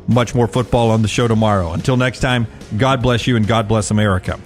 Much more football on the show tomorrow. Until next time, God bless you and God bless America.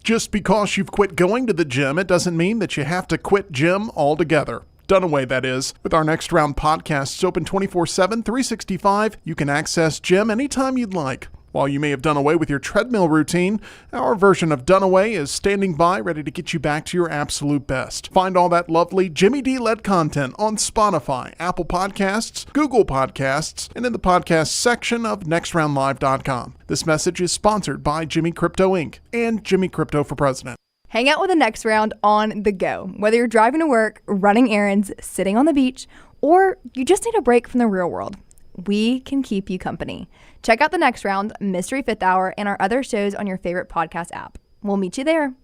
Just because you've quit going to the gym, it doesn't mean that you have to quit gym altogether. Dunaway, that is. With our Next Round podcasts open 24/7, 365, you can access gym anytime you'd like. While you may have done away with your treadmill routine, our version of Dunaway is standing by ready to get you back to your absolute best. Find all that lovely Jimmy D-led content on Spotify, Apple Podcasts, Google Podcasts, and in the podcast section of nextroundlive.com. This message is sponsored by Jimmy Crypto Inc. and Jimmy Crypto for President. Hang out with the Next Round on the go. Whether you're driving to work, running errands, sitting on the beach, or you just need a break from the real world, we can keep you company. Check out the Next Round, Mystery Fifth Hour, and our other shows on your favorite podcast app. We'll meet you there.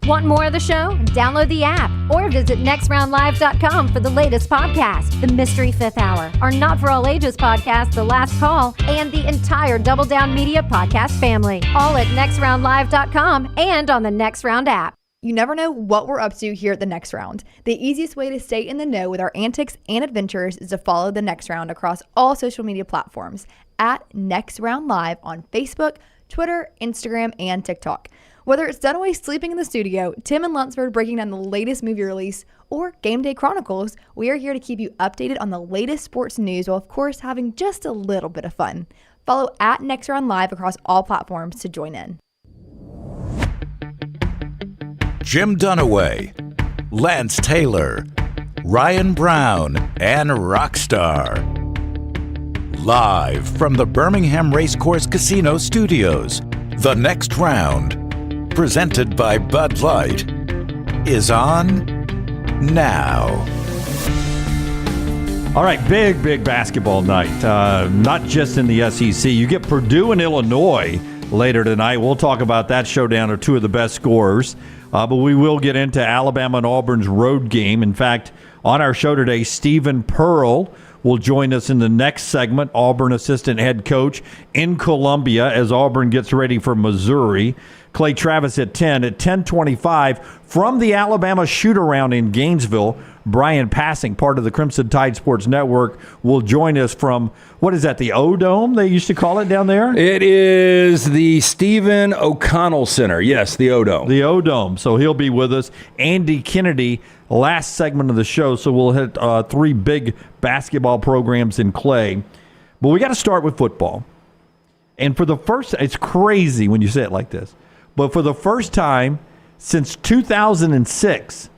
Want more of the show? Download the app or visit nextroundlive.com for the latest podcast. The Mystery Fifth Hour, our Not For All Ages podcast, The Last Call, and the entire Double Down Media podcast family. All at nextroundlive.com and on the Next Round app. You never know what we're up to here at the Next Round. The easiest way to stay in the know with our antics and adventures is to follow the Next Round across all social media platforms at Next Round Live on Facebook, Twitter, Instagram, and TikTok. Whether it's Dunaway sleeping in the studio, Tim and Lunsford breaking down the latest movie release, or Game Day Chronicles, we are here to keep you updated on the latest sports news while, of course, having just a little bit of fun. Follow at Next Round Live across all platforms to join in. Jim Dunaway, Lance Taylor, Ryan Brown, and Rockstar. Live from the Birmingham Racecourse Casino Studios, the Next Round, presented by Bud Light, is on now. All right, big basketball night. Not just in the SEC. You get Purdue and Illinois later tonight. We'll talk about that showdown of two of the best scorers. But we will get into Alabama and Auburn's road game. In fact, on our show today, Stephen Pearl will join us in the next segment, Auburn assistant head coach in Columbia as Auburn gets ready for Missouri. Clay Travis at 10. At 10:25, from the Alabama shoot-around in Gainesville, Bryan Passink, part of the Crimson Tide Sports Network, will join us from, what is that, the O-Dome they used to call it down there? It is the Stephen O'Connell Center. Yes, the O-Dome. The O-Dome. So he'll be with us. Andy Kennedy, last segment of the show, so we'll hit three big basketball programs in Clay. But we got to start with football. And for the first, it's crazy when you say it like this, but for the first time since 2006,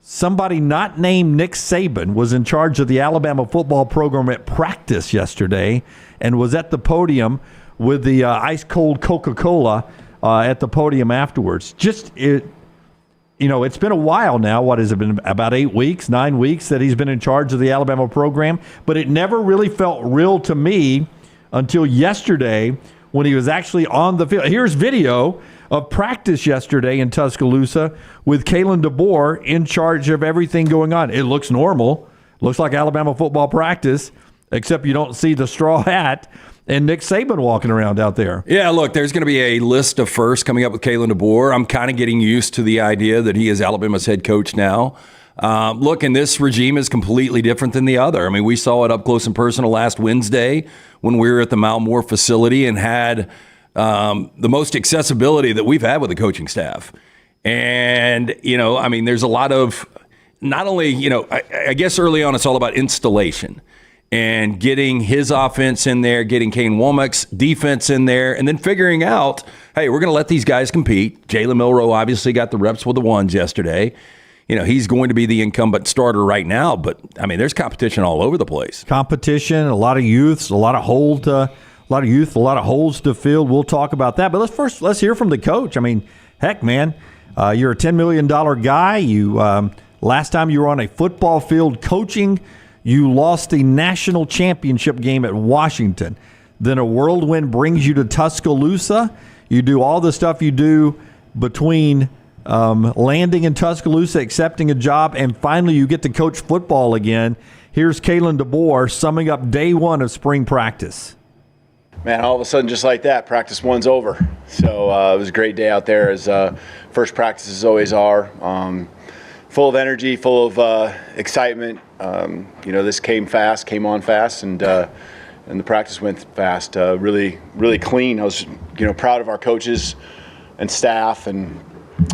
somebody not named Nick Saban was in charge of the Alabama football program at practice yesterday and was at the podium with the ice-cold Coca-Cola at the podium afterwards. It's been a while now. What has it been, about 8 weeks, 9 weeks that he's been in charge of the Alabama program? But it never really felt real to me until yesterday when he was actually on the field. Here's video of practice yesterday in Tuscaloosa with Kalen DeBoer in charge of everything going on. It looks normal. Looks like Alabama football practice, except you don't see the straw hat and Nick Saban walking around out there. Yeah, look, there's going to be a list of firsts coming up with Kalen DeBoer. I'm kind of getting used to the idea that he is Alabama's head coach now. Look, and this regime is completely different than the other. I mean, we saw it up close and personal last Wednesday when we were at the Mount Moore facility and had the most accessibility that we've had with the coaching staff. And, there's a lot of, not only, I guess early on it's all about installation and getting his offense in there, getting Kane Womack's defense in there, and then figuring out, hey, we're going to let these guys compete. Jalen Milroe obviously got the reps with the ones yesterday. He's going to be the incumbent starter right now, but, there's competition all over the place. Competition, a lot of youths, a lot of holes to fill. We'll talk about that. But let's hear from the coach. Heck, man, You're a $10 million guy. You last time you were on a football field coaching, you lost the national championship game at Washington. Then a whirlwind brings you to Tuscaloosa. You do all the stuff you do between landing in Tuscaloosa, accepting a job, and finally you get to coach football again. Here's Kalen DeBoer summing up day one of spring practice. Man, all of a sudden, just like that, practice one's over. So it was a great day out there, as first practices always are. Full of energy, full of excitement. This came on fast, and the practice went fast. Really, really clean. I was, proud of our coaches and staff, and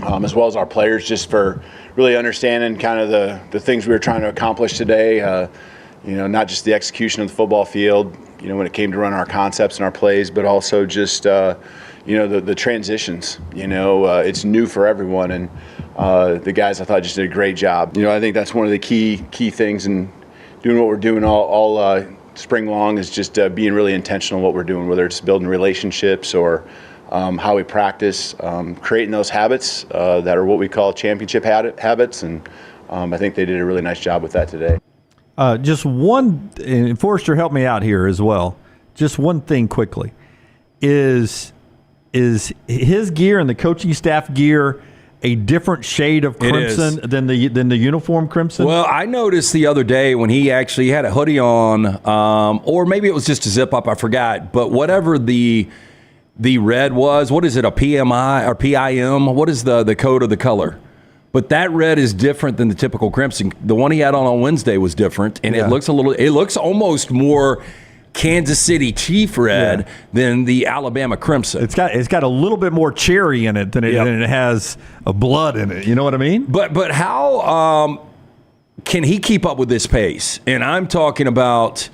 as well as our players, just for really understanding kind of the things we were trying to accomplish today. Not just the execution of the football field, when it came to run our concepts and our plays, but also just, the transitions. It's new for everyone, and the guys, I thought, just did a great job. I think that's one of the key things in doing what we're doing all spring long, is just being really intentional in what we're doing, whether it's building relationships or how we practice, creating those habits that are what we call championship habits, and I think they did a really nice job with that today. Just one, and Forrester, help me out here as well. Just one thing quickly. Is his gear and the coaching staff gear a different shade of crimson than the uniform crimson? Well, I noticed the other day when he actually had a hoodie on, or maybe it was just a zip up, I forgot. But whatever the red was, what is it, a PMI or PIM? What is the code of the color? But that red is different than the typical crimson. The one he had on Wednesday was different, and it looks almost more Kansas City Chief red than the Alabama crimson. It's got a little bit more cherry in it than it has a blood in it. You know what I mean? But how can he keep up with this pace? And I'm talking about,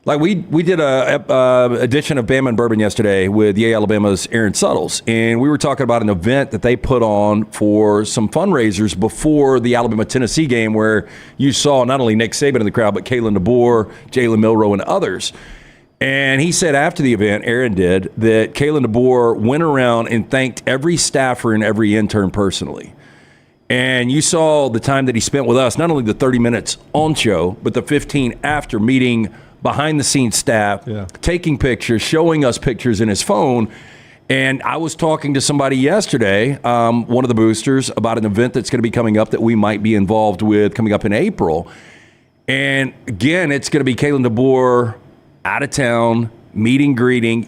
like, we did a edition of Bama and Bourbon yesterday with Yale Alabama's Aaron Suttles, and we were talking about an event that they put on for some fundraisers before the Alabama-Tennessee game, where you saw not only Nick Saban in the crowd, but Kalen DeBoer, Jalen Milroe, and others. And he said after the event, Aaron did, that Kalen DeBoer went around and thanked every staffer and every intern personally. And you saw the time that he spent with us, not only the 30 minutes on show, but the 15 after, meeting behind-the-scenes staff, taking pictures, showing us pictures in his phone. And I was talking to somebody yesterday, one of the boosters, about an event that's going to be coming up that we might be involved with coming up in April. And again, it's going to be Kalen DeBoer out of town, meeting, greeting,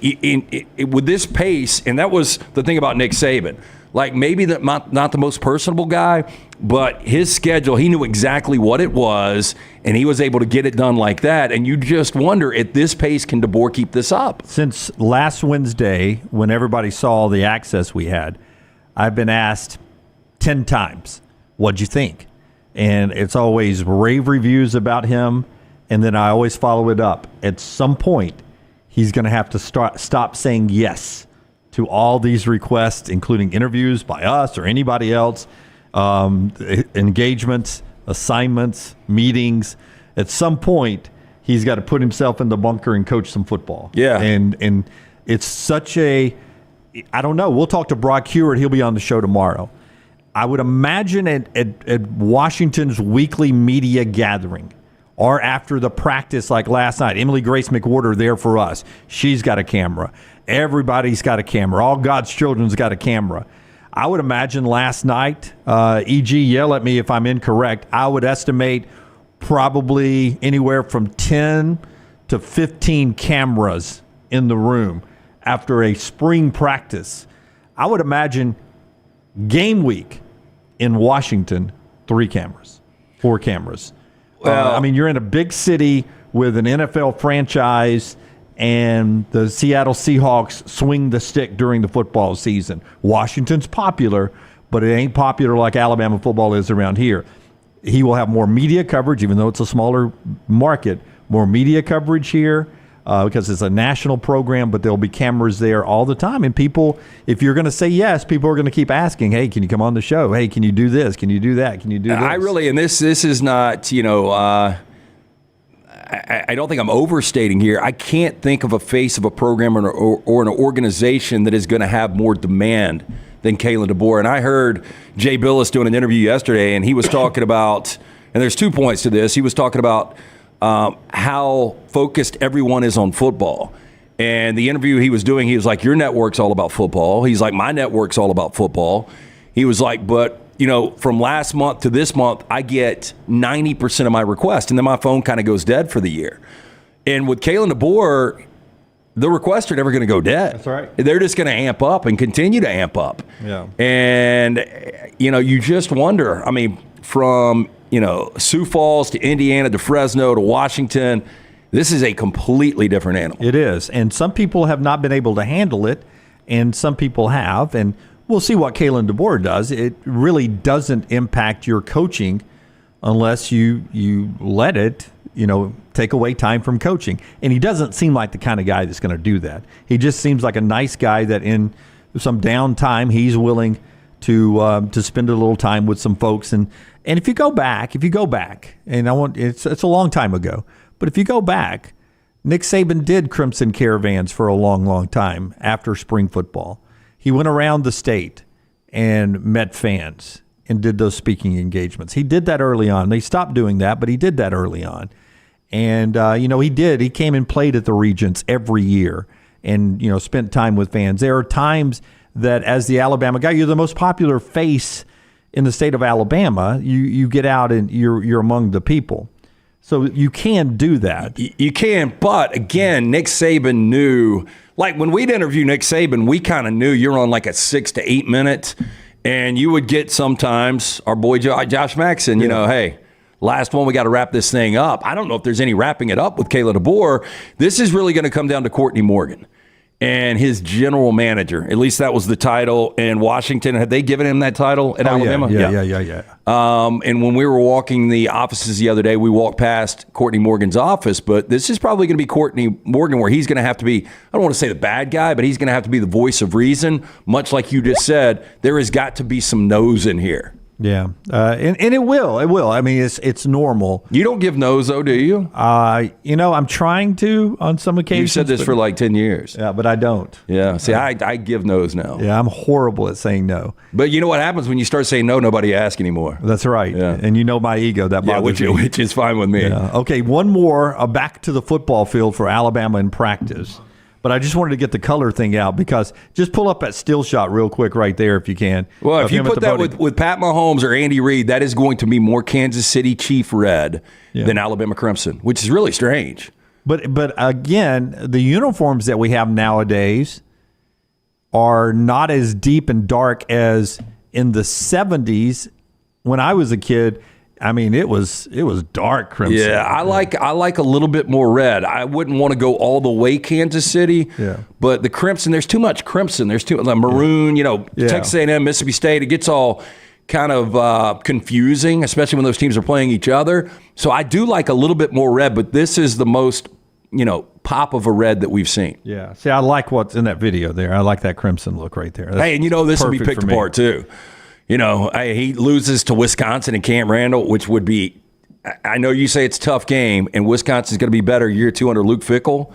with this pace. And that was the thing about Nick Saban. Like, maybe not the most personable guy, but his schedule, he knew exactly what it was, and he was able to get it done like that. And you just wonder, at this pace, can DeBoer keep this up? Since last Wednesday, when everybody saw the access we had, I've been asked 10 times, what'd you think? And it's always rave reviews about him, and then I always follow it up. At some point, he's going to have to stop saying yes to all these requests, including interviews by us or anybody else, engagements, assignments, meetings. At some point, he's got to put himself in the bunker and coach some football. Yeah. And it's such I don't know. We'll talk to Brock Hewitt. He'll be on the show tomorrow. I would imagine at Washington's weekly media gathering, or after the practice like last night, Emily Grace McWhorter there for us. She's got a camera. Everybody's got a camera. All God's children's got a camera. I would imagine last night, EG, yell at me if I'm incorrect, I would estimate probably anywhere from 10 to 15 cameras in the room after a spring practice. I would imagine game week in Washington, 3 cameras, 4 cameras. Well, you're in a big city with an NFL franchise, and the Seattle Seahawks swing the stick during the football season. Washington's popular, but it ain't popular like Alabama football is around here. He will have more media coverage, even though it's a smaller market, more media coverage here because it's a national program, but there'll be cameras there all the time. And people, if you're going to say yes, people are going to keep asking, hey, can you come on the show? Hey, can you do this? Can you do that? Can you do this? And this is not, I don't think I'm overstating here. I can't think of a face of a program or an organization that is going to have more demand than Kalen DeBoer. And I heard Jay Billis doing an interview yesterday, and he was talking about, and there's 2 points to this. He was talking about how focused everyone is on football. And the interview he was doing, he was like, your network's all about football. He's like, my network's all about football. He was like, but, from last month to this month, I get 90% of my requests, and then my phone kind of goes dead for the year. And with Kalen DeBoer, the requests are never going to go dead. That's right. They're just going to amp up and continue to amp up. Yeah. And, you just wonder, from, Sioux Falls to Indiana to Fresno to Washington, this is a completely different animal. It is. And some people have not been able to handle it, and some people have. And we'll see what Kalen DeBoer does. It really doesn't impact your coaching unless you let it, take away time from coaching. And he doesn't seem like the kind of guy that's going to do that. He just seems like a nice guy that in some downtime he's willing to spend a little time with some folks. And if you go back, and it's a long time ago, but if you go back, Nick Saban did Crimson Caravans for a long, long time after spring football. He went around the state and met fans and did those speaking engagements. He did that early on. They stopped doing that, but he did that early on. And, he did. He came and played at the Regents every year and, spent time with fans. There are times that as the Alabama guy, you're the most popular face in the state of Alabama. You get out and you're among the people. So you can do that. You can, but again, Nick Saban knew, like when we'd interview Nick Saban, we kind of knew you're on like a 6 to 8 minute, and you would get sometimes our boy Josh Maxson, hey, last one, we got to wrap this thing up. I don't know if there's any wrapping it up with Kalen DeBoer. This is really going to come down to Courtney Morgan and his general manager. At least that was the title in Washington. Had they given him that title at Alabama? Yeah. And when we were walking the offices the other day, we walked past Courtney Morgan's office, but this is probably going to be Courtney Morgan where he's going to have to be, I don't want to say the bad guy, but he's going to have to be the voice of reason. Much like you just said, there has got to be some no's in here. Yeah, and it will. It will. It's normal. You don't give no's, though, do you? I'm trying to on some occasions. You said this for like 10 years. Yeah, but I don't. Yeah, see, I give no's now. Yeah, I'm horrible at saying no. But you know what happens when you start saying no, nobody asks anymore. That's right. Yeah. And my ego, that bothers me. Which is fine with me. Yeah. Okay, one more back to the football field for Alabama in practice. But I just wanted to get the color thing out because just pull up that still shot real quick right there if you can. Well, if you put that with Pat Mahomes or Andy Reid, that is going to be more Kansas City Chief red than Alabama Crimson, which is really strange. But again, the uniforms that we have nowadays are not as deep and dark as in the 70s when I was a kid. It was dark crimson. Yeah, I like a little bit more red. I wouldn't want to go all the way Kansas City. Yeah. But the crimson, there's too much crimson. There's too much maroon. Texas A&M, Mississippi State. It gets all kind of confusing, especially when those teams are playing each other. So I do like a little bit more red. But this is the most pop of a red that we've seen. Yeah. See, I like what's in that video there. I like that crimson look right there. Hey, and this will be picked apart too. He loses to Wisconsin and Camp Randall, which would be, I know you say it's a tough game, and Wisconsin's going to be better year 2 under Luke Fickell,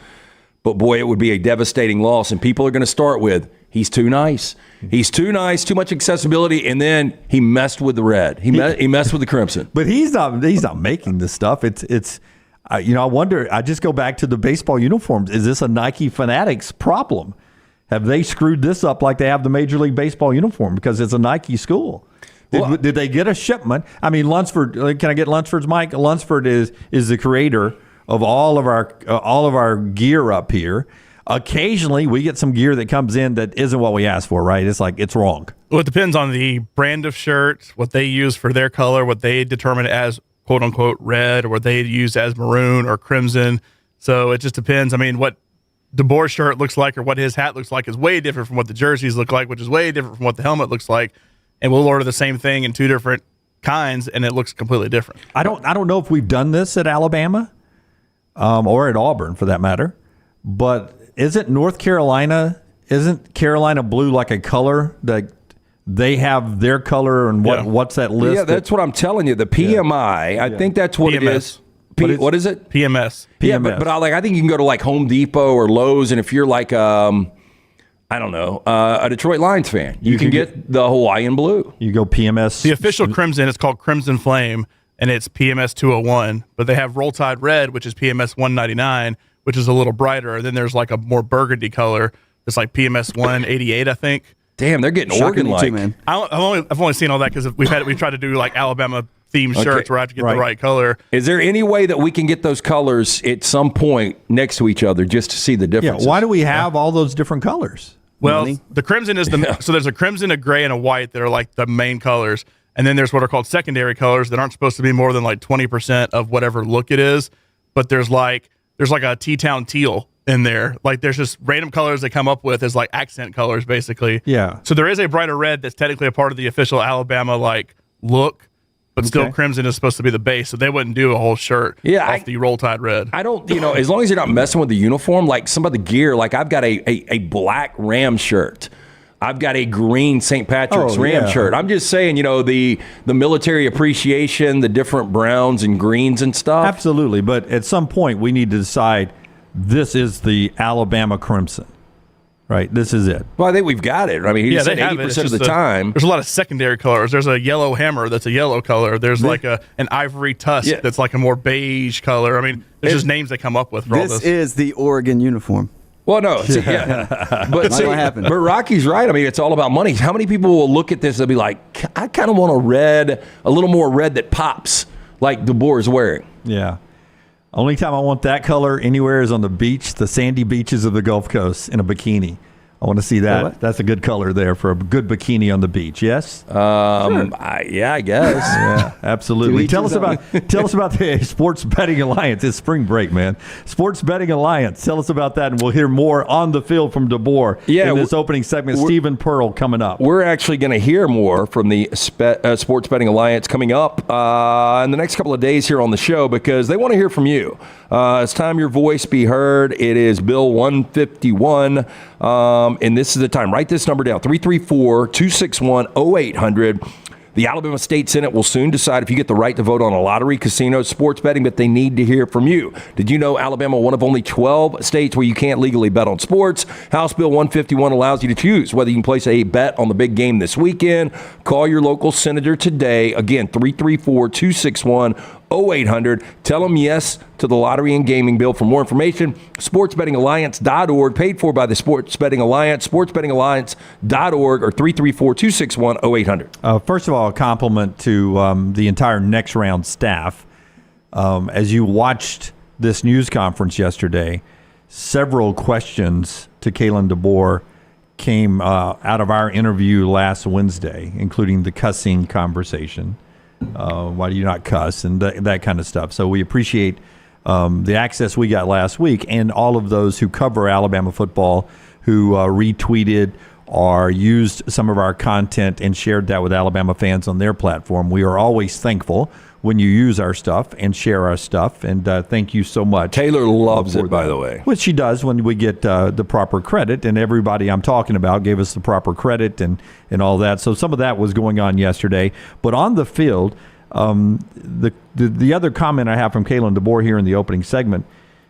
but boy, it would be a devastating loss. And people are going to start with, he's too nice. He's too nice, too much accessibility, and then he messed with the red. He messed with the crimson. But he's not making this stuff. It's I wonder, I just go back to the baseball uniforms. Is this a Nike Fanatics problem? Have they screwed this up like they have the Major League Baseball uniform because it's a Nike school? Did they get a shipment? Lunsford. Can I get Lunsford's mic? Lunsford is the creator of all of our gear up here. Occasionally, we get some gear that comes in that isn't what we asked for. Right? It's like it's wrong. Well, it depends on the brand of shirt, what they use for their color, what they determine as "quote unquote" red, or what they use as maroon or crimson. So it just depends. What DeBoer's shirt looks like or what his hat looks like is way different from what the jerseys look like, which is way different from what the helmet looks like. And we'll order the same thing in 2 different kinds, and it looks completely different. I don't know if we've done this at Alabama or at Auburn for that matter, but isn't Carolina blue like a color that they have their color and what's that list? Yeah, that's what I'm telling you. The PMI, I think that's what PMS. It is. What is it? PMS. Yeah, but I think you can go to like Home Depot or Lowe's, and if you're like I don't know, a Detroit Lions fan. You can get the Hawaiian blue. You go PMS. The official crimson is called Crimson Flame, and it's PMS 201. But they have Roll Tide Red, which is PMS 199, which is a little brighter. And then there's like a more burgundy color. It's like PMS 188, I think. Damn, they're getting Oregon-like. man. I've only seen all that because we've tried to do like Alabama themed shirts where I have to get the right color. Is there any way that we can get those colors at some point next to each other just to see the difference? Yeah, why do we have all those different colors? Well, the crimson is so there's a crimson, a gray, and a white that are like the main colors. And then there's what are called secondary colors that aren't supposed to be more than like 20% of whatever look it is. But there's like a T-Town teal in there. Like there's just random colors they come up with as like accent colors, basically. Yeah. So there is a brighter red that's technically a part of the official Alabama like look, but still crimson is supposed to be the base. So they wouldn't do a whole shirt off the Roll Tide Red. I don't, as long as you're not messing with the uniform, like some of the gear, like I've got a black Ram shirt. I've got a green St. Patrick's Ram shirt. I'm just saying, the military appreciation, the different browns and greens and stuff. Absolutely. But at some point, we need to decide this is the Alabama Crimson, right? This is it. Well, I think we've got it. I mean, he said they have 80% of the time. There's a lot of secondary colors. There's a yellow hammer that's a yellow color. There's like an ivory tusk that's like a more beige color. I mean, there's just names they come up with for all this. This is the Oregon uniform. Well, no, but Rocky's right. I mean, it's all about money. How many people will look at this and be like, I kind of want a little more red that pops like DeBoer is wearing. Yeah. Only time I want that color anywhere is on the beach, the sandy beaches of the Gulf Coast in a bikini. I want to see that. What? That's a good color there for a good bikini on the beach. Yes. Sure. I guess. Yeah, absolutely. Tell us about the Sports Betting Alliance. It's spring break, man. Sports Betting Alliance. Tell us about that, and we'll hear more on the field from DeBoer in this opening segment. Stephen Pearl coming up. We're actually going to hear more from the Sports Betting Alliance coming up in the next couple of days here on the show because they want to hear from you. It's time your voice be heard. It is Bill 151. And this is the time. Write this number down, 334-261-0800. The Alabama State Senate will soon decide if you get the right to vote on a lottery, casino, sports betting, but they need to hear from you. Did you know Alabama, one of only 12 states where you can't legally bet on sports? House Bill 151 allows you to choose whether you can place a bet on the big game this weekend. Call your local senator today. Again, 334-261-0800. Tell them yes to the lottery and gaming bill. For more information, sportsbettingalliance.org, paid for by the Sports Betting Alliance, sportsbettingalliance.org, or 334-261-0800. First of all, a compliment to the entire Next Round staff. As you watched this news conference yesterday, several questions to Kalen DeBoer came out of our interview last Wednesday, including the cussing conversation. Why do you not cuss and that kind of stuff. So we appreciate the access we got last week, and all of those who cover Alabama football who retweeted or used some of our content and shared that with Alabama fans on their platform. We are always thankful when you use our stuff and share our stuff, and thank you so much. Taylor loves it, by the way. Which she does when we get the proper credit, and everybody I'm talking about gave us the proper credit and all that. So some of that was going on yesterday. But on the field, the other comment I have from Kalen DeBoer here in the opening segment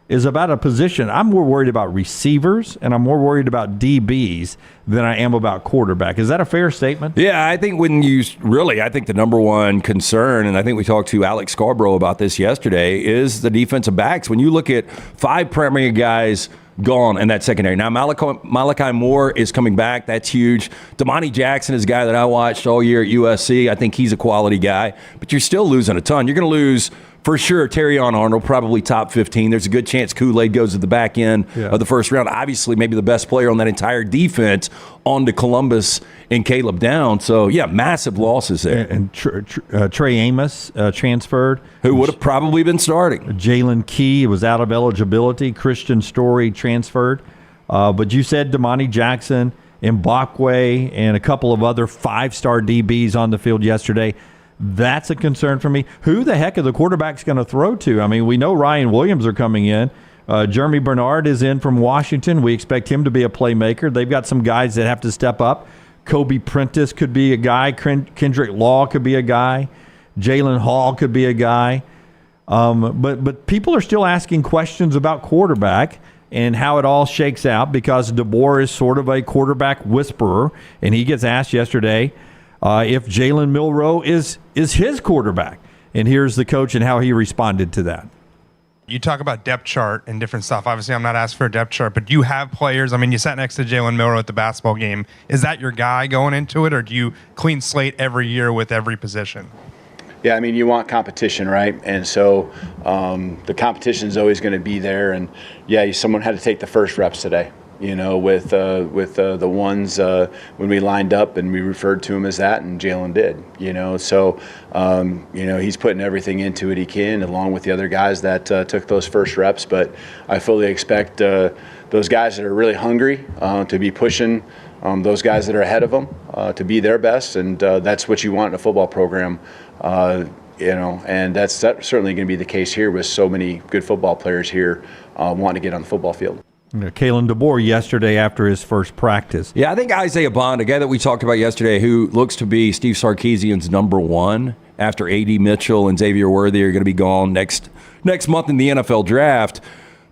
is about a position. I'm more worried about receivers and I'm more worried about DBs than I am about quarterback. Is that a fair statement? Yeah, I think I think the number one concern, and I think we talked to Alex Scarborough about this yesterday, is the defensive backs. When you look at 5 primary guys gone in that secondary. Now, Malachi Moore is coming back. That's huge. Damani Jackson is a guy that I watched all year at USC. I think he's a quality guy, but you're still losing a ton. You're going to lose, for sure, Terrion Arnold, probably top 15. There's a good chance Kool-Aid goes at the back end of the first round. Obviously, maybe the best player on that entire defense on to Columbus and Caleb Down. So, yeah, massive losses there. And Trey Amos transferred. Who would have probably been starting. Jalen Key was out of eligibility. Christian Story transferred. But you said Damani Jackson, Mbakwe, and a couple of other 5-star DBs on the field yesterday. That's a concern for me. Who the heck are the quarterbacks going to throw to? I mean, we know Ryan Williams are coming in. Jeremy Bernard is in from Washington. We expect him to be a playmaker. They've got some guys that have to step up. Kobe Prentice could be a guy. Kendrick Law could be a guy. Jalen Hall could be a guy. But people are still asking questions about quarterback. and how it all shakes out, because DeBoer is sort of a quarterback whisperer, and he gets asked yesterday if Jalen Milroe is his quarterback. And here's the coach and how he responded to that. You talk about depth chart and different stuff. Obviously, I'm not asking for a depth chart, but do you have players? I mean, you sat next to Jalen Milroe at the basketball game. Is that your guy going into it, or do you clean slate every year with every position? Yeah, I mean, you want competition, right? And so the competition is always going to be there. And yeah, someone had to take the first reps today, with the ones when we lined up, and we referred to him as that, and Jalen did, So, he's putting everything into it he can, along with the other guys that took those first reps. But I fully expect those guys that are really hungry to be pushing those guys that are ahead of them to be their best. And that's what you want in a football program. And that's certainly going to be the case here with so many good football players here wanting to get on the football field. Kalen DeBoer yesterday after his first practice. Yeah, I think Isaiah Bond, a guy that we talked about yesterday, who looks to be Steve Sarkisian's number one after A.D. Mitchell and Xavier Worthy are going to be gone next month in the NFL draft.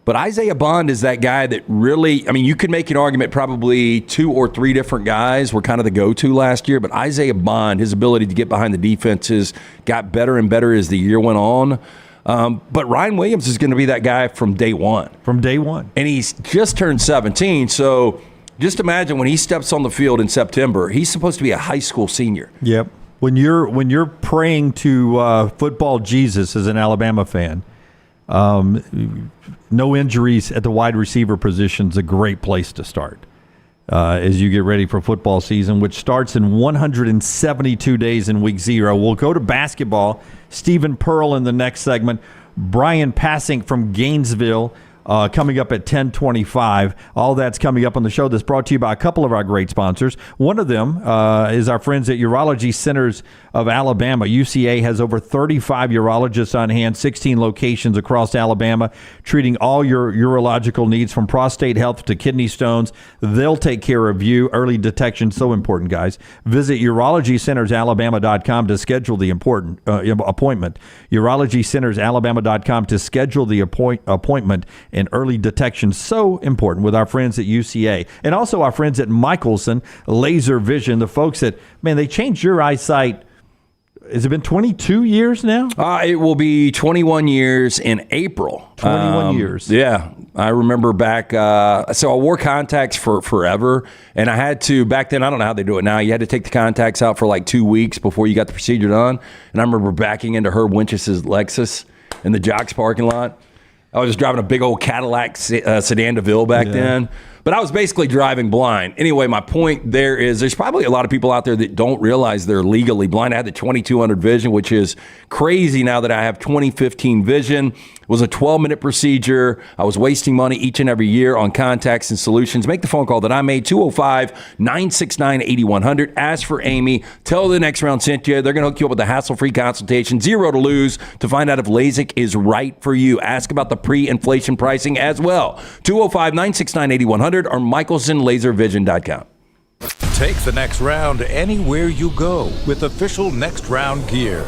But Isaiah Bond is that guy that really, I mean, you could make an argument probably 2 or 3 different guys were kind of the go-to last year, but Isaiah Bond, his ability to get behind the defenses got better and better as the year went on. But Ryan Williams is going to be that guy from day one. From day one. And he's just turned 17, so just imagine when he steps on the field in September, he's supposed to be a high school senior. Yep. When you're praying to football Jesus as an Alabama fan, no injuries at the wide receiver position is a great place to start as you get ready for football season, which starts in 172 days in week 0. We'll go to basketball. Stephen Pearl in the next segment. Bryan Passink from Gainesville coming up at 10:25. All that's coming up on the show that's brought to you by a couple of our great sponsors. One of them is our friends at Urology Centers of Alabama. UCA has over 35 urologists on hand, 16 locations across Alabama, treating all your urological needs from prostate health to kidney stones. They'll take care of you. Early detection, so important, guys. Visit urologycentersalabama.com to schedule the important appointment. urologycentersalabama.com to schedule the appointment. And early detection, so important with our friends at UCA. And also our friends at Michelson Laser Vision, the folks that, man, they changed your eyesight. Has it been 22 years now? It will be 21 years in April. 21 years. Yeah. I remember back, so I wore contacts for forever, and I had to, back then, I don't know how they do it now, you had to take the contacts out for like 2 weeks before you got the procedure done. And I remember backing into Herb Winch's Lexus in the Jocks parking lot. I was just driving a big old Cadillac Sedan DeVille back then. But I was basically driving blind. Anyway, my point there is there's probably a lot of people out there that don't realize they're legally blind. I had the 2200 vision, which is crazy now that I have 2015 vision. It was a 12-minute procedure. I was wasting money each and every year on contacts and solutions. Make the phone call that I made, 205-969-8100. Ask for Amy. Tell her the next round sent you. They're going to hook you up with a hassle-free consultation, 0 to lose, to find out if LASIK is right for you. Ask about the pre-inflation pricing as well. 205-969-8100 or michelsonlaservision.com. Take the next round anywhere you go with official Next Round gear.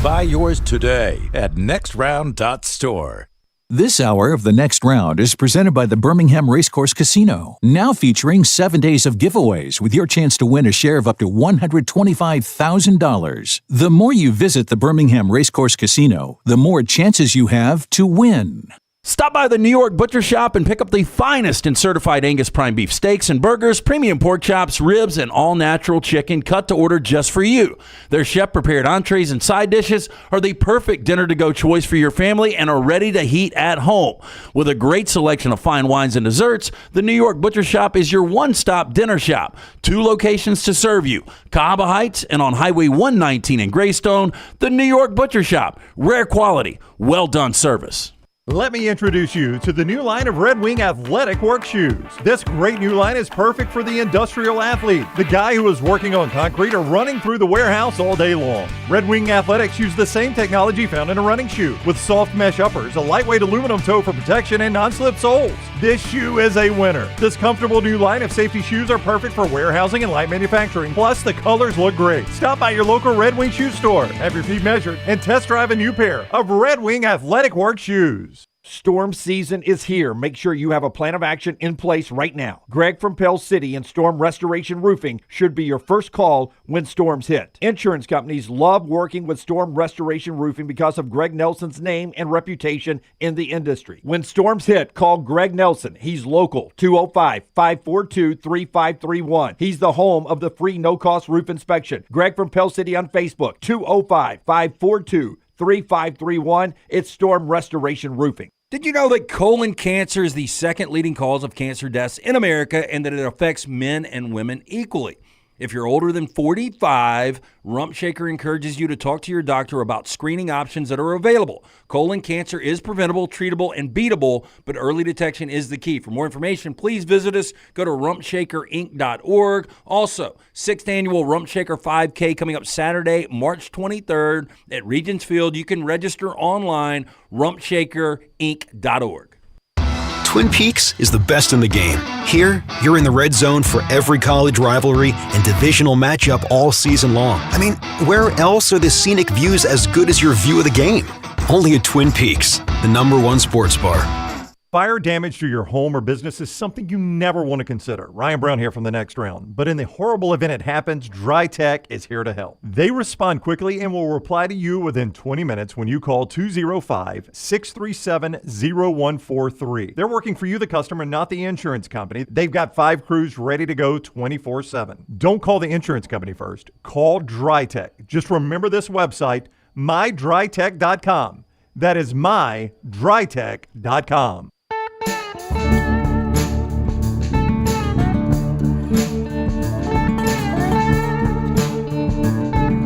Buy yours today at nextround.store. This hour of the Next Round is presented by the Birmingham Racecourse Casino, now featuring 7 days of giveaways with your chance to win a share of up to $125,000. The more you visit the Birmingham Racecourse Casino, the more chances you have to win. Stop by the New York Butcher Shop and pick up the finest in certified Angus prime beef steaks and burgers, premium pork chops, ribs, and all-natural chicken cut to order just for you. Their chef-prepared entrees and side dishes are the perfect dinner-to-go choice for your family and are ready to heat at home. With a great selection of fine wines and desserts, the New York Butcher Shop is your one-stop dinner shop. 2 locations to serve you, Cahaba Heights and on Highway 119 in Greystone. The New York Butcher Shop. Rare quality, well-done service. Let me introduce you to the new line of Red Wing athletic work shoes. This great new line is perfect for the industrial athlete, the guy who is working on concrete or running through the warehouse all day long. Red Wing Athletics use the same technology found in a running shoe, with soft mesh uppers, a lightweight aluminum toe for protection, and non-slip soles. This shoe is a winner. This comfortable new line of safety shoes are perfect for warehousing and light manufacturing. Plus, the colors look great. Stop by your local Red Wing shoe store, have your feet measured, and test drive a new pair of Red Wing athletic work shoes. Storm season is here. Make sure you have a plan of action in place right now. Greg from Pell City and Storm Restoration Roofing should be your first call when storms hit. Insurance companies love working with Storm Restoration Roofing because of Greg Nelson's name and reputation in the industry. When storms hit, call Greg Nelson. He's local, 205-542-3531. He's the home of the free no-cost roof inspection. Greg from Pell City on Facebook, 205-542-3531. It's Storm Restoration Roofing. Did you know that colon cancer is the second leading cause of cancer deaths in America and that it affects men and women equally? If you're older than 45, Rump Shaker encourages you to talk to your doctor about screening options that are available. Colon cancer is preventable, treatable, and beatable, but early detection is the key. For more information, please visit us. Go to rumpshakerinc.org. Also, 6th Annual Rump Shaker 5K coming up Saturday, March 23rd at Regents Field. You can register online, rumpshakerinc.org. Twin Peaks is the best in the game. Here, you're in the red zone for every college rivalry and divisional matchup all season long. I mean, where else are the scenic views as good as your view of the game? Only at Twin Peaks, the #1 sports bar. Fire damage to your home or business is something you never want to consider. Ryan Brown here from the Next Round. But in the horrible event it happens, Dry Tech is here to help. They respond quickly and will reply to you within 20 minutes when you call 205-637-0143. They're working for you, the customer, not the insurance company. They've got 5 crews ready to go 24/7. Don't call the insurance company first. Call Dry Tech. Just remember this website, mydrytech.com. That is mydrytech.com.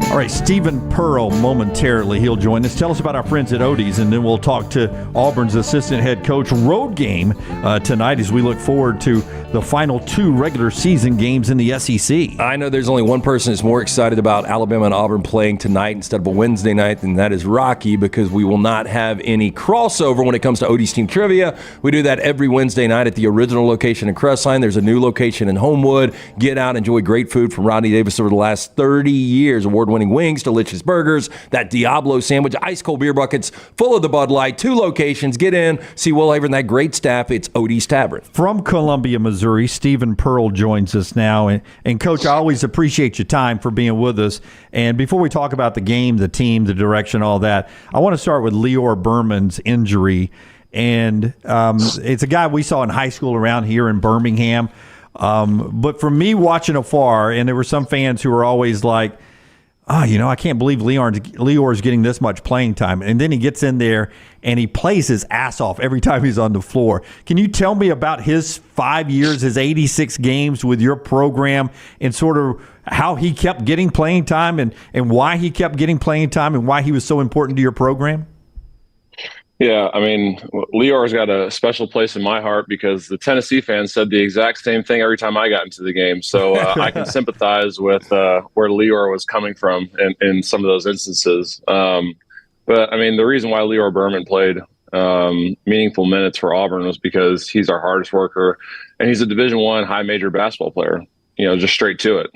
All right, Stephen Pearl momentarily. He'll join us. Tell us about our friends at Odie's, and then we'll talk to Auburn's assistant head coach. Road game tonight as we look forward to the final 2 regular season games in the SEC. I know there's only one person that's more excited about Alabama and Auburn playing tonight instead of a Wednesday night, and that is Rocky, because we will not have any crossover when it comes to Odie's Team Trivia. We do that every Wednesday night at the original location in Crestline. There's a new location in Homewood. Get out, enjoy great food from Rodney Davis over the last 30 years. Award-winning wings, delicious burgers, that Diablo sandwich, ice cold beer buckets full of the Bud Light. 2 locations. Get in, see Will Haver and that great staff. It's Odie's Tavern. From Columbia, Missouri, Stephen Pearl joins us now. And Coach, I always appreciate your time for being with us. And before we talk about the game, the team, the direction, all that, I want to start with Leor Berman's injury. And it's a guy we saw in high school around here in Birmingham. But for me, watching afar, and there were some fans who were always like, I can't believe Leor's getting this much playing time. And then he gets in there and he plays his ass off every time he's on the floor. Can you tell me about his 5 years, his 86 games with your program, and sort of how he kept getting playing time and why he kept getting playing time and why he was so important to your program? Yeah, I mean, Leor's got a special place in my heart because the Tennessee fans said the exact same thing every time I got into the game. So I can sympathize with where Leor was coming from in some of those instances. But, I mean, the reason why Leor Berman played meaningful minutes for Auburn was because he's our hardest worker, and he's a Division I high major basketball player. Just straight to it.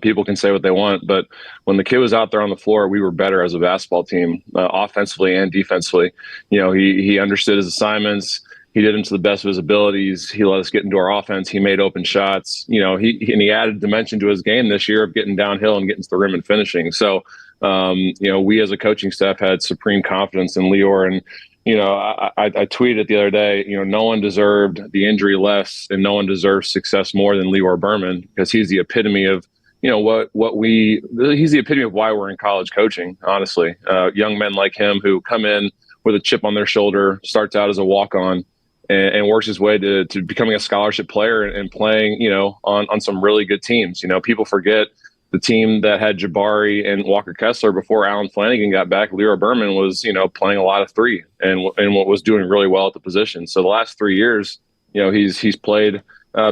People can say what they want, but when the kid was out there on the floor, we were better as a basketball team, offensively and defensively. He understood his assignments. He did them to the best of his abilities. He let us get into our offense. He made open shots. He added dimension to his game this year of getting downhill and getting to the rim and finishing. So, we as a coaching staff had supreme confidence in Leor. And I tweeted the other day, no one deserved the injury less and no one deserves success more than Leor Berman, because he's the epitome of, he's the epitome of why we're in college coaching, honestly. Young men like him who come in with a chip on their shoulder, starts out as a walk-on and works his way to becoming a scholarship player and playing, on some really good teams. People forget the team that had Jabari and Walker Kessler before Alan Flanagan got back. Leor Berman was, playing a lot of 3 and what was doing really well at the position. So the last 3 years, he's played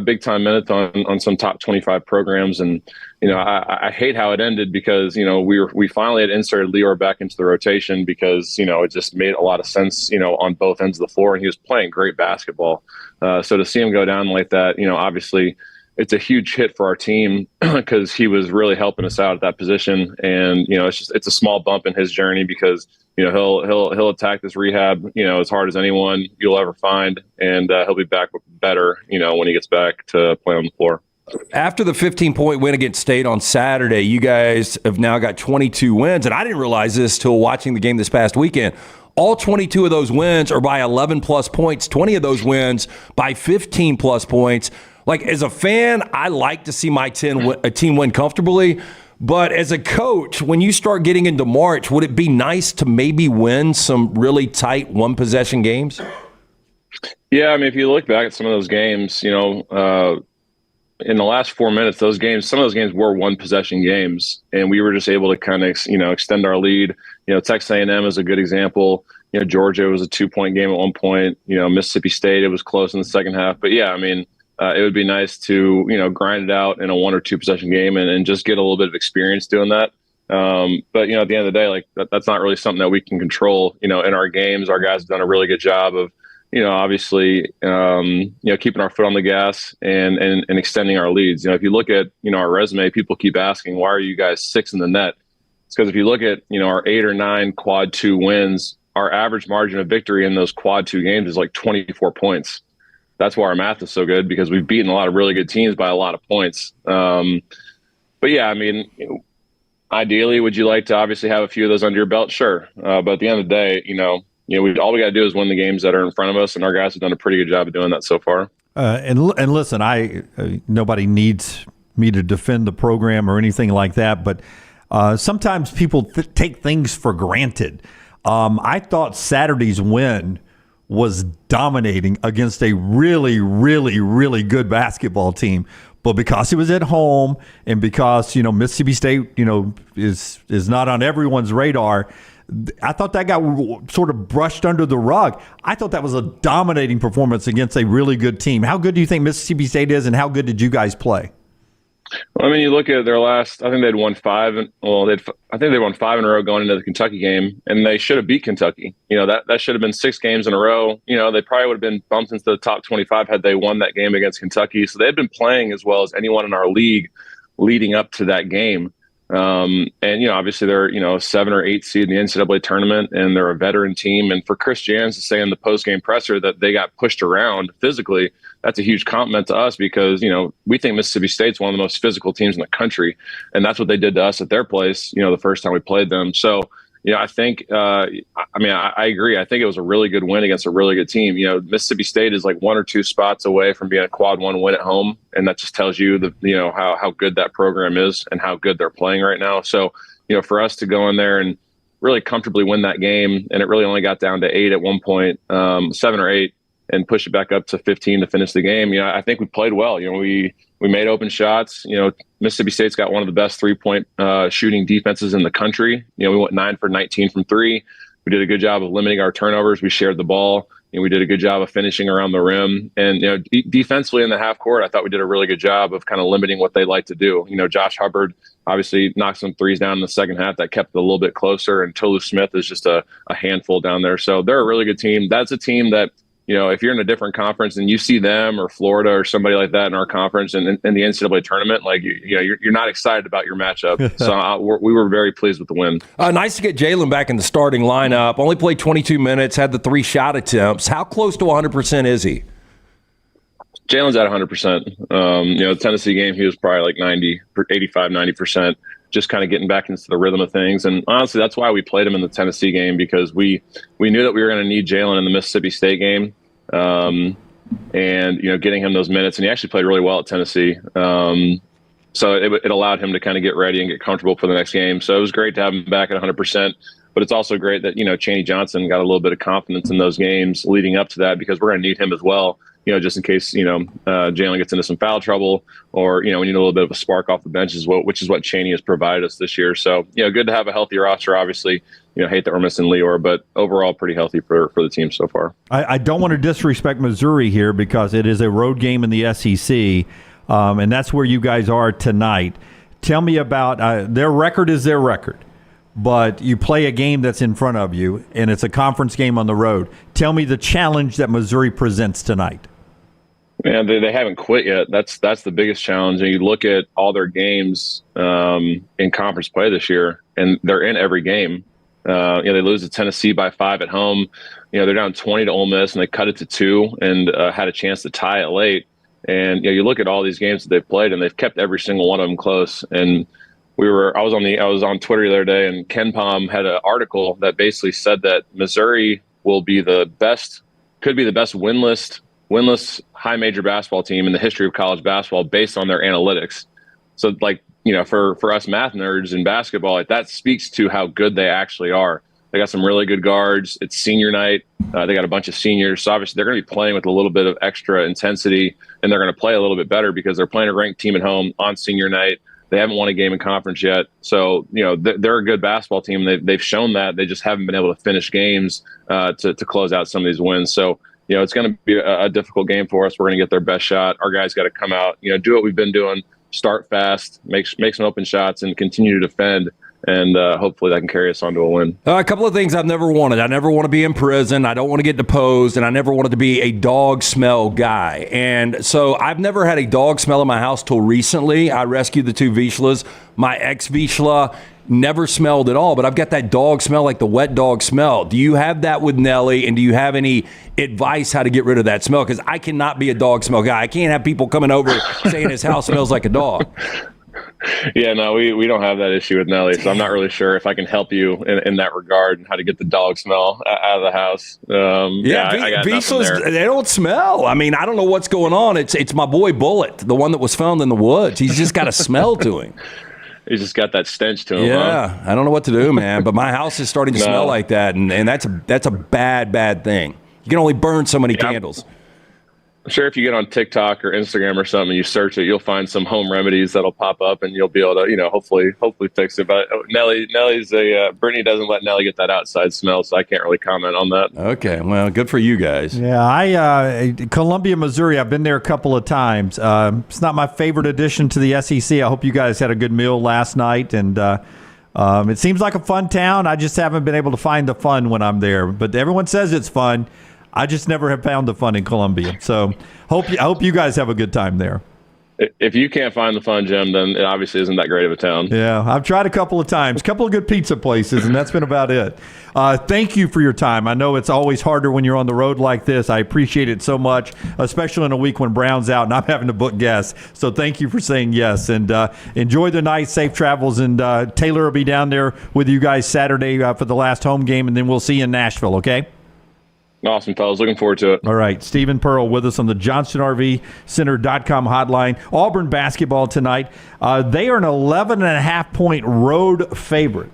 big time minutes on some top 25 programs. And, I hate how it ended because, we finally had inserted Leor back into the rotation because, it just made a lot of sense, on both ends of the floor, and he was playing great basketball. So to see him go down like that, obviously, it's a huge hit for our team because he was really helping us out at that position. And, it's a small bump in his journey because, he'll attack this rehab, as hard as anyone you'll ever find. And he'll be back better, when he gets back to play on the floor. After the 15-point win against State on Saturday, you guys have now got 22 wins. And I didn't realize this till watching the game this past weekend. All 22 of those wins are by 11-plus points, 20 of those wins by 15-plus points. Like, as a fan, I like to see my team win comfortably. But as a coach, when you start getting into March, would it be nice to maybe win some really tight one-possession games? Yeah, I mean, if you look back at some of those games, in the last 4 minutes, some of those games were one-possession games, and we were just able to kind of, extend our lead. Texas A&M is a good example. Georgia was a 2-point game at one point. Mississippi State, it was close in the second half. But yeah, I mean, it would be nice to, grind it out in a 1 or 2 possession game and just get a little bit of experience doing that. But, at the end of the day, like that's not really something that we can control, in our games. Our guys have done a really good job of, obviously, keeping our foot on the gas and extending our leads. If you look at, our resume, people keep asking, why are you guys 6 in the net? It's because if you look at, our 8 or 9 quad 2 wins, our average margin of victory in those quad 2 games is like 24 points. That's why our math is so good, because we've beaten a lot of really good teams by a lot of points. But yeah, I mean, ideally, would you like to obviously have a few of those under your belt? Sure. But at the end of the day, all we got to do is win the games that are in front of us, and our guys have done a pretty good job of doing that so far. And listen, nobody needs me to defend the program or anything like that, but sometimes people take things for granted. I thought Saturday's win was dominating against a really, really, really good basketball team. But because it was at home and because, Mississippi State, is not on everyone's radar, I thought that got sort of brushed under the rug. I thought that was a dominating performance against a really good team. How good do you think Mississippi State is, and how good did you guys play? Well, I mean, you look at their last, I think they'd won 5. I think they won 5 in a row going into the Kentucky game, and they should have beat Kentucky. That should have been 6 games in a row. They probably would have been bumped into the top 25 had they won that game against Kentucky. So they've been playing as well as anyone in our league leading up to that game. And obviously they're, a 7 or 8 seed in the NCAA tournament, and they're a veteran team. And for Chris Jans to say in the post-game presser that they got pushed around physically, that's a huge compliment to us because, we think Mississippi State's one of the most physical teams in the country. And that's what they did to us at their place, the first time we played them. So, I think, I agree. I think it was a really good win against a really good team. Mississippi State is like 1 or 2 spots away from being a quad 1 win at home. And that just tells you how good that program is and how good they're playing right now. So, for us to go in there and really comfortably win that game, and it really only got down to 8 at one point, 7 or 8, and push it back up to 15 to finish the game. I think we played well. We made open shots. Mississippi State's got one of the best 3-point shooting defenses in the country. We went 9 for 19 from 3. We did a good job of limiting our turnovers. We shared the ball. We did a good job of finishing around the rim. And, defensively in the half court, I thought we did a really good job of kind of limiting what they like to do. Josh Hubbard obviously knocked some threes down in the second half that kept it a little bit closer. And Tolu Smith is just a handful down there. So they're a really good team. That's a team that, if you're in a different conference and you see them or Florida or somebody like that in our conference and in the NCAA tournament, like, you're not excited about your matchup. So we were very pleased with the win. Nice to get Jalen back in the starting lineup. Only played 22 minutes, had the 3 shot attempts. How close to 100% is he? Jalen's at 100%. The Tennessee game, he was probably like 85, 90%. Just kind of getting back into the rhythm of things. And honestly, that's why we played him in the Tennessee game, because we knew that we were going to need Jalen in the Mississippi State game. And, getting him those minutes, and he actually played really well at Tennessee. So it allowed him to kind of get ready and get comfortable for the next game. So it was great to have him back at 100%. But it's also great that, Chaney Johnson got a little bit of confidence in those games leading up to that, because we're going to need him as well. Just in case, Jalen gets into some foul trouble, or, we need a little bit of a spark off the bench as well, which is what Chaney has provided us this year. So, good to have a healthy roster, obviously. Hate that we're missing Lior, but overall pretty healthy for the team so far. I don't want to disrespect Missouri here, because it is a road game in the SEC, and that's where you guys are tonight. Tell me about their record is their record. But you play a game that's in front of you, and it's a conference game on the road. Tell me the challenge that Missouri presents tonight. Man, they haven't quit yet. That's the biggest challenge. And you look at all their games in conference play this year, and they're in every game. They lose to Tennessee by 5 at home. They're down 20 to Ole Miss, and they cut it to 2 and had a chance to tie it late. And you look at all these games that they've played, and they've kept every single one of them close. And I was on Twitter the other day, and Ken Pom had an article that basically said that Missouri could be the best winless high major basketball team in the history of college basketball based on their analytics. So for us math nerds in basketball, that speaks to how good they actually are. They got some really good guards. It's senior night. They got a bunch of seniors. So obviously they're going to be playing with a little bit of extra intensity, and they're going to play a little bit better because they're playing a ranked team at home on senior night. They haven't won a game in conference yet. So, they're a good basketball team. They've shown that. They just haven't been able to finish games to close out some of these wins. So, it's going to be a difficult game for us. We're going to get their best shot. Our guys got to come out, do what we've been doing, start fast, make some open shots, and continue to defend. And hopefully that can carry us on to a win. A couple of things I've never wanted. I never want to be in prison. I don't want to get deposed. And I never wanted to be a dog smell guy. And so I've never had a dog smell in my house till recently. I rescued the 2 Vizslas. My ex-Vizsla never smelled at all. But I've got that dog smell, like the wet dog smell. Do you have that with Nelly? And do you have any advice how to get rid of that smell? Because I cannot be a dog smell guy. I can't have people coming over saying his house smells like a dog. Yeah, no, we don't have that issue with Nelly, so I'm not really sure if I can help you in that regard and how to get the dog smell out of the house. I got nothing there. They don't smell. I mean, I don't know what's going on. It's my boy Bullet, the one that was found in the woods. He's just got a smell to him. He's just got that stench to him. Yeah, huh? I don't know what to do, man. But my house is starting to smell like that, and that's a bad thing. You can only burn so many candles. I'm sure if you get on TikTok or Instagram or something, you search it, you'll find some home remedies that'll pop up, and you'll be able to, hopefully fix it. But Brittany doesn't let Nelly get that outside smell, so I can't really comment on that. Okay, well, good for you guys. Yeah, Columbia, Missouri, I've been there a couple of times. It's not my favorite addition to the SEC. I hope you guys had a good meal last night, and it seems like a fun town. I just haven't been able to find the fun when I'm there, but everyone says it's fun. I just never have found the fun in Columbia. So I hope you guys have a good time there. If you can't find the fun, Jim, then it obviously isn't that great of a town. Yeah, I've tried a couple of times, a couple of good pizza places, and that's been about it. Thank you for your time. I know it's always harder when you're on the road like this. I appreciate it so much, especially in a week when Brown's out and I'm having to book guests. So thank you for saying yes, and enjoy the night, safe travels, and Taylor will be down there with you guys Saturday for the last home game, and then we'll see you in Nashville, okay? Awesome, fellas. Looking forward to it. All right. Stephen Pearl with us on the JohnstonRVCenter.com hotline. Auburn basketball tonight. They are an 11.5-point road favorite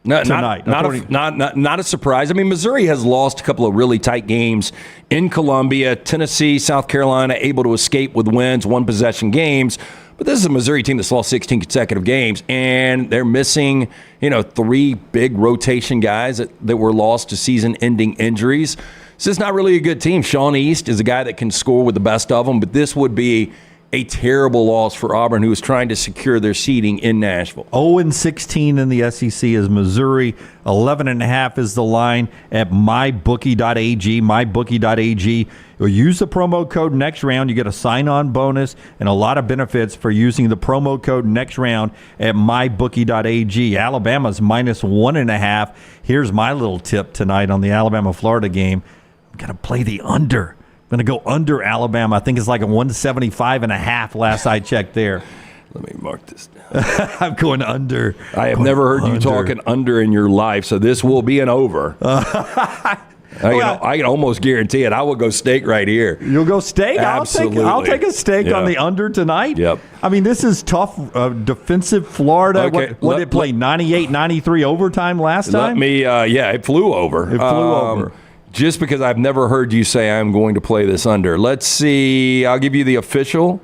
tonight. Not a surprise. I mean, Missouri has lost a couple of really tight games in Columbia. Tennessee, South Carolina able to escape with wins, one-possession games. But this is a Missouri team that's lost 16 consecutive games, and they're missing, 3 big rotation guys that were lost to season-ending injuries. So it's not really a good team. Sean East is a guy that can score with the best of them, but this would be a terrible loss for Auburn, who is trying to secure their seeding in Nashville. 0-16 in the SEC is Missouri. 11.5 is the line at mybookie.ag. Mybookie.ag. You'll use the promo code next round. You get a sign-on bonus and a lot of benefits for using the promo code next round at mybookie.ag. Alabama's minus 1.5. Here's my little tip tonight on the Alabama-Florida game. I'm going to play the under. I'm going to go under Alabama. I think it's like a 175.5 last I checked there. Let me mark this down. I'm going under. I have never heard you talking under in your life, so this will be an over. I can almost guarantee it. I will go steak right here. You'll go steak? Absolutely. I'll take a steak on the under tonight. Yep. I mean, this is tough. Defensive Florida. Okay. What did it play? 98-93 overtime last time? It flew over. It flew over. Just because I've never heard you say I'm going to play this under. Let's see. I'll give you the official.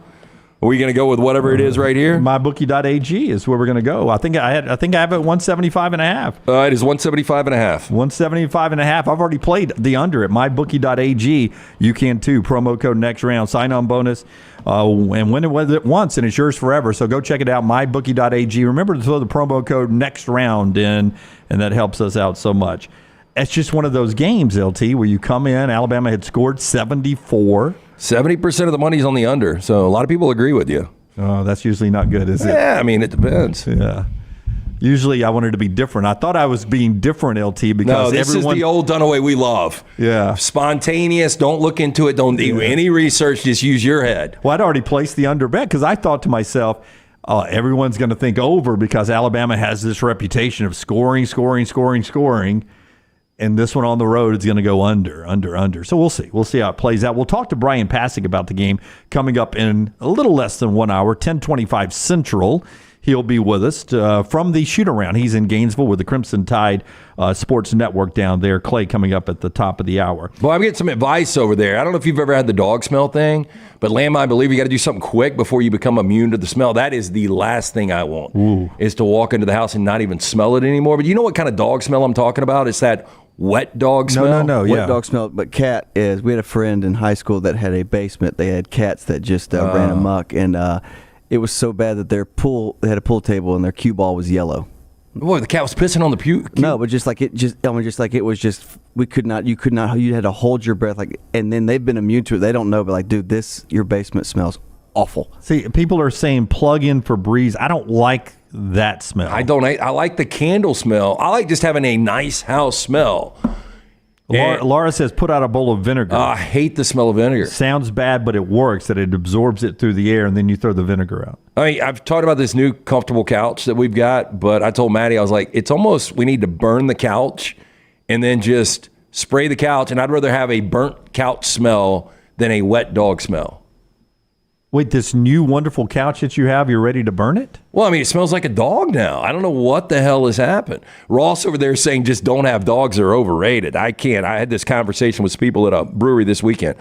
Are we going to go with whatever it is right here? Mybookie.ag is where we're going to go. I think I have it 175.5. It is 175.5. 175.5. I've already played the under at mybookie.ag. You can too. Promo code next round. Sign-on bonus. And win it with it once, and it's yours forever. So go check it out, mybookie.ag. Remember to throw the promo code next round in, and that helps us out so much. it's just one of those games, LT, where you come in, Alabama had scored 74. 70% of the money's on the under, so a lot of people agree with you. Oh, that's usually not good, is it? Yeah, I mean, it depends. Yeah. Usually I wanted to be different. I thought I was being different, LT, because no, this is the old Dunaway we love. Yeah. Spontaneous, don't look into it, don't do any research, just use your head. Well, I'd already placed the under bet because I thought to myself, everyone's going to think over because Alabama has this reputation of scoring. And this one on the road is going to go under. So we'll see. We'll see how it plays out. We'll talk to Bryan Passink about the game coming up in a little less than 1 hour, 10:25 Central. He'll be with us from the shoot-around. He's in Gainesville with the Crimson Tide Sports Network down there. Clay coming up at the top of the hour. Well, I'm getting some advice over there. I don't know if you've ever had the dog smell thing, but Lamb, I believe you got to do something quick before you become immune to the smell. That is the last thing I want, is to walk into the house and not even smell it anymore. But you know what kind of dog smell I'm talking about? It's that wet dog smell? No, wet dog smell. But cat is, we had a friend in high school that had a basement. They had cats that just ran amok, and it was so bad that they had a pool table and their cue ball was yellow. Boy, the cat was pissing on the cue. No, but you had to hold your breath, and then they've been immune to it. They don't know, but your basement smells awful. See, people are saying plug in Febreze. I don't like that smell. I like the candle smell. I like just having a nice house smell. Laura says put out a bowl of vinegar. I hate the smell of vinegar. Sounds bad, but it works, that it absorbs it through the air, and then you throw the vinegar out. I mean, I've talked about this new comfortable couch that we've got, but I told Maddie, I was like, it's almost, we need to burn the couch and then just spray the couch, and I'd rather have a burnt couch smell than a wet dog smell. Wait, this new wonderful couch that you have, you're ready to burn it? Well, I mean, it smells like a dog now. I don't know what the hell has happened. Ross over there saying just don't have dogs, they're overrated. I can't. I had this conversation with some people at a brewery this weekend.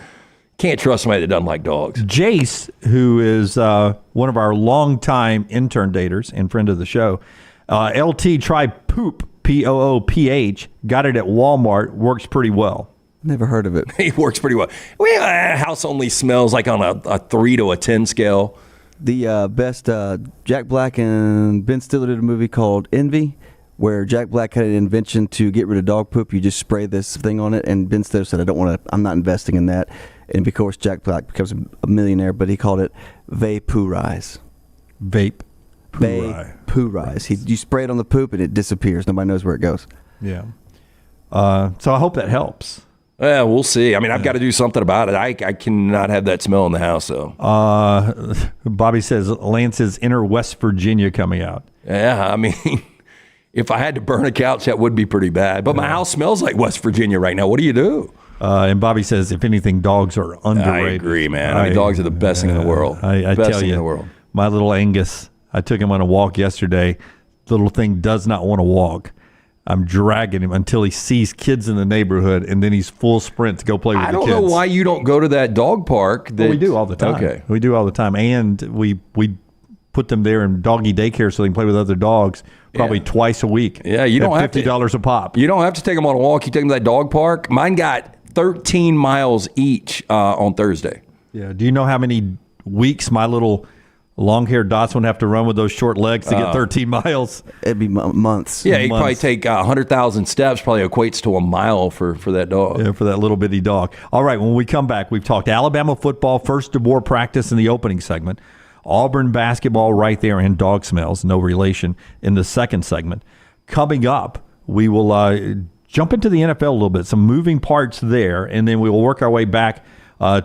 Can't trust somebody that doesn't like dogs. Jace, who is one of our longtime intern daters and friend of the show, LT try Poop, P-O-O-P-H, got it at Walmart, works pretty well. Never heard of it. It works pretty well. Well, house only smells like on a 3 to a 10 scale. The best, Jack Black and Ben Stiller did a movie called Envy, where Jack Black had an invention to get rid of dog poop. You just spray this thing on it, and Ben Stiller said, I'm not investing in that. And of course, Jack Black becomes a millionaire, but he called it Vaporize. Vaporize. You spray it on the poop, and it disappears. Nobody knows where it goes. Yeah. So I hope that helps. Yeah, we'll see. I mean, I've got to do something about it. I cannot have that smell in the house, though. Bobby says Lance's Inner West Virginia coming out. Yeah, I mean, if I had to burn a couch, that would be pretty bad. But my house smells like West Virginia right now. What do you do? And Bobby says, if anything, dogs are underrated. I agree, man. I mean, dogs are the best thing in the world. I best tell thing you, in the world. My little Angus, I took him on a walk yesterday. Little thing does not want to walk. I'm dragging him until he sees kids in the neighborhood, and then he's full sprint to go play with the kids. I don't know why you don't go to that dog park. We do all the time. Okay. We do all the time. And we put them there in doggy daycare so they can play with other dogs probably twice a week. Yeah, you don't have $50 a pop. You don't have to take them on a walk. You take them to that dog park. Mine got 13 miles each on Thursday. Yeah. Do you know how many weeks my little long-haired Dotson would have to run with those short legs to get 13 miles? It'd be months. Yeah, he'd probably take 100,000 steps, probably equates to a mile for that dog. Yeah, for that little bitty dog. All right, when we come back, we've talked Alabama football, first DeBoer practice in the opening segment, Auburn basketball right there, and dog smells, no relation, in the second segment. Coming up, we will jump into the NFL a little bit, some moving parts there, and then we will work our way back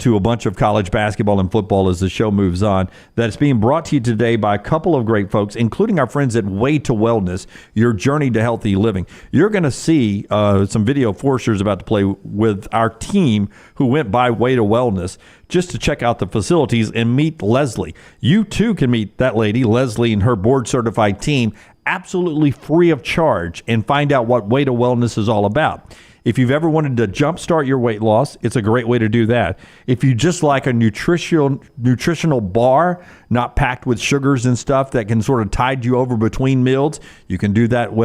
to a bunch of college basketball and football as the show moves on. That's being brought to you today by a couple of great folks, including our friends at Way to Wellness, your journey to healthy living. You're going to see some video Forster's about to play with our team who went by Way to Wellness just to check out the facilities and meet Leslie. You too can meet that lady, Leslie, and her board-certified team absolutely free of charge and find out what Way to Wellness is all about. If you've ever wanted to jumpstart your weight loss, it's a great way to do that. If you just like a nutritional bar, not packed with sugars and stuff that can sort of tide you over between meals, you can do that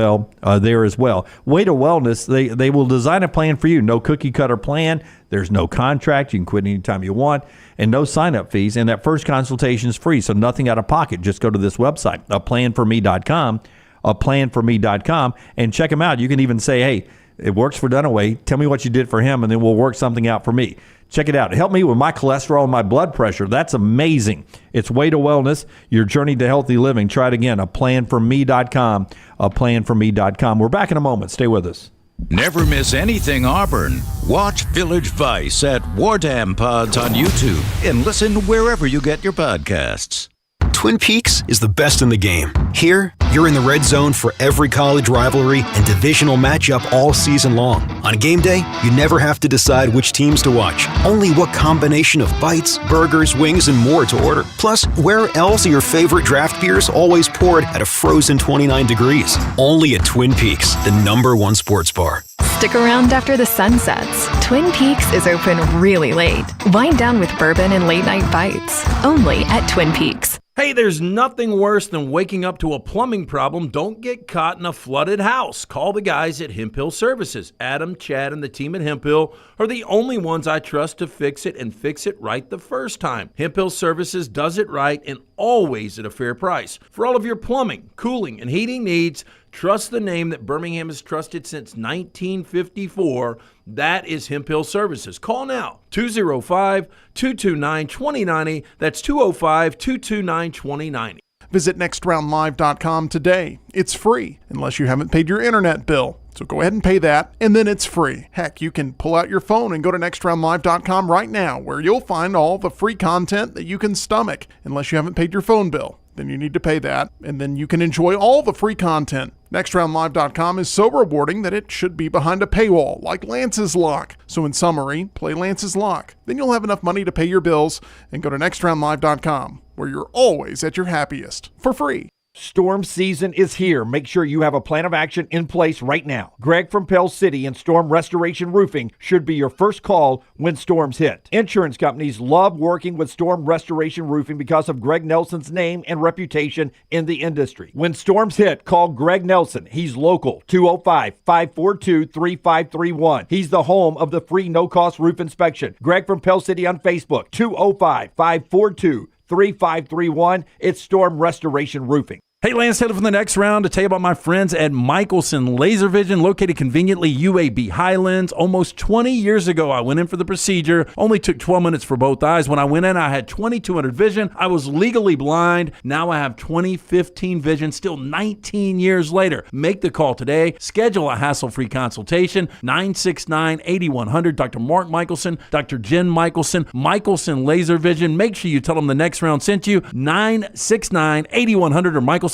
there as well. Way to Wellness, they will design a plan for you. No cookie cutter plan. There's no contract. You can quit anytime you want, and no sign-up fees. And that first consultation is free, so nothing out of pocket. Just go to this website, aplanforme.com, and check them out. You can even say, hey, It works for Dunaway. Tell me what you did for him, and then we'll work something out for me. Check it out. Help me with my cholesterol and my blood pressure. That's amazing. It's Way to Wellness, your journey to healthy living. Try it again, aplanforme.com, aplanforme.com. We're back in a moment. Stay with us. Never miss anything Auburn. Watch Village Vice at Wardam Pods on YouTube and listen wherever you get your podcasts. Twin Peaks is the best in the game. Here, you're in the red zone for every college rivalry and divisional matchup all season long. On game day, you never have to decide which teams to watch, only what combination of bites, burgers, wings, and more to order. Plus, where else are your favorite draft beers always poured at a frozen 29 degrees? Only at Twin Peaks, the #1 sports bar. Stick around after the sun sets. Twin Peaks is open really late. Wind down with bourbon and late night bites. Only at Twin Peaks. Hey, there's nothing worse than waking up to a plumbing problem. Don't get caught in a flooded house. Call the guys at Hemp Hill Services. Adam, Chad, and the team at Hemp Hill are the only ones I trust to fix it and fix it right the first time. Hemp Hill Services does it right and always at a fair price. For all of your plumbing, cooling, and heating needs, trust the name that Birmingham has trusted since 1954. That is Hemp Hill Services. Call now, 205-229-2090. That's 205-229-2090. Visit nextroundlive.com today. It's free, unless you haven't paid your internet bill. So go ahead and pay that, and then it's free. Heck, you can pull out your phone and go to nextroundlive.com right now, where you'll find all the free content that you can stomach, unless you haven't paid your phone bill. Then you need to pay that, and then you can enjoy all the free content. NextRoundLive.com is so rewarding that it should be behind a paywall, like Lance's Lock. So in summary, play Lance's Lock. Then you'll have enough money to pay your bills, and go to NextRoundLive.com, where you're always at your happiest, for free. Storm season is here. Make sure you have a plan of action in place right now. Greg from Pell City and Storm Restoration Roofing should be your first call when storms hit. Insurance companies love working with Storm Restoration Roofing because of Greg Nelson's name and reputation in the industry. When storms hit, call Greg Nelson. He's local, 205-542-3531. He's the home of the free no-cost roof inspection. Greg from Pell City on Facebook, 205-542-3531. It's Storm Restoration Roofing. Hey, Lance Taylor from the Next Round to tell you about my friends at Michelson Laser Vision, located conveniently UAB Highlands. Almost 20 years ago, I went in for the procedure. Only took 12 minutes for both eyes. When I went in, I had 20/200 vision. I was legally blind. Now I have 20/15 vision, still 19 years later. Make the call today. Schedule a hassle-free consultation, 969-8100. Dr. Mark Michelson, Dr. Jen Michelson, Michelson Laser Vision. Make sure you tell them the Next Round sent you, 969-8100 or MichelsonLaserVision.com.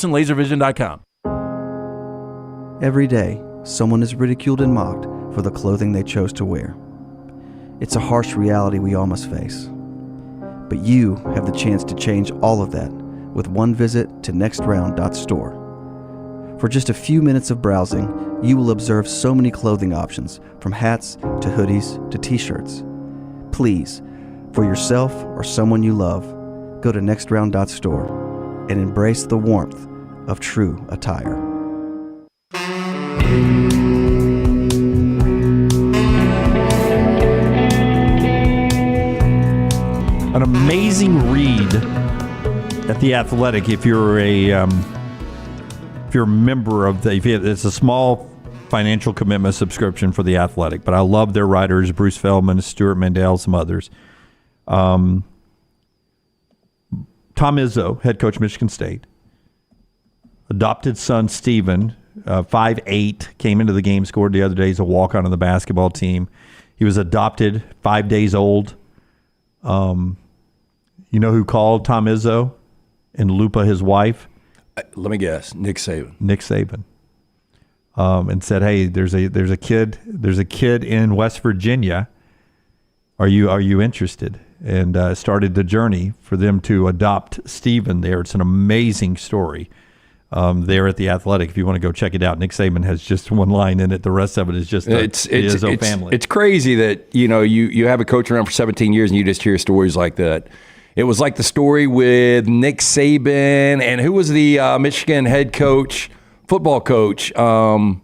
Every day, someone is ridiculed and mocked for the clothing they chose to wear. It's a harsh reality we all must face. But you have the chance to change all of that with one visit to nextround.store. For just a few minutes of browsing, you will observe so many clothing options, from hats to hoodies to t-shirts. Please, for yourself or someone you love, go to nextround.store and embrace the warmth of true attire. An amazing read at The Athletic if you're a member of it's a small financial commitment subscription for The Athletic, but I love their writers, Bruce Feldman, Stuart Mandel, some others. Tom Izzo, head coach, Michigan State. Adopted son, Steven, 5'8", came into the game, scored the other day. He's a walk-on on the basketball team. He was adopted, 5 days old. You know who called Tom Izzo and Lupa, his wife? Let me guess, Nick Saban. Nick Saban. And said, "Hey, there's a kid in West Virginia. Are you interested?" And started the journey for them to adopt Stephen there. It's an amazing story there at The Athletic. If you want to go check it out, Nick Saban has just one line in it. The rest of it is just the Izzo family. It's crazy that you have a coach around for 17 years and you just hear stories like that. It was like the story with Nick Saban and who was the Michigan head coach, football coach, Mark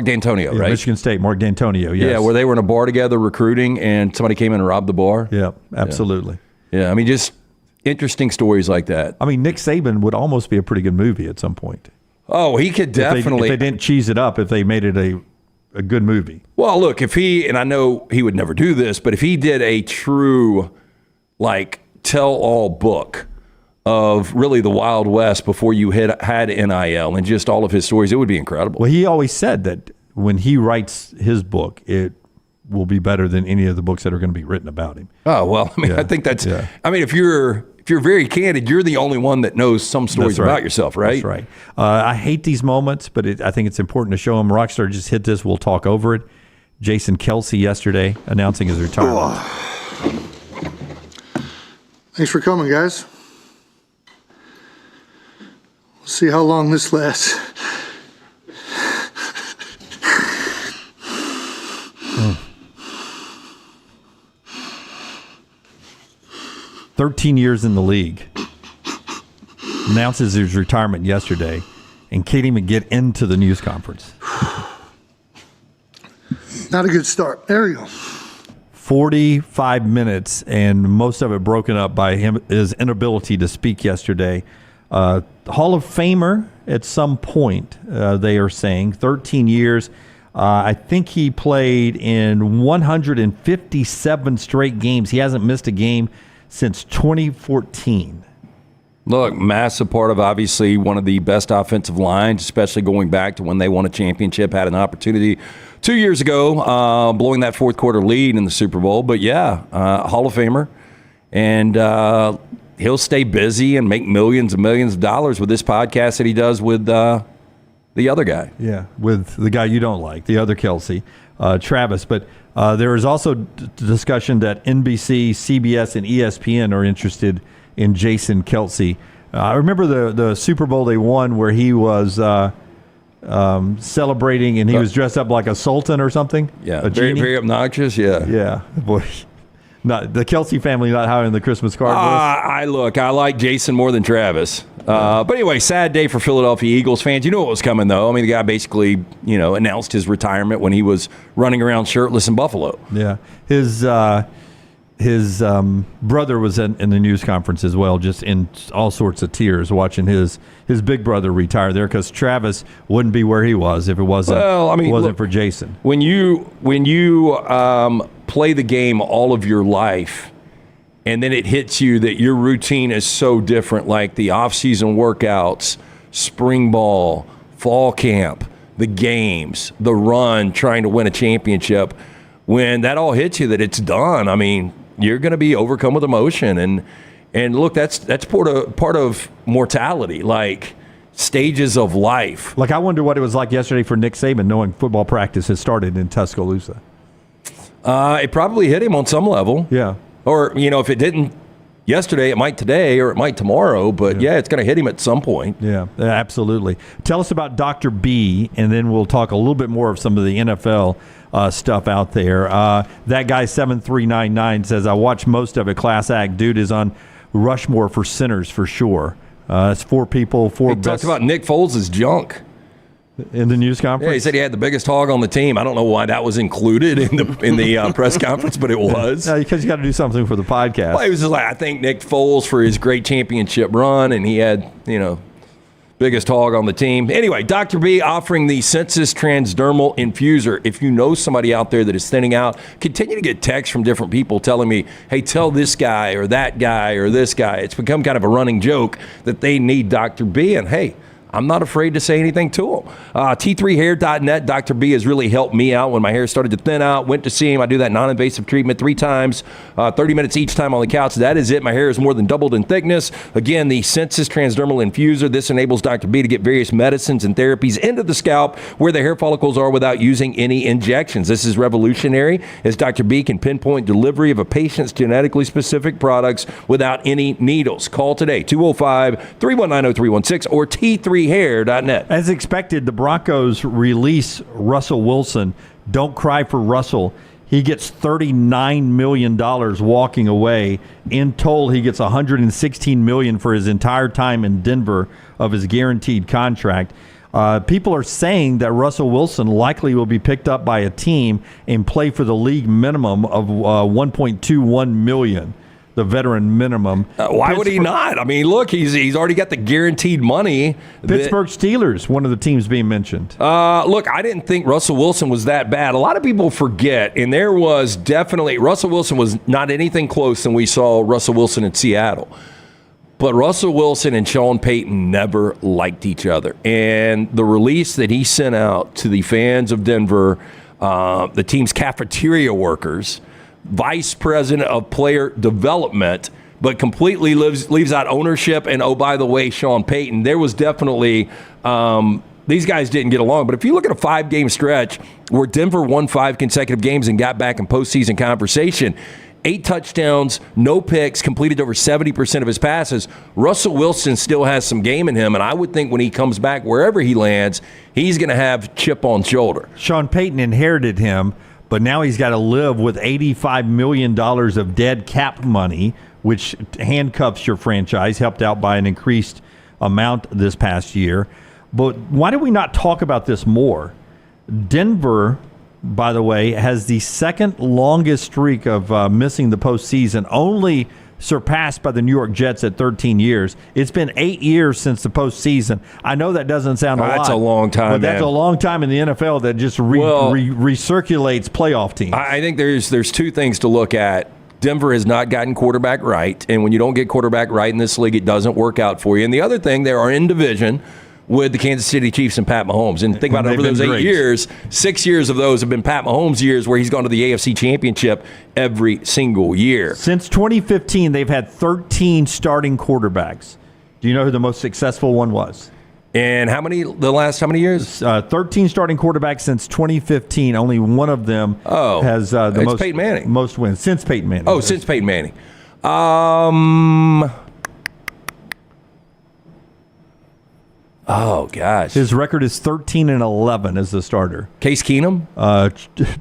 D'Antonio, right? Michigan State, Mark D'Antonio, yes. Yeah, where they were in a bar together recruiting and somebody came in and robbed the bar. Yeah, absolutely. Yeah, I mean, just interesting stories like that. I mean, Nick Saban would almost be a pretty good movie at some point. Oh, he could definitely. If they didn't cheese it up, if they made it a a good movie. Well, look, if he, and I know he would never do this, but if he did a true, like, tell-all book of really the Wild West before you had NIL and just all of his stories, it would be incredible. Well, he always said that when he writes his book, it will be better than any of the books that are going to be written about him. Oh, well, I mean, I think that's, I mean, if you're very candid, you're the only one that knows some stories about yourself, right? That's right. I hate these moments, but I think it's important to show them. Rockstar just hit this. We'll talk over it. Jason Kelsey yesterday announcing his retirement. Thanks for coming, guys. We'll see how long this lasts. 13 years in the league. Announces his retirement yesterday and can't even get into the news conference. Not a good start. There you go. 45 minutes, and most of it broken up by his inability to speak yesterday. Hall of Famer at some point, they are saying. 13 years. I think he played in 157 straight games. He hasn't missed a game since 2014. Look, massive part of obviously one of the best offensive lines, especially going back to when they won a championship, had an opportunity 2 years ago, blowing that fourth quarter lead in the Super Bowl. But yeah, Hall of Famer. And he'll stay busy and make millions and millions of dollars with this podcast that he does with the other guy. Yeah, with the guy you don't like, the other Kelsey, Travis. But there is also discussion that NBC, CBS, and ESPN are interested in Jason Kelsey. I remember the Super Bowl they won where he was celebrating and he was dressed up like a sultan or something. Yeah, a very, genie. very obnoxious. Yeah. Yeah, boy. Not the Kelsey family not high on the Christmas card list. I like Jason more than Travis. But anyway, sad day for Philadelphia Eagles fans. You know what was coming, though. I mean, the guy basically, announced his retirement when he was running around shirtless in Buffalo. Yeah. His brother was in the news conference as well, just in all sorts of tears watching his big brother retire there, because Travis wouldn't be where he was if it wasn't for Jason. When you play the game all of your life, and then it hits you that your routine is so different, like the off-season workouts, spring ball, fall camp, the games, the run, trying to win a championship. When that all hits you that it's done, I mean, you're going to be overcome with emotion. And look, that's part of mortality, like stages of life. Like, I wonder what it was like yesterday for Nick Saban, knowing football practice has started in Tuscaloosa. It probably hit him on some level. Yeah. Or, if it didn't yesterday, it might today or it might tomorrow. But, yeah it's going to hit him at some point. Yeah, absolutely. Tell us about Dr. B, and then we'll talk a little bit more of some of the NFL stuff out there. That guy, 7399, says, I watch most of it. Class act. Dude is on Rushmore for sinners for sure. It's four people, He talked about Nick Foles' junk. In the news conference? Yeah, he said he had the biggest hog on the team. I don't know why that was included in the press conference, but it was. No, because you got to do something for the podcast. Well, he was just like, I thank Nick Foles for his great championship run, and he had, biggest hog on the team. Anyway, Dr. B offering the Sensus Transdermal Infuser. If you know somebody out there that is thinning out, continue to get texts from different people telling me, hey, tell this guy or that guy or this guy. It's become kind of a running joke that they need Dr. B, and hey, I'm not afraid to say anything to him. T3hair.net. Dr. B has really helped me out when my hair started to thin out. Went to see him. I do that non-invasive treatment 3 times, 30 minutes each time on the couch. That is it. My hair is more than doubled in thickness. Again, the Sensus Transdermal Infuser. This enables Dr. B to get various medicines and therapies into the scalp where the hair follicles are without using any injections. This is revolutionary, as Dr. B can pinpoint delivery of a patient's genetically specific products without any needles. Call today, 205-319-0316 or T3hair.net. As expected, the Broncos release Russell Wilson. Don't cry for Russell. He gets $39 million walking away. In total, he gets $116 million for his entire time in Denver of his guaranteed contract. People are saying that Russell Wilson likely will be picked up by a team and play for the league minimum of $1.21 million. the veteran minimum. Why would he not? I mean, look, he's already got the guaranteed money. Pittsburgh Steelers, one of the teams being mentioned. Look, I didn't think Russell Wilson was that bad. A lot of people forget, and there was definitely Russell Wilson was not anything close than we saw Russell Wilson in Seattle. But Russell Wilson and Sean Payton never liked each other. And the release that he sent out to the fans of Denver, the team's cafeteria workers, vice president of player development, but completely leaves out ownership. And, oh, by the way, Sean Payton, there was definitely these guys didn't get along. But if you look at a 5-game stretch where Denver won 5 consecutive games and got back in postseason conversation, 8 touchdowns, no picks, completed over 70% of his passes. Russell Wilson still has some game in him, and I would think when he comes back, wherever he lands, he's going to have chip on shoulder. Sean Payton inherited him, but now he's got to live with $85 million of dead cap money, which handcuffs your franchise, helped out by an increased amount this past year. But why do we not talk about this more? Denver, by the way, has the second longest streak of missing the postseason, only surpassed by the New York Jets at 13 years. It's been 8 years since the postseason. I know that doesn't sound a lot. That's a long time, but that's man. a long time in the NFL that just recirculates playoff teams. I think there's 2 things to look at. Denver has not gotten quarterback right, and when you don't get quarterback right in this league, it doesn't work out for you. And the other thing, they are in division with the Kansas City Chiefs and Pat Mahomes. And think about it, over those 8 years, 6 years of those have been Pat Mahomes' years where he's gone to the AFC Championship every single year. Since 2015, they've had 13 starting quarterbacks. Do you know who the most successful one was? And how many years? 13 starting quarterbacks since 2015. Only one of them has the Peyton Manning. most wins since Peyton Manning. Oh, since Peyton Manning. Oh, gosh. His record is 13-11 as the starter. Case Keenum?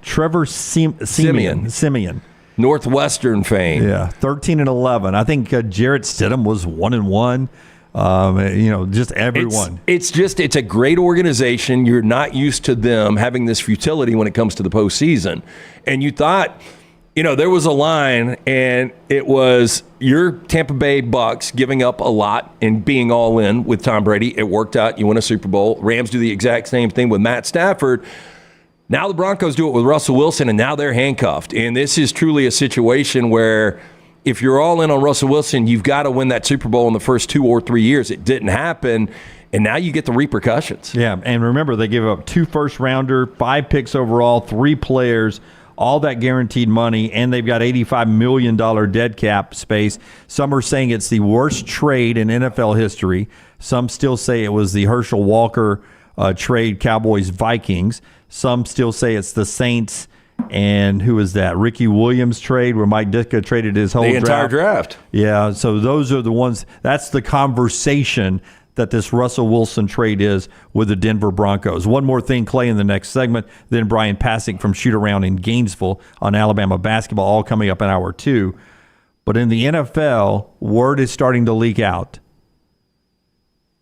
Trevor Simeon. Northwestern fame. Yeah, 13-11. I think Jarrett Stidham was 1-1. Just everyone. It's a great organization. You're not used to them having this futility when it comes to the postseason. And you thought, there was a line, and it was your Tampa Bay Bucks giving up a lot and being all in with Tom Brady. It worked out. You win a Super Bowl. Rams do the exact same thing with Matt Stafford. Now the Broncos do it with Russell Wilson, and now they're handcuffed. And this is truly a situation where if you're all in on Russell Wilson, you've got to win that Super Bowl in the first 2 or 3 years. It didn't happen, and now you get the repercussions. Yeah, and remember, they gave up 2 first-rounder, 5 picks overall, 3 players, all that guaranteed money, and they've got $85 million dead cap space. Some are saying it's the worst trade in NFL history. Some still say it was the Herschel Walker trade, Cowboys-Vikings. Some still say it's the Saints and who is that? Ricky Williams trade where Mike Ditka traded his whole entire draft. Yeah, so those are the ones. That's the conversation that this Russell Wilson trade is with the Denver Broncos. One more thing, Clay, in the next segment. Then Bryan Passink from Shoot Around in Gainesville on Alabama basketball, all coming up in hour 2. But in the NFL, word is starting to leak out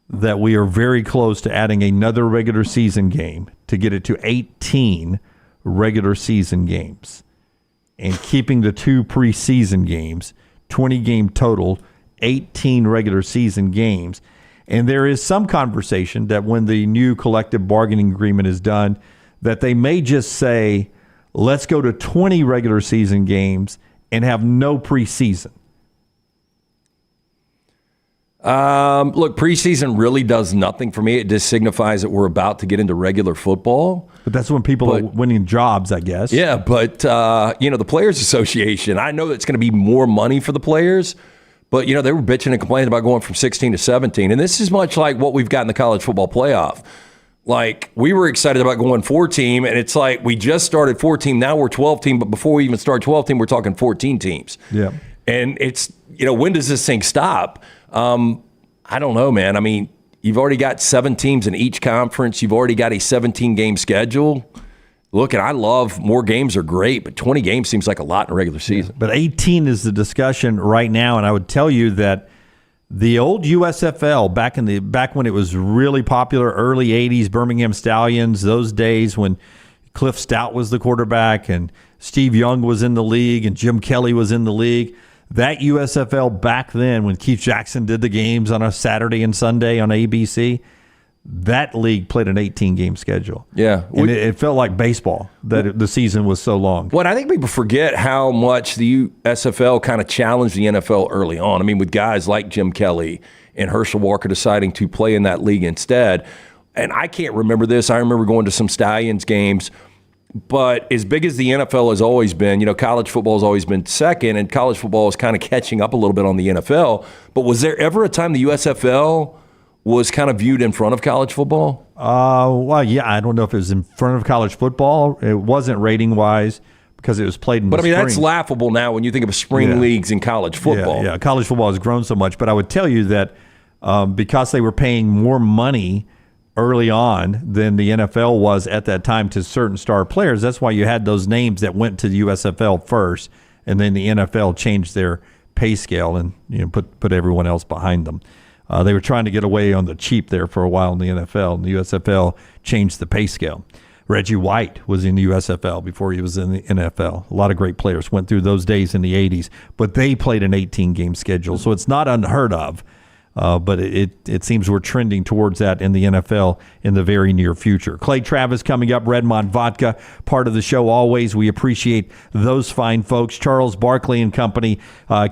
that we are very close to adding another regular season game to get it to 18 regular season games and keeping the 2 preseason games, 20 game total, 18 regular season games. And there is some conversation that when the new collective bargaining agreement is done, that they may just say, let's go to 20 regular season games and have no preseason. Look, preseason really does nothing for me. It just signifies that we're about to get into regular football. But that's when people are winning jobs, I guess. Yeah, but, the Players Association, I know that's going to be more money for the players, but, they were bitching and complaining about going from 16 to 17. And this is much like what we've got in the college football playoff. Like, we were excited about going 4-team, and it's like we just started 4-team, now we're 12-team, but before we even start 12-team, we're talking 14 teams. Yeah. And it's, when does this thing stop? I don't know, man. I mean, you've already got 7 teams in each conference. You've already got a 17-game schedule. Look, and I love more games are great, but 20 games seems like a lot in a regular season. But 18 is the discussion right now, and I would tell you that the old USFL back when it was really popular, early 80s, Birmingham Stallions, those days when Cliff Stout was the quarterback and Steve Young was in the league and Jim Kelly was in the league, that USFL back then, when Keith Jackson did the games on a Saturday and Sunday on ABC, that league played an 18-game schedule. Yeah. And it felt like baseball that the season was so long. Well, I think people forget how much the USFL kind of challenged the NFL early on. I mean, with guys like Jim Kelly and Herschel Walker deciding to play in that league instead. And I can't remember this. I remember going to some Stallions games. But as big as the NFL has always been, college football has always been second, and college football is kind of catching up a little bit on the NFL. But was there ever a time the USFL was kind of viewed in front of college football? Well, yeah, I don't know if it was in front of college football. It wasn't rating-wise because it was played in the spring. That's laughable now when you think of spring leagues in college football. Yeah, college football has grown so much. But I would tell you that because they were paying more money early on than the NFL was at that time to certain star players, that's why you had those names that went to the USFL first, and then the NFL changed their pay scale and put everyone else behind them. They were trying to get away on the cheap there for a while in the NFL, and the USFL changed the pay scale. Reggie White was in the USFL before he was in the NFL. A lot of great players went through those days in the 80s, but they played an 18-game schedule, so it's not unheard of. But it seems we're trending towards that in the NFL in the very near future. Clay Travis coming up, Redmond Vodka, part of the show always. We appreciate those fine folks. Charles Barkley and Company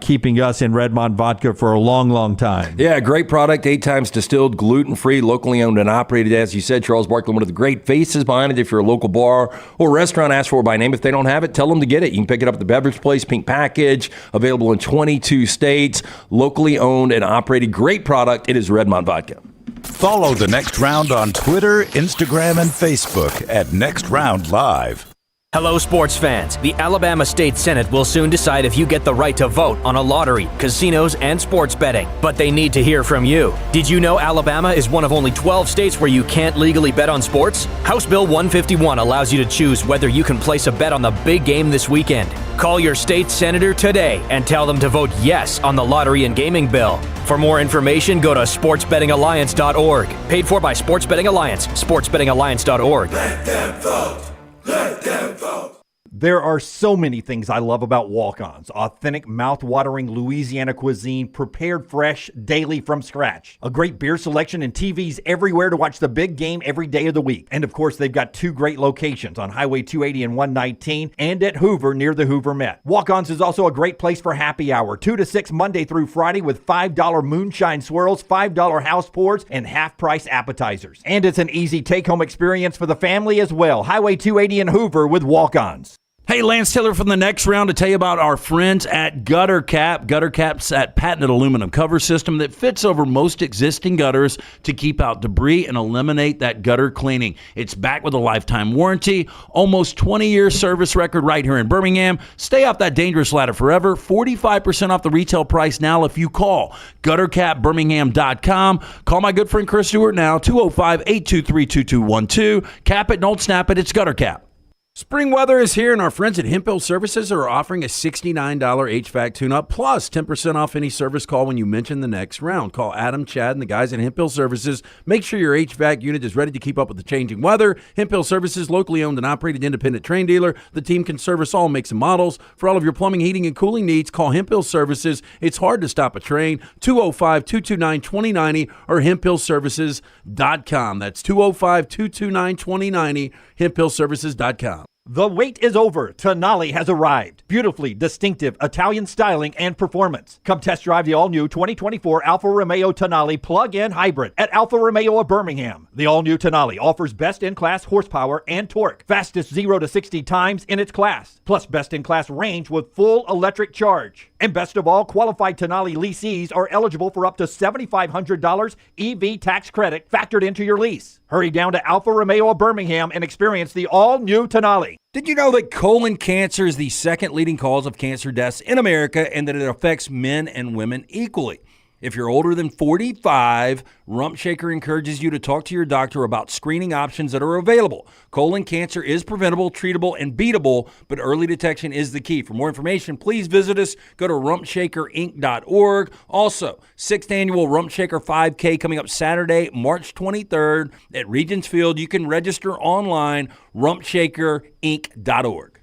keeping us in Redmond Vodka for a long, long time. Yeah, great product, 8 times distilled, gluten-free, locally owned and operated. As you said, Charles Barkley, one of the great faces behind it. If you're a local bar or restaurant, ask for it by name. If they don't have it, tell them to get it. You can pick it up at the beverage place, pink package, available in 22 states, locally owned and operated. Great product. It is Redmond Vodka. Follow The Next Round on Twitter, Instagram, and Facebook at Next Round Live. Hello, sports fans. The Alabama State Senate will soon decide if you get the right to vote on a lottery, casinos, and sports betting. But they need to hear from you. Did you know Alabama is one of only 12 states where you can't legally bet on sports? House Bill 151 allows you to choose whether you can place a bet on the big game this weekend. Call your state senator today and tell them to vote yes on the lottery and gaming bill. For more information, go to sportsbettingalliance.org. Paid for by Sports Betting Alliance. sportsbettingalliance.org. Let them vote. Let them vote. There are so many things I love about walk-ons. Authentic, mouth-watering Louisiana cuisine prepared fresh daily from scratch. A great beer selection and TVs everywhere to watch the big game every day of the week. And of course, they've got 2 great locations on Highway 280 and 119 and at Hoover near the Hoover Met. Walk-ons is also a great place for happy hour, 2 to 6 Monday through Friday with $5 moonshine swirls, $5 house pours, and half-price appetizers. And it's an easy take-home experience for the family as well. Highway 280 and Hoover with walk-ons. Hey, Lance Taylor from the Next Round to tell you about our friends at Gutter Cap. Gutter Cap's that patented aluminum cover system that fits over most existing gutters to keep out debris and eliminate that gutter cleaning. It's backed with a lifetime warranty, almost 20-year service record right here in Birmingham. Stay off that dangerous ladder forever. 45% off the retail price now if you call guttercapbirmingham.com. Call my good friend Chris Stewart now, 205-823-2212. Cap it, don't snap it. It's Gutter Cap. Spring weather is here, and our friends at Hemp Hill Services are offering a $69 HVAC tune-up plus 10% off any service call when you mention the Next Round. Call Adam, Chad, and the guys at Hemp Hill Services. Make sure your HVAC unit is ready to keep up with the changing weather. Hemp Hill Services, locally owned and operated independent train dealer. The team can service all makes and models. For all of your plumbing, heating, and cooling needs, call Hemp Hill Services. It's hard to stop a train. 205-229-2090 or hemphillservices.com. That's 205-229-2090, hemphillservices.com. The wait is over. Tonali has arrived. Beautifully distinctive Italian styling and performance. Come test drive the all-new 2024 Alfa Romeo Tonali plug-in hybrid at Alfa Romeo of Birmingham. The all-new Tonali offers best-in-class horsepower and torque, fastest 0 to 60 times in its class, plus best-in-class range with full electric charge. And best of all, qualified Tonali leasees are eligible for up to $7,500 EV tax credit factored into your lease. Hurry down to Alfa Romeo of Birmingham and experience the all-new Tonali. Did you know that colon cancer is the second leading cause of cancer deaths in America and that it affects men and women equally? If you're older than 45, Rump Shaker encourages you to talk to your doctor about screening options that are available. Colon cancer is preventable, treatable, and beatable, but early detection is the key. For more information, please visit us. Go to rumpshakerinc.org. Also, 6th annual Rump Shaker 5K coming up Saturday, March 23rd at Regents Field. You can register online, rumpshakerinc.org.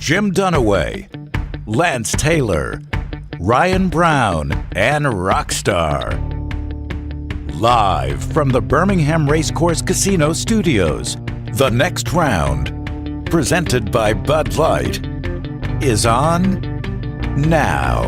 Jim Dunaway, Lance Taylor, Ryan Brown, and Rockstar. Live from the Birmingham Racecourse Casino Studios, the next round, presented by Bud Light, is on now.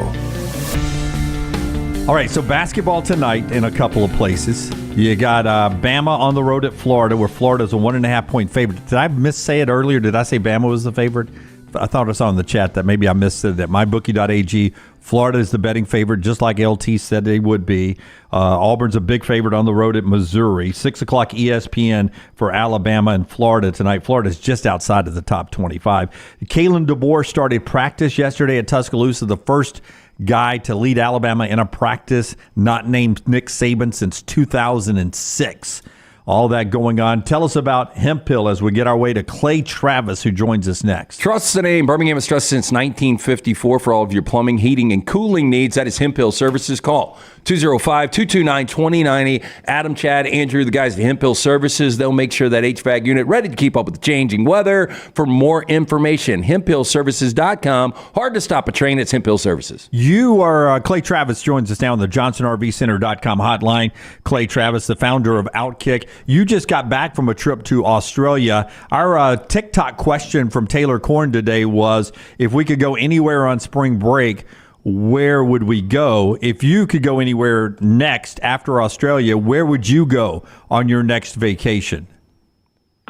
All right, so basketball tonight in a couple of places. You got Bama on the road at Florida, where Florida's a 1.5-point favorite. Did I say it earlier? Did I say Bama was the favorite? I thought I saw in the chat that maybe I missed it at mybookie.ag. Florida is the betting favorite, just like LT said they would be. Auburn's a big favorite on the road at Missouri. 6 o'clock ESPN for Alabama and Florida tonight. Florida's just outside of the top 25. Kalen DeBoer started practice yesterday at Tuscaloosa, the first guy to lead Alabama in a practice not named Nick Saban since 2006. All that going on. Tell us about Hemp Hill as we get our way to Clay Travis, who joins us next. Trust the name. Birmingham has trusted since 1954 for all of your plumbing, heating, and cooling needs. That is Hemp Hill Services. Call 205-229-2090. Adam, Chad, Andrew, the guys at Hemp Hill Services, they'll make sure that HVAC unit ready to keep up with the changing weather. For more information, hemphillservices.com. Hard to stop a train. It's Hemp Hill Services. You are Clay Travis joins us now on the JohnsonRVCenter.com hotline. Clay Travis, the founder of Outkick. You just got back from a trip to Australia. Our TikTok question from Taylor Korn today was, if we could go anywhere on spring break, where would we go? If you could go anywhere next after Australia, where would you go on your next vacation?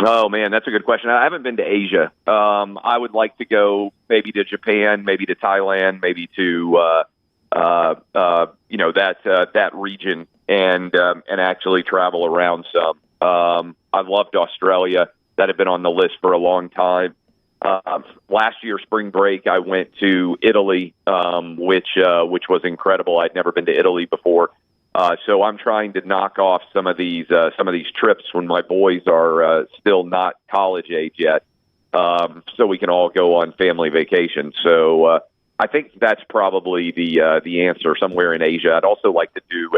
Oh, man, that's a good question. I haven't been to Asia. I would like to go maybe to Japan, maybe to Thailand, maybe to that region and actually travel around some. I loved Australia. That had been on the list for a long time. Last year, spring break, I went to Italy, which was incredible. I'd never been to Italy before. So I'm trying to knock off some of these trips when my boys are still not college age yet, so we can all go on family vacation. So I think that's probably the answer, somewhere in Asia. I'd also like to do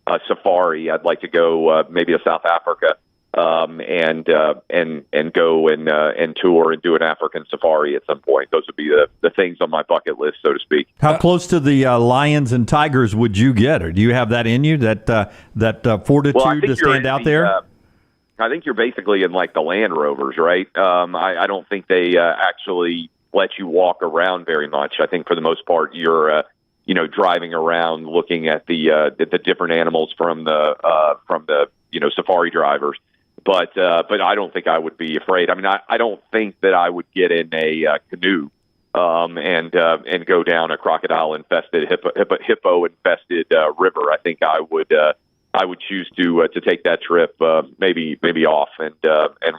a safari. I'd like to go maybe to South Africa and go and tour and do an African safari at some point. Those would be the things on my bucket list, so to speak. How close to the lions and tigers would you get, or do you have that in you, that fortitude to stand out there? I think you're basically in like the Land Rovers, right? I don't think they actually let you walk around very much. I think for the most part you're driving around looking at the different animals from the safari drivers. But I don't think I would be afraid. I mean, I don't think that I would get in a canoe and go down a crocodile infested, hippo infested river. I think I would choose to take that trip maybe off and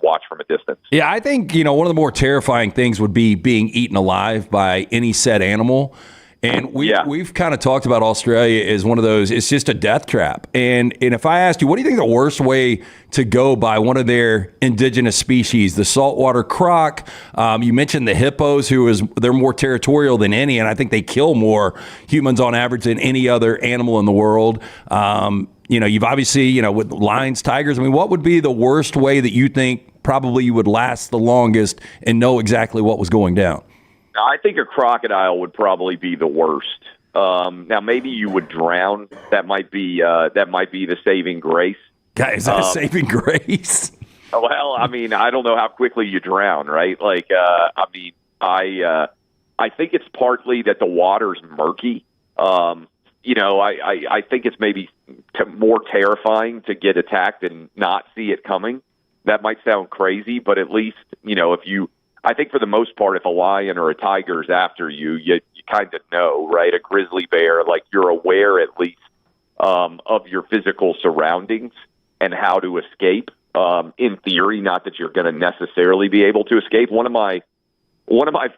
watch from a distance. Yeah, I think one of the more terrifying things would be being eaten alive by any said animal. And we've kind of talked about Australia as one of those, it's just a death trap. And if I asked you, what do you think the worst way to go by one of their indigenous species, the saltwater croc? You mentioned the hippos, they're more territorial than any, and I think they kill more humans on average than any other animal in the world. You've obviously, with lions, tigers, I mean, what would be the worst way that you think probably you would last the longest and know exactly what was going down? I think a crocodile would probably be the worst. Now, maybe you would drown. That might be the saving grace. Is that a saving grace? Well, I mean, I don't know how quickly you drown, right? Like, I think it's partly that the water's murky. I think it's maybe more terrifying to get attacked and not see it coming. That might sound crazy, but at least, I think for the most part, if a lion or a tiger's after you, you kind of know, right? A grizzly bear, like you're aware at least of your physical surroundings and how to escape. In theory, not that you're going to necessarily be able to escape. One of my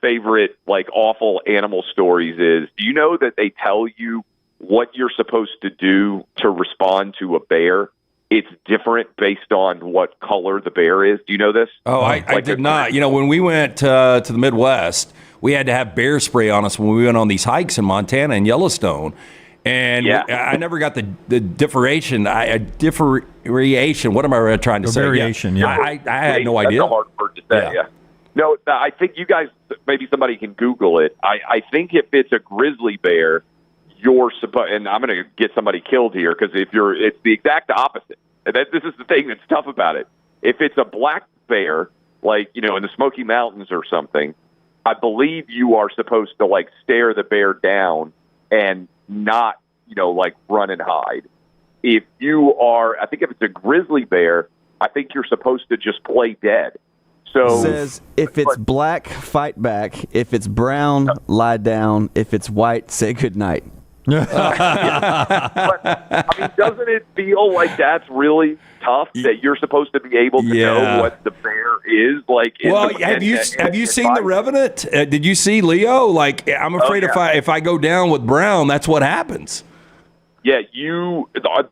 favorite like awful animal stories is, do you know that they tell you what you're supposed to do to respond to a bear? It's different based on what color the bear is. Do you know this? Oh, I did not. When we went to the Midwest, we had to have bear spray on us when we went on these hikes in Montana and Yellowstone. And I never got the differentiation. What am I trying to say? Variation, yeah. I had no idea. That's a hard word to say, yeah. No, I think you guys, maybe somebody can Google it. I think if it's a grizzly bear, you're supposed, and I'm going to get somebody killed here because it's the exact opposite. And this is the thing that's tough about it. If it's a black bear, like, in the Smoky Mountains or something, I believe you are supposed to, like, stare the bear down and not, like, run and hide. If it's a grizzly bear, I think you're supposed to just play dead. So It says if it's black, fight back. If it's brown, lie down. If it's white, say goodnight. But, doesn't it feel like that's really tough that you're supposed to be able to know what the bear is like? Have you seen The Revenant? Did you see Leo? Like, I'm afraid if I go down with Brown, that's what happens. Yeah,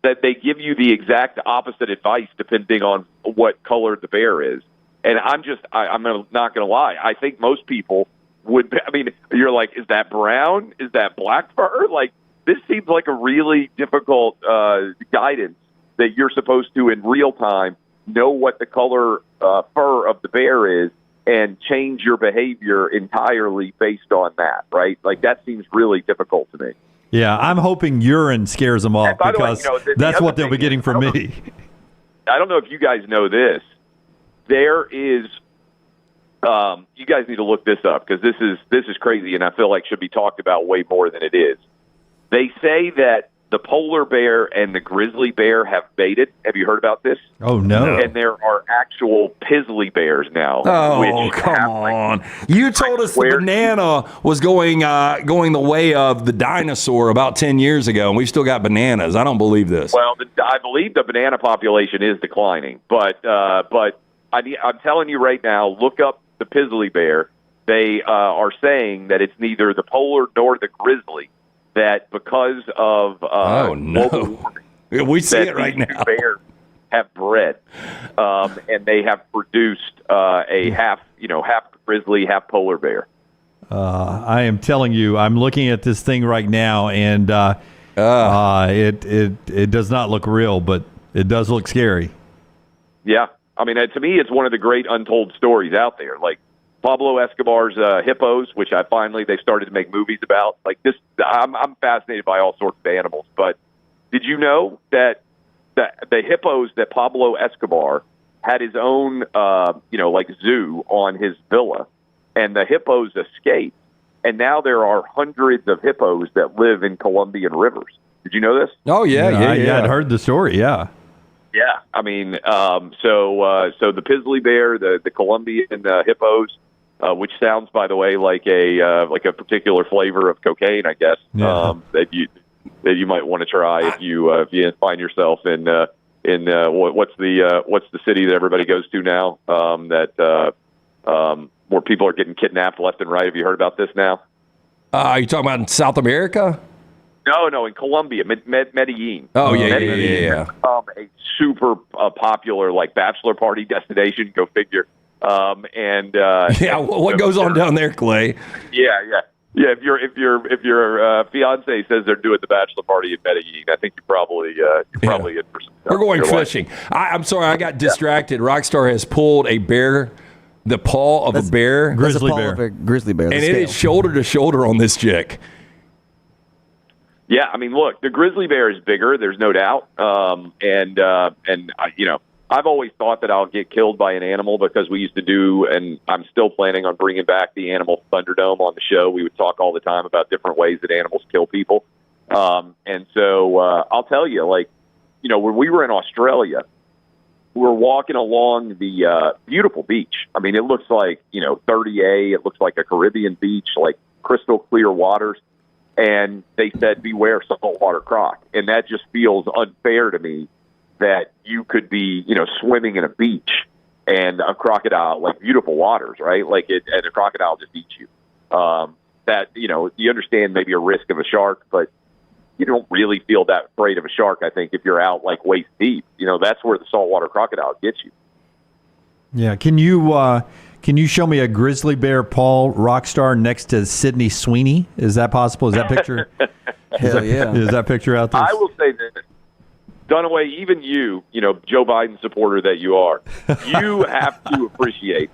that they give you the exact opposite advice depending on what color the bear is. And I'm not going to lie. I think most people would. I mean, you're like, is that brown? Is that black fur? Like, this seems like a really difficult guidance that you're supposed to, in real time, know what the color fur of the bear is and change your behavior entirely based on that, right? Like, that seems really difficult to me. Yeah, I'm hoping urine scares them off because that's what they'll be getting from me. I don't know if you guys know this. There is, you guys need to look this up because this is crazy and I feel like should be talked about way more than it is. They say that the polar bear and the grizzly bear have mated. Have you heard about this? Oh, no. And there are actual pizzly bears now. Oh, come on. You told us the banana was going the way of the dinosaur about 10 years ago, and we've still got bananas. I don't believe this. Well, I believe the banana population is declining. But I'm telling you right now, look up the pizzly bear. They are saying that it's neither the polar nor the grizzly. That because of global warming, we see it right now. Bears have bred, and they have produced a half grizzly, half polar bear. I am telling you, I'm looking at this thing right now, and it does not look real, but it does look scary. Yeah, I mean, to me, it's one of the great untold stories out there. Like Pablo Escobar's hippos, which they started to make movies about. Like this, I'm fascinated by all sorts of animals. But did you know that the hippos that Pablo Escobar had his own, zoo on his villa, and the hippos escaped, and now there are hundreds of hippos that live in Colombian rivers. Did you know this? Oh yeah. I'd heard the story. Yeah. Yeah, I mean, so the Pizzly bear, the Colombian hippos, which sounds, by the way, like a particular flavor of cocaine, I guess, that you might want to try if you find yourself in what's the city that everybody goes to now where people are getting kidnapped left and right. Have you heard about this now? Are you talking about in South America? No, in Colombia, Medellin. Oh, Medellin yeah. has become a super popular bachelor party destination. Go figure. What goes on down there, Clay? Yeah. If your fiance says they're doing the bachelor party in Medellin, I think you're probably in for some stuff. We're going fishing. I'm sorry, I got distracted. Rockstar has pulled a bear, the paw of a bear, grizzly bear, and it is shoulder to shoulder on this chick. Yeah, I mean, look, the grizzly bear is bigger. There's no doubt. I've always thought that I'll get killed by an animal because we used to do, and I'm still planning on bringing back the Animal Thunderdome on the show. We would talk all the time about different ways that animals kill people. And so I'll tell you, when we were in Australia, we were walking along the beautiful beach. I mean, it looks like, 30A. It looks like a Caribbean beach, like crystal clear waters. And they said, beware saltwater croc. And that just feels unfair to me that you could be, swimming in a beach and a crocodile, like beautiful waters, right? And a crocodile just eats you. You understand maybe a risk of a shark, but you don't really feel that afraid of a shark, I think, if you're out waist deep. That's where the saltwater crocodile gets you. Yeah. Can you show me a grizzly bear Paul Rockstar next to Sydney Sweeney? Is that possible? Is that picture? Hell yeah. Is that picture out there? I will say this. Dunaway, even you, Joe Biden supporter that you are, you have to appreciate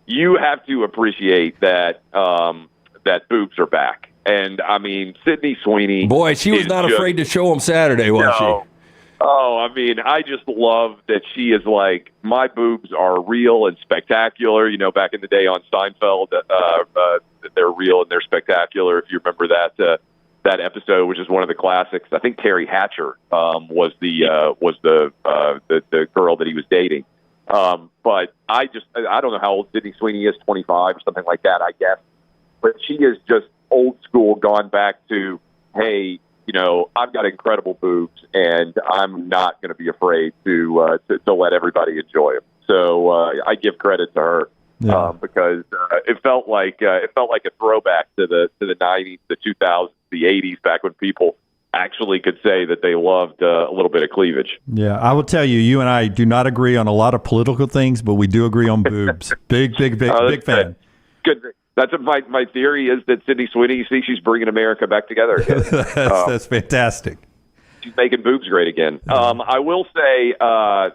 you have to appreciate that that boobs are back. And, I mean, Sydney Sweeney. Boy, she was not afraid to show them Saturday, was she? Oh, I mean, I just love that she is like, my boobs are real and spectacular. You know, back in the day on Seinfeld, they're real and they're spectacular. If you remember that episode, which is one of the classics. I think Terry Hatcher was the girl that he was dating. But I don't know how old Sydney Sweeney is, 25 or something like that, I guess. But she is just old school, gone back to, hey, you know, I've got incredible boobs, and I'm not going to be afraid to let everybody enjoy them. So I give credit to her because it felt like a throwback to the 90s, the 2000s, the 80s, back when people actually could say that they loved a little bit of cleavage. Yeah, I will tell you, you and I do not agree on a lot of political things, but we do agree on boobs. Big fan. Good. That's what my theory is, that Sydney Sweeney, you see, she's bringing America back together again. That's fantastic. She's making boobs great again. I will say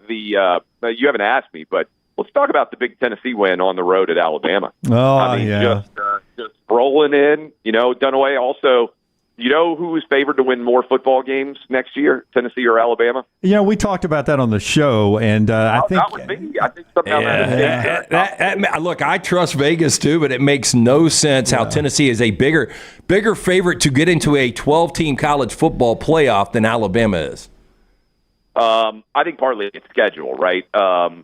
you haven't asked me, but let's talk about the big Tennessee win on the road at Alabama. Just rolling in, you know, Dunaway. Also, you know who is favored to win more football games next year, Tennessee or Alabama? You know, we talked about that on the show, and I think that was me. I think somehow look, I trust Vegas too, but it makes no sense how Tennessee is a bigger favorite to get into a 12-team college football playoff than Alabama is. I think partly it's schedule, right?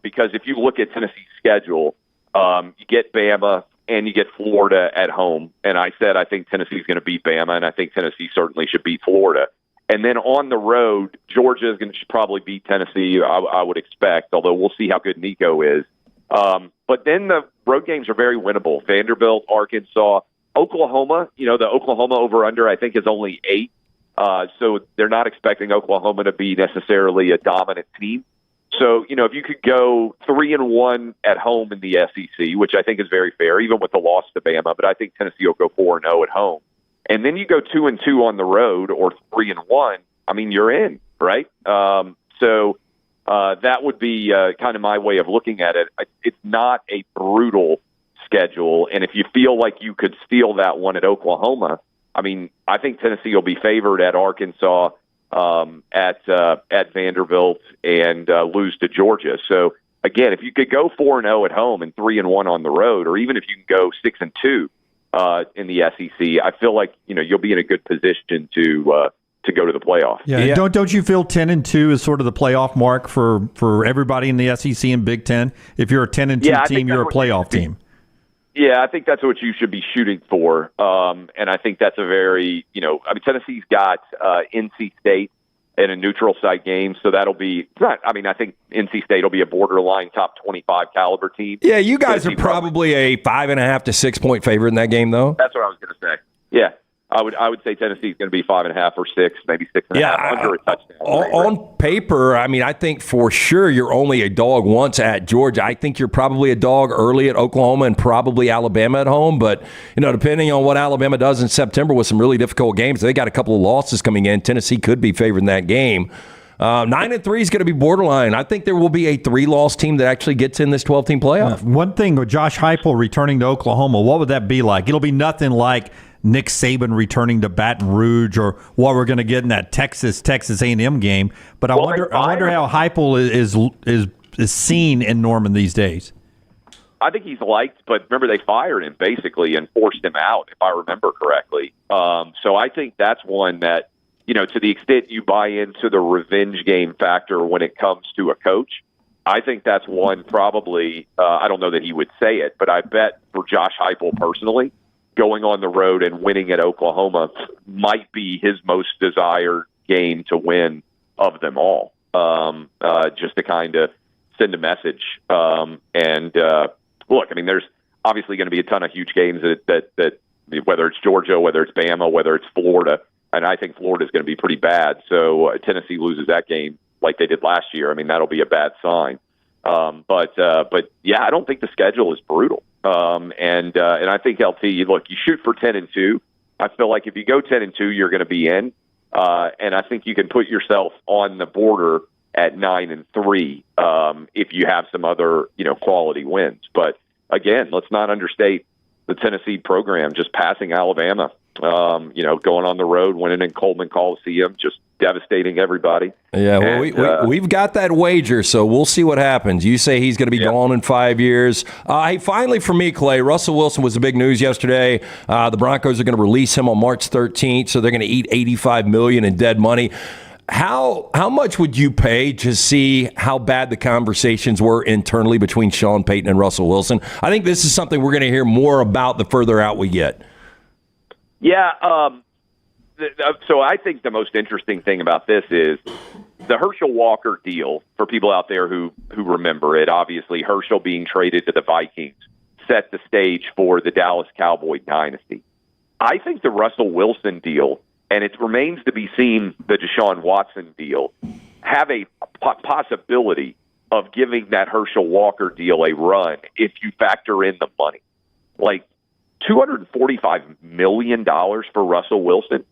Because if you look at Tennessee's schedule, you get Bama and you get Florida at home. And I said I think Tennessee's going to beat Bama, and I think Tennessee certainly should beat Florida. And then on the road, Georgia is going to probably beat Tennessee, I would expect, although we'll see how good Nico is. But then the road games are very winnable. Vanderbilt, Arkansas, Oklahoma, you know, the Oklahoma over-under I think is only 8. So they're not expecting Oklahoma to be necessarily a dominant team. So, you know, if you could go 3-1 at home in the SEC, which I think is very fair, even with the loss to Bama, but I think Tennessee will go 4-0 at home. And then you go 2-2 on the road, or 3-1. I mean, you're in, right? So that would be kind of my way of looking at it. It's not a brutal schedule, and if you feel like you could steal that one at Oklahoma, I mean, I think Tennessee will be favored at Arkansas, at Vanderbilt, and lose to Georgia. So again, if you could go 4-0 at home and 3-1 on the road, or even if you can go 6-2 in the SEC, I feel like, you know, you'll be in a good position to go to the playoff. Yeah. Don't you feel 10-2 is sort of the playoff mark for everybody in the SEC and Big Ten? If you're a 10-2 team, you're a playoff team. Yeah, I think that's what you should be shooting for. And I think that's a very, you know, I mean, Tennessee's got NC State in a neutral site game, so that'll be, I think NC State will be a borderline top 25 caliber team. Yeah, you guys are probably a 5.5 to 6 point favorite in that game, though. That's what I was going to say. Yeah. I would say Tennessee's going to be 5.5 or 6, maybe 6.5 under a touchdown. On paper, I mean, I think for sure you're only a dog once at Georgia. I think you're probably a dog early at Oklahoma and probably Alabama at home. But, you know, depending on what Alabama does in September with some really difficult games, they got a couple of losses coming in. Tennessee could be favored in that game. 9-3 is going to be borderline. I think there will be a 3-loss team that actually gets in this 12-team playoff. One thing with Josh Heupel returning to Oklahoma, what would that be like? It'll be nothing like Nick Saban returning to Baton Rouge, or what we're going to get in that Texas A&M game. But I wonder how Heupel is seen in Norman these days. I think he's liked, but remember they fired him basically and forced him out, if I remember correctly. So I think that's one that, you know, to the extent you buy into the revenge game factor when it comes to a coach, I think that's one probably, I don't know that he would say it, but I bet for Josh Heupel personally, going on the road and winning at Oklahoma might be his most desired game to win of them all, just to kind of send a message. Look, I mean, there's obviously going to be a ton of huge games that whether it's Georgia, whether it's Bama, whether it's Florida, and I think Florida is going to be pretty bad. So Tennessee loses that game like they did last year. I mean, that'll be a bad sign. But yeah, I don't think the schedule is brutal. And I think LT, look, you shoot for 10-2. I feel like if you go 10-2, you're going to be in. And I think you can put yourself on the border at 9-3 if you have some other, you know, quality wins. But again, let's not understate the Tennessee program just passing Alabama. Going on the road, winning in Coleman Coliseum, just devastating everybody. Yeah, well, we've got that wager, so we'll see what happens. You say he's going to be gone in 5 years. Hey, finally for me, Clay, Russell Wilson was the big news yesterday. The Broncos are going to release him on March 13th, so they're going to eat $85 million in dead money. How much would you pay to see how bad the conversations were internally between Sean Payton and Russell Wilson? I think this is something we're going to hear more about the further out we get. Yeah, so I think the most interesting thing about this is the Herschel Walker deal, for people out there who remember it. Obviously, Herschel being traded to the Vikings set the stage for the Dallas Cowboy dynasty. I think the Russell Wilson deal, and it remains to be seen the Deshaun Watson deal, have a possibility of giving that Herschel Walker deal a run if you factor in the money. Like, $245 million for Russell Wilson,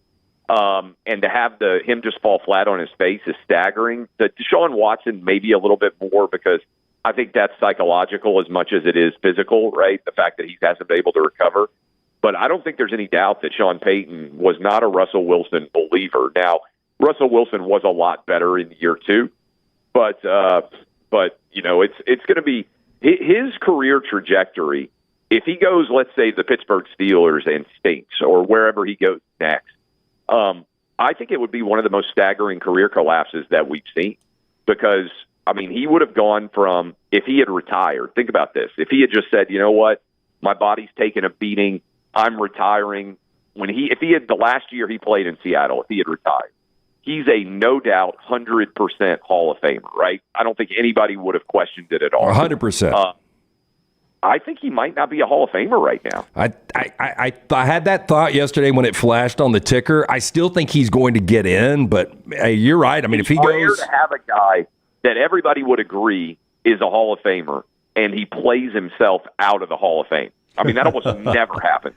and to have him just fall flat on his face is staggering. The Deshaun Watson maybe a little bit more, because I think that's psychological as much as it is physical, right? The fact that he hasn't been able to recover. But I don't think there's any doubt that Sean Payton was not a Russell Wilson believer. Now, Russell Wilson was a lot better in year two, but it's going to be his career trajectory. If he goes, let's say, the Pittsburgh Steelers and stinks, or wherever he goes next, I think it would be one of the most staggering career collapses that we've seen. Because, I mean, he would have gone from, if he had retired, think about this, if he had just said, you know what, my body's taken a beating, I'm retiring. If he had the last year he played in Seattle, if he had retired, he's a no doubt 100% Hall of Famer, right? I don't think anybody would have questioned it at all. 100%. I think he might not be a Hall of Famer right now. I had that thought yesterday when it flashed on the ticker. I still think he's going to get in, but hey, you're right. I mean, if he goes, to have a guy that everybody would agree is a Hall of Famer, and he plays himself out of the Hall of Fame. I mean, that almost never happens.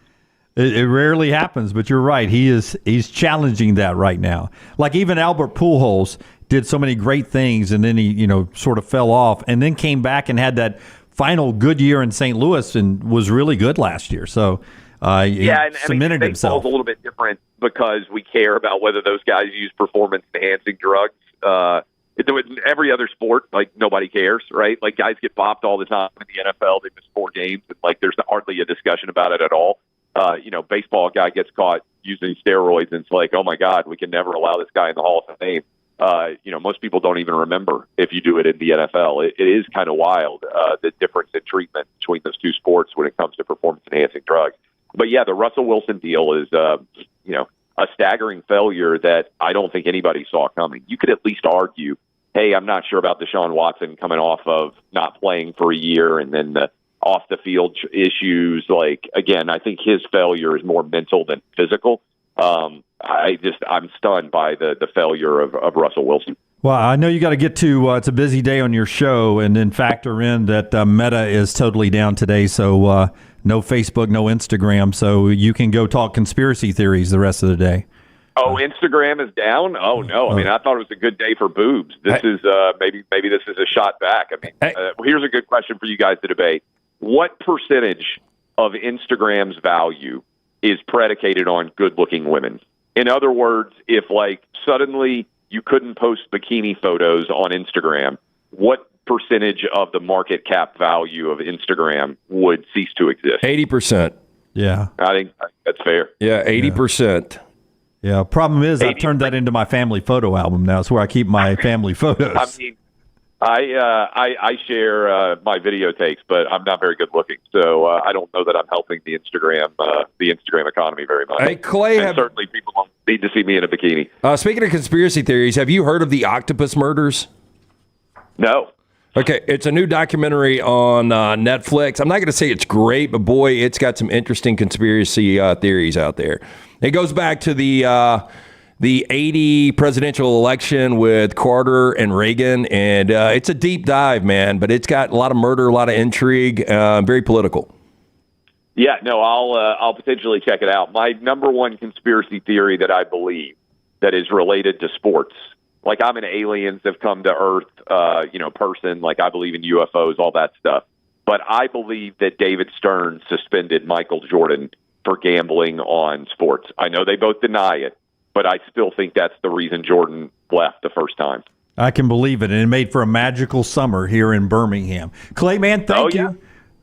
It rarely happens, but you're right. He's challenging that right now. Like even Albert Pujols did so many great things, and then he sort of fell off, and then came back and had that final good year in St. Louis and was really good last year. So he cemented himself. Baseball's a little bit different because we care about whether those guys use performance-enhancing drugs. Every other sport, like, nobody cares, right? Like, guys get popped all the time in the NFL. They miss 4 games, and like, there's hardly a discussion about it at all. Baseball guy gets caught using steroids, and it's like, oh my God, we can never allow this guy in the Hall of Fame. Most people don't even remember if you do it in the NFL. It is kind of wild, the difference in treatment between those two sports when it comes to performance-enhancing drugs. But yeah, the Russell Wilson deal is, a staggering failure that I don't think anybody saw coming. You could at least argue, hey, I'm not sure about Deshaun Watson coming off of not playing for a year and then the off-the-field issues. Like, again, I think his failure is more mental than physical. I'm stunned by the failure of Russell Wilson. Well, I know you got to get to it's a busy day on your show, and then factor in that Meta is totally down today, so no Facebook, no Instagram, so you can go talk conspiracy theories the rest of the day. Oh, Instagram is down? Oh, no. I mean, I thought it was a good day for boobs. This is maybe this is a shot back. I mean, here's a good question for you guys to debate. What percentage of Instagram's value is predicated on good-looking women? In other words, if like suddenly you couldn't post bikini photos on Instagram, what percentage of the market cap value of Instagram would cease to exist? 80%. Yeah. I think that's fair. Yeah, 80%. Yeah, problem is I turned that into my family photo album now. It's where I keep my family photos. I mean, I share my videotapes, but I'm not very good looking, so I don't know that I'm helping the Instagram economy very much. Hey, Clay, certainly people don't need to see me in a bikini. Speaking of conspiracy theories, have you heard of the octopus murders? No. Okay, it's a new documentary on Netflix. I'm not going to say it's great, but boy, it's got some interesting conspiracy theories out there. It goes back to the 80 presidential election with Carter and Reagan, and it's a deep dive, man, but it's got a lot of murder, a lot of intrigue, very political. Yeah, no, I'll potentially check it out. My number one conspiracy theory that I believe that is related to sports, like I'm an aliens have come to Earth, person, like I believe in UFOs, all that stuff. But I believe that David Stern suspended Michael Jordan for gambling on sports. I know they both deny it, but I still think that's the reason Jordan left the first time. I can believe it, and it made for a magical summer here in Birmingham. Clay, man, thank you.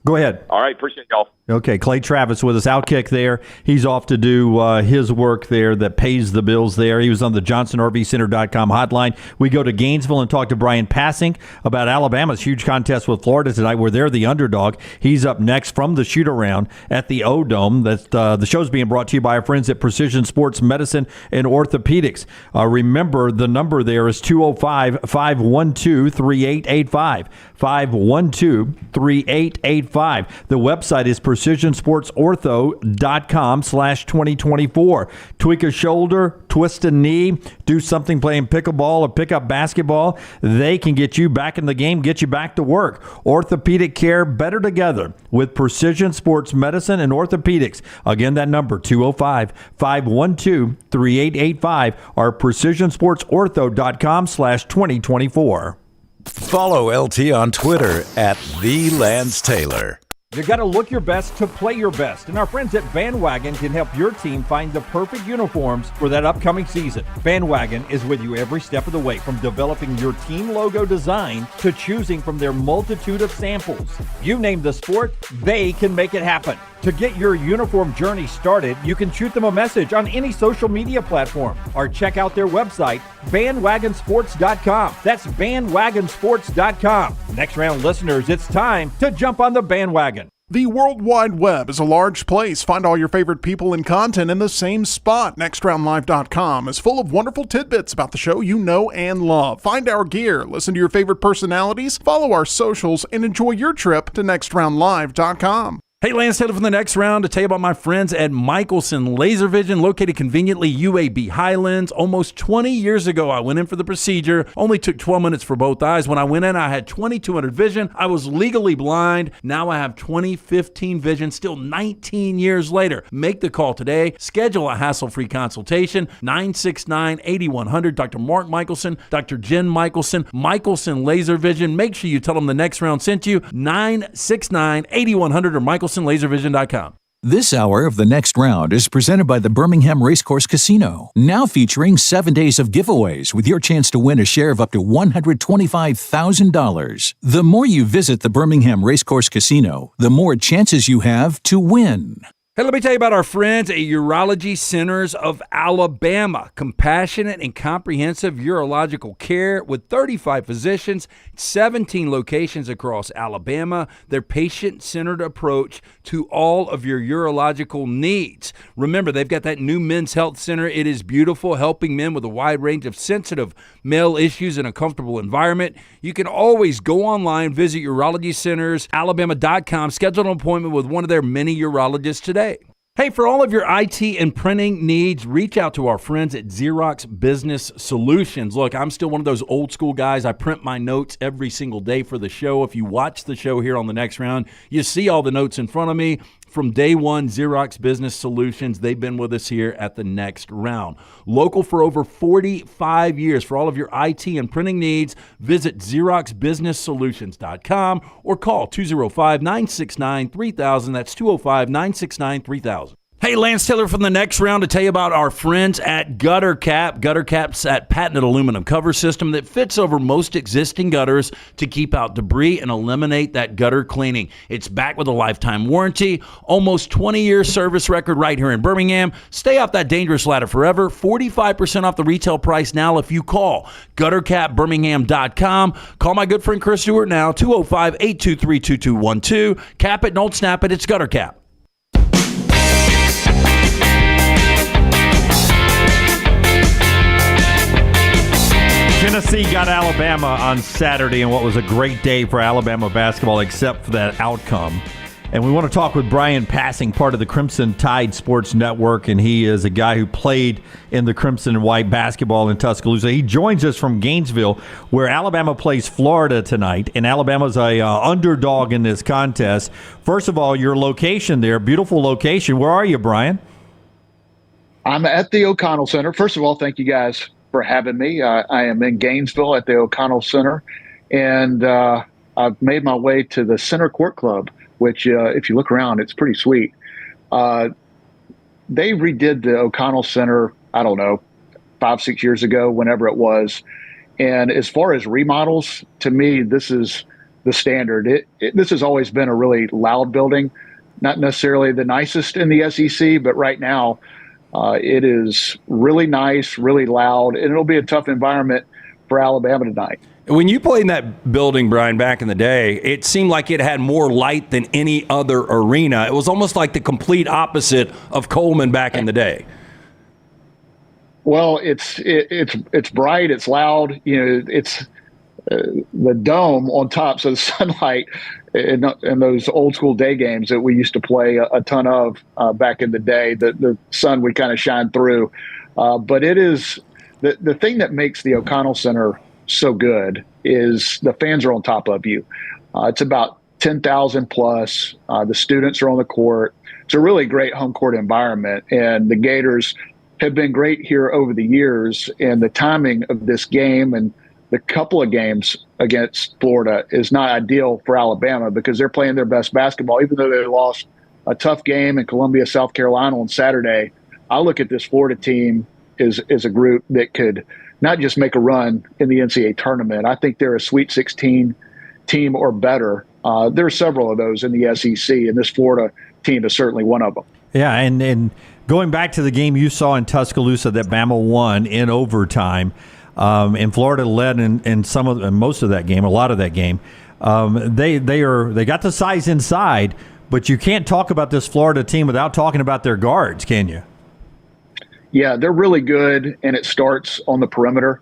Go ahead. All right, appreciate y'all. Okay, Clay Travis with us, Outkick there. He's off to do his work there that pays the bills there. He was on the JohnsonRVCenter.com hotline. We go to Gainesville and talk to Bryan Passink about Alabama's huge contest with Florida tonight, where they're the underdog. He's up next from the shoot-around at the O-Dome. The show's being brought to you by our friends at Precision Sports Medicine and Orthopedics. Remember, the number there is 205-512-3885. 512-3885. The website is precisionsportsortho.com/2024. Tweak a shoulder, twist a knee, do something playing pickleball or pick up basketball. They can get you back in the game, get you back to work. Orthopedic care better together with Precision Sports Medicine and Orthopedics. Again, that number, 205-512-3885 or precisionsportsortho.com/2024. Follow LT on Twitter at @TheLanceTaylor. You got to look your best to play your best, and our friends at Bandwagon can help your team find the perfect uniforms for that upcoming season. Bandwagon is with you every step of the way, from developing your team logo design to choosing from their multitude of samples. You name the sport, they can make it happen. To get your uniform journey started, you can shoot them a message on any social media platform or check out their website, bandwagonsports.com. That's bandwagonsports.com. Next round listeners, it's time to jump on the bandwagon. The World Wide Web is a large place. Find all your favorite people and content in the same spot. NextRoundLive.com is full of wonderful tidbits about the show you know and love. Find our gear, listen to your favorite personalities, follow our socials, and enjoy your trip to NextRoundLive.com. Hey, Lance Taylor from the Next Round to tell you about my friends at Michelson Laser Vision, located conveniently UAB Highlands. Almost 20 years ago, I went in for the procedure. Only took 12 minutes for both eyes. When I went in, I had 2200 vision. I was legally blind. Now I have 20/15 vision, still 19 years later. Make the call today. Schedule a hassle-free consultation. 969-8100. Dr. Mark Michelson, Dr. Jen Michelson, Michelson Laser Vision. Make sure you tell them the Next Round sent you. 969-8100 or MichelsonLaserVision.com. This hour of the Next Round is presented by the Birmingham Racecourse Casino, now featuring 7 days of giveaways with your chance to win a share of up to $125,000. The more you visit the Birmingham Racecourse Casino, the more chances you have to win. Hey, let me tell you about our friends at Urology Centers of Alabama. Compassionate and comprehensive urological care with 35 physicians, 17 locations across Alabama. Their patient-centered approach to all of your urological needs. Remember, they've got that new men's health center. It is beautiful, helping men with a wide range of sensitive male issues in a comfortable environment. You can always go online, visit urologycentersalabama.com, schedule an appointment with one of their many urologists today. Hey, for all of your IT and printing needs, reach out to our friends at Xerox Business Solutions. Look, I'm still one of those old school guys. I print my notes every single day for the show. If you watch the show here on the Next Round, you see all the notes in front of me. From day one, Xerox Business Solutions, they've been with us here at the Next Round. Local for over 45 years. For all of your IT and printing needs, visit XeroxBusinessSolutions.com or call 205-969-3000. That's 205-969-3000. Hey, Lance Taylor from the Next Round to tell you about our friends at Gutter Cap. Gutter Cap's that patented aluminum cover system that fits over most existing gutters to keep out debris and eliminate that gutter cleaning. It's backed with a lifetime warranty, almost 20-year service record right here in Birmingham. Stay off that dangerous ladder forever. 45% off the retail price now if you call GutterCapBirmingham.com. Call my good friend Chris Stewart now, 205-823-2212. Cap it, don't snap it. It's Gutter Cap. Tennessee got Alabama on Saturday in what was a great day for Alabama basketball, except for that outcome. And we want to talk with Bryan Passink, part of the Crimson Tide Sports Network, and he is a guy who played in the Crimson and White basketball in Tuscaloosa. He joins us from Gainesville, where Alabama plays Florida tonight, and Alabama's a underdog in this contest. First of all, your location there, beautiful location. Where are you, Bryan? I'm at the O'Connell Center. First of all, thank you guys for having me. I am in Gainesville at the O'Connell Center, and I've made my way to the Center Court Club, which, if you look around, it's pretty sweet. They redid the O'Connell Center, I don't know, 5-6 years ago, whenever it was. And as far as remodels, to me, this is the standard. This has always been a really loud building, not necessarily the nicest in the SEC, but right now it is really nice, really loud, and it'll be a tough environment for Alabama tonight. When you played in that building, Brian, back in the day, it seemed like it had more light than any other arena. It was almost like the complete opposite of Coleman back in the day. Well, it's bright, it's loud. It's the dome on top, so the sunlight in those old school day games that we used to play a ton of back in the day, the sun would kind of shine through. But it is the thing that makes the O'Connell Center so good is the fans are on top of you. It's about 10,000 plus. The students are on the court. It's a really great home court environment, and the Gators have been great here over the years. And the timing of this game and the couple of games against Florida is not ideal for Alabama because they're playing their best basketball, even though they lost a tough game in Columbia, South Carolina on Saturday. I look at this Florida team as a group that could not just make a run in the NCAA tournament. I think they're a Sweet 16 team or better. There are several of those in the SEC, and this Florida team is certainly one of them. Yeah, and going back to the game you saw in Tuscaloosa that Bama won in overtime, and Florida led in most of that game, a lot of that game. They got the size inside, but you can't talk about this Florida team without talking about their guards, can you? Yeah, they're really good, and it starts on the perimeter.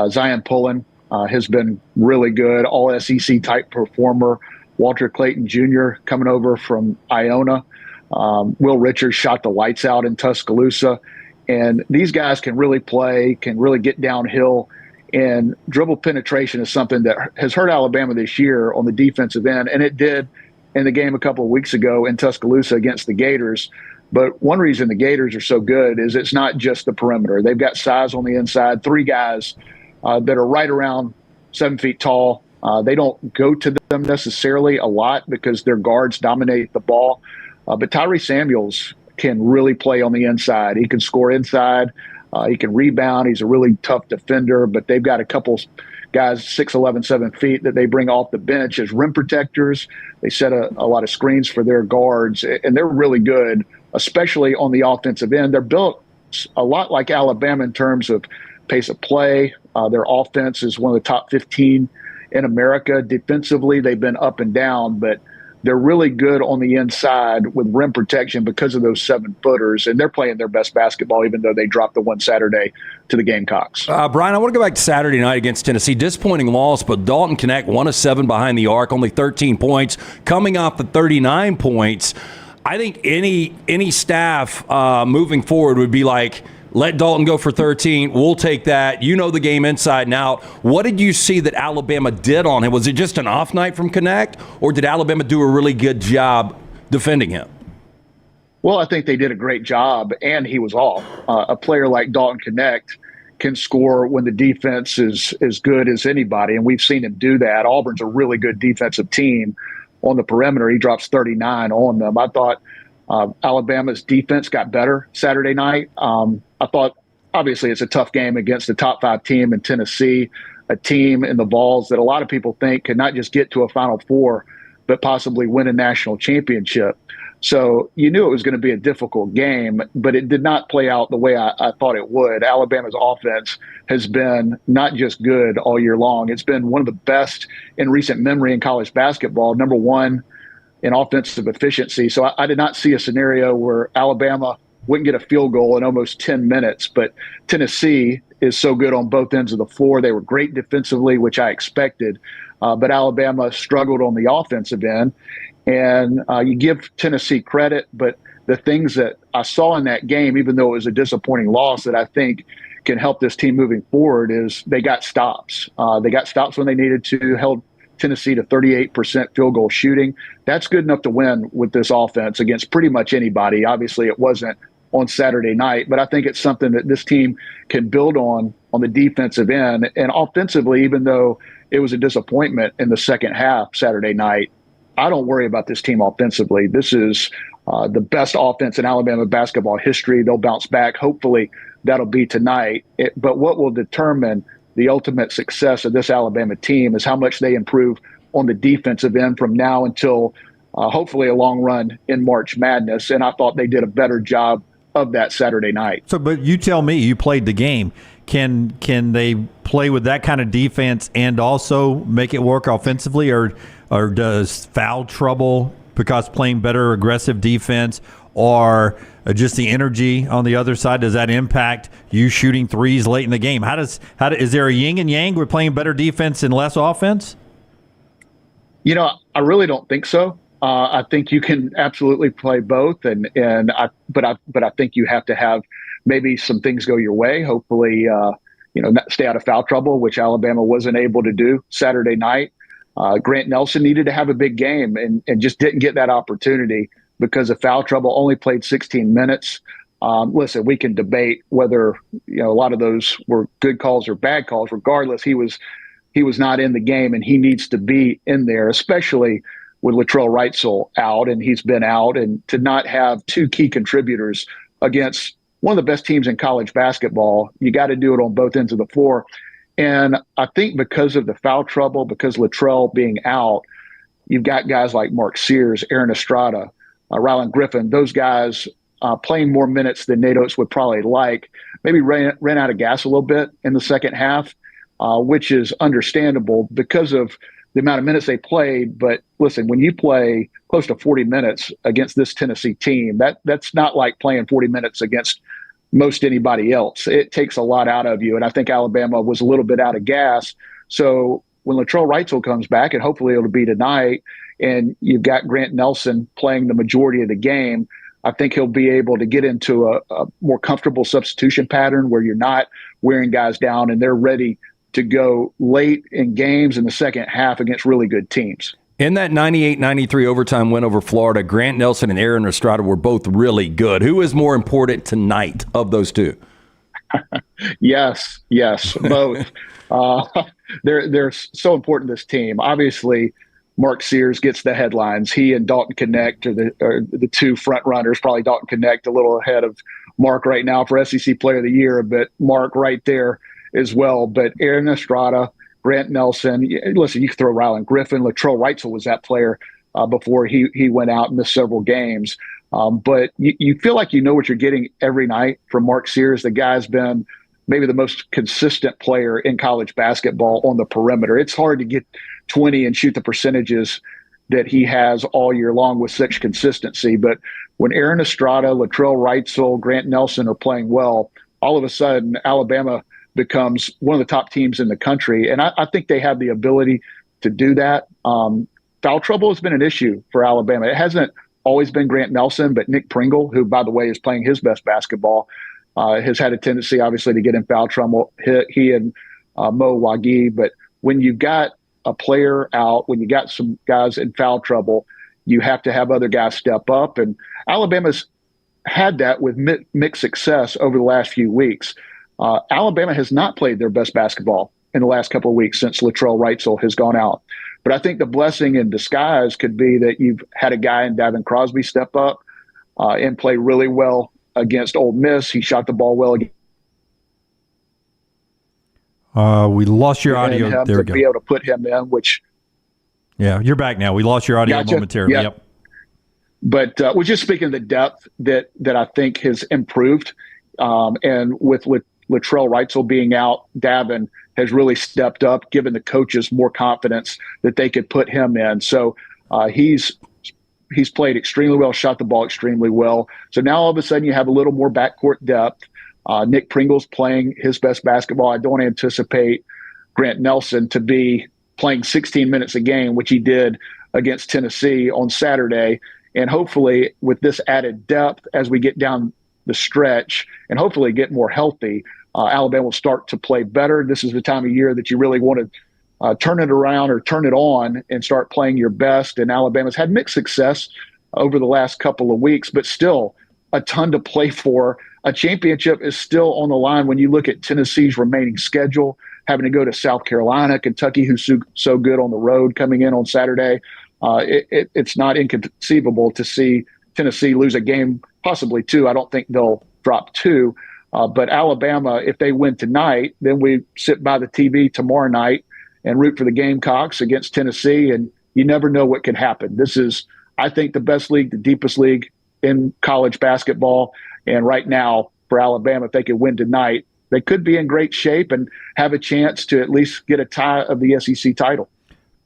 Zion Pullen has been really good, all SEC type performer. Walter Clayton Jr. coming over from Iona. Will Richards shot the lights out in Tuscaloosa. And these guys can really play, can really get downhill. And dribble penetration is something that has hurt Alabama this year on the defensive end. And it did in the game a couple of weeks ago in Tuscaloosa against the Gators. But one reason the Gators are so good is it's not just the perimeter. They've got size on the inside, 3 guys that are right around 7 feet tall. They don't go to them necessarily a lot because their guards dominate the ball. But Tyree Samuels can really play on the inside. He can score inside. He can rebound. He's a really tough defender. But they've got a couple guys 6'11", 7 feet that they bring off the bench as rim protectors. They set a lot of screens for their guards, and they're really good, especially on the offensive end. They're built a lot like Alabama in terms of pace of play. Their offense is one of the top 15 in America. Defensively, they've been up and down, but they're really good on the inside with rim protection because of those 7-footers, and they're playing their best basketball, even though they dropped the one Saturday to the Gamecocks. Brian, I want to go back to Saturday night against Tennessee. Disappointing loss, but Dalton Knecht 1 of 7 behind the arc, only 13 points, coming off the 39 points. I think any staff moving forward would be like, let Dalton go for 13. We'll take that. You know the game inside and out. What did you see that Alabama did on him? Was it just an off night from Knecht, or did Alabama do a really good job defending him? Well, I think they did a great job, and he was off. A player like Dalton Knecht can score when the defense is as good as anybody, and we've seen him do that. Auburn's a really good defensive team on the perimeter. He drops 39 on them. I thought Alabama's defense got better Saturday night. I thought, obviously, it's a tough game against the top 5 team in Tennessee, a team in the Vols that a lot of people think could not just get to a Final Four, but possibly win a national championship. So you knew it was going to be a difficult game, but it did not play out the way I thought it would. Alabama's offense has been not just good all year long. It's been one of the best in recent memory in college basketball, number 1 in offensive efficiency. So I did not see a scenario where Alabama wouldn't get a field goal in almost 10 minutes. But Tennessee is so good on both ends of the floor. They were great defensively, which I expected. But Alabama struggled on the offensive end. And you give Tennessee credit, but the things that I saw in that game, even though it was a disappointing loss, that I think can help this team moving forward is they got stops. They got stops when they needed to, held Tennessee to 38% field goal shooting. That's good enough to win with this offense against pretty much anybody. Obviously, it wasn't on Saturday night, but I think it's something that this team can build on the defensive end. And offensively, even though it was a disappointment in the second half Saturday night. I don't worry about this team offensively. This is the best offense in Alabama basketball history. They'll bounce back. Hopefully that'll be tonight. But what will determine the ultimate success of this Alabama team is how much they improve on the defensive end from now until hopefully a long run in March Madness. And I thought they did a better job of that Saturday night. So, but you tell me, you played the game. Can they play with that kind of defense and also make it work offensively, or does foul trouble because playing better aggressive defense, or just the energy on the other side, does that impact you shooting threes late in the game? Is there a yin and yang with playing better defense and less offense? I really don't think so. I think you can absolutely play both, but I think you have to have maybe some things go your way. Hopefully, not stay out of foul trouble, which Alabama wasn't able to do Saturday night. Grant Nelson needed to have a big game and just didn't get that opportunity because of foul trouble. Only played 16 minutes. Listen, we can debate whether a lot of those were good calls or bad calls. Regardless, he was not in the game, and he needs to be in there, especially with Latrell Wrightsell out, and he's been out, and to not have two key contributors against one of the best teams in college basketball, you got to do it on both ends of the floor. And I think because of the foul trouble, because Latrell being out, you've got guys like Mark Sears, Aaron Estrada, Rylan Griffin, those guys playing more minutes than Nate Oates would probably like, maybe ran out of gas a little bit in the second half, which is understandable because of the amount of minutes they played. But listen, when you play close to 40 minutes against this Tennessee team, that's not like playing 40 minutes against most anybody else. It takes a lot out of you. And I think Alabama was a little bit out of gas. So when Latrell Wrightsell comes back, and hopefully it'll be tonight, and you've got Grant Nelson playing the majority of the game, I think he'll be able to get into a more comfortable substitution pattern where you're not wearing guys down and they're ready to go late in games in the second half against really good teams. In that 98-93 overtime win over Florida, Grant Nelson and Aaron Estrada were both really good. Who is more important tonight of those two? Yes, both. They're so important to this team. Obviously, Mark Sears gets the headlines. He and Dalton Connect are the two front runners. Probably Dalton Connect a little ahead of Mark right now for SEC Player of the Year, but Mark right there as well. But Aaron Estrada, Grant Nelson, listen, you can throw Rylan Griffin. Latrell Wrightsell was that player before he went out and missed several games. But you feel like you know what you're getting every night from Mark Sears. The guy's been maybe the most consistent player in college basketball on the perimeter. It's hard to get 20 and shoot the percentages that he has all year long with such consistency. But when Aaron Estrada, Latrell Wrightsell, Grant Nelson are playing well, all of a sudden Alabama becomes one of the top teams in the country. And I think they have the ability to do that. Foul trouble has been an issue for Alabama. It hasn't always been Grant Nelson, but Nick Pringle, who, by the way, is playing his best basketball, has had a tendency, obviously, to get in foul trouble. He and Mo Wagi. But when you've got a player out, when you got some guys in foul trouble, you have to have other guys step up. And Alabama's had that with mixed success over the last few weeks. Alabama has not played their best basketball in the last couple of weeks since Latrell Wrightsell has gone out. But I think the blessing in disguise could be that you've had a guy in Davin Crosby step up and play really well against Ole Miss. He shot the ball well again. We lost your audio. There we go. Be able to put him in, which. Yeah, you're back now. We lost your audio momentarily. Yep. But we're just speaking of the depth that I think has improved. And with Latrell Wrightsell being out, Davin has really stepped up, given the coaches more confidence that they could put him in. So he's played extremely well, shot the ball extremely well. So now all of a sudden you have a little more backcourt depth. Nick Pringle's playing his best basketball. I don't anticipate Grant Nelson to be playing 16 minutes a game, which he did against Tennessee on Saturday. And hopefully with this added depth as we get down the stretch and hopefully get more healthy, Alabama will start to play better. This is the time of year that you really want to turn it around or turn it on and start playing your best. And Alabama's had mixed success over the last couple of weeks, but still a ton to play for. A championship is still on the line when you look at Tennessee's remaining schedule. having to go to South Carolina, Kentucky, who's so good on the road, coming in on Saturday. It's not inconceivable to see Tennessee lose a game, possibly two. I don't think they'll drop two. But Alabama, if they win tonight, then we sit by the TV tomorrow night and root for the Gamecocks against Tennessee, and you never know what could happen. This is, I think, the best league, the deepest league in college basketball. And right now, for Alabama, if they could win tonight, they could be in great shape and have a chance to at least get a tie of the SEC title.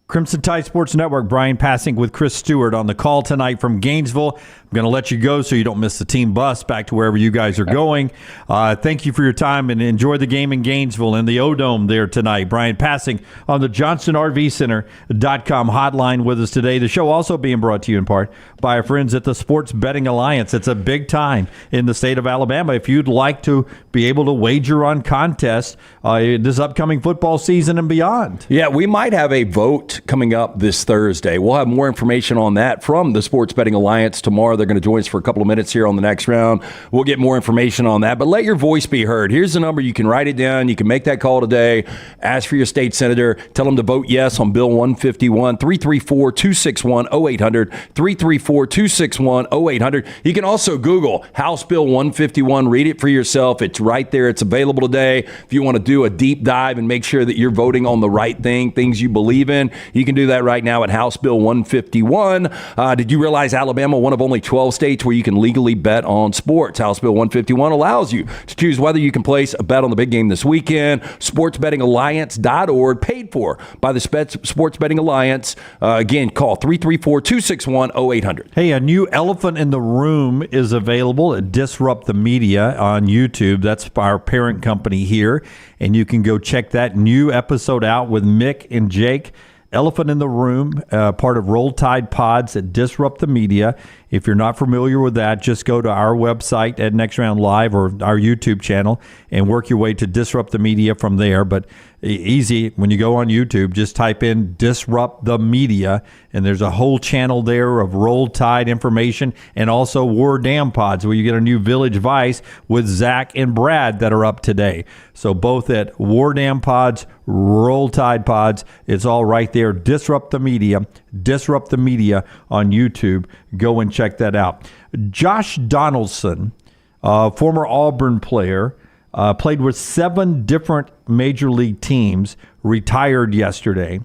Crimson Tide Sports Network, Bryan Passink with Chris Stewart on the call tonight from Gainesville. I'm going to let you go so you don't miss the team bus back to wherever you guys are going. Thank you for your time, and enjoy the game in Gainesville and the O-Dome there tonight. Bryan Passink on the JohnsonRVCenter.com hotline with us today. The show also being brought to you in part by our friends at the Sports Betting Alliance. It's a big time in the state of Alabama. If you'd like to be able to wager on contests this upcoming football season and beyond. Yeah, we might have a vote coming up this Thursday. We'll have more information on that from the Sports Betting Alliance tomorrow. They're going to join us for a couple of minutes here on the next round. We'll get more information on that, but let your voice be heard. Here's the number. You can write it down. You can make that call today. Ask for your state senator. Tell them to vote yes on Bill 151, 334-261-0800, 334-261-0800. You can also Google House Bill 151. Read it for yourself. It's right there. It's available today. If you want to do a deep dive and make sure that you're voting on the right thing, things you believe in, you can do that right now at House Bill 151. Did you realize Alabama, one of only 12 states where you can legally bet on sports? House Bill 151 allows you to choose whether you can place a bet on the big game this weekend. SportsBettingAlliance.org, paid for by the Sports Betting Alliance. Again, call 334-261-0800. Hey, a new Elephant in the Room is available at Disrupt the Media on YouTube. That's our parent company here, and you can go check that new episode out with Mick and Jake. Elephant in the Room, part of Roll Tide Pods at Disrupt the Media. If you're not familiar with that, just go to our website at Next Round Live or our YouTube channel and work your way to Disrupt the Media from there. But easy, when you go on YouTube, just type in Disrupt the Media, and there's a whole channel there of Roll Tide information and also War Dam Pods, where you get a new Village Vice with Zach and Brad that are up today. So both at War Dam Pods, Roll Tide Pods, it's all right there. Disrupt the Media on YouTube. Go and check that out. Josh Donaldson, former Auburn player, played with 7 different major league teams, retired yesterday.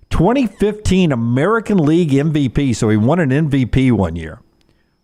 2015 American League MVP, so he won an MVP one year,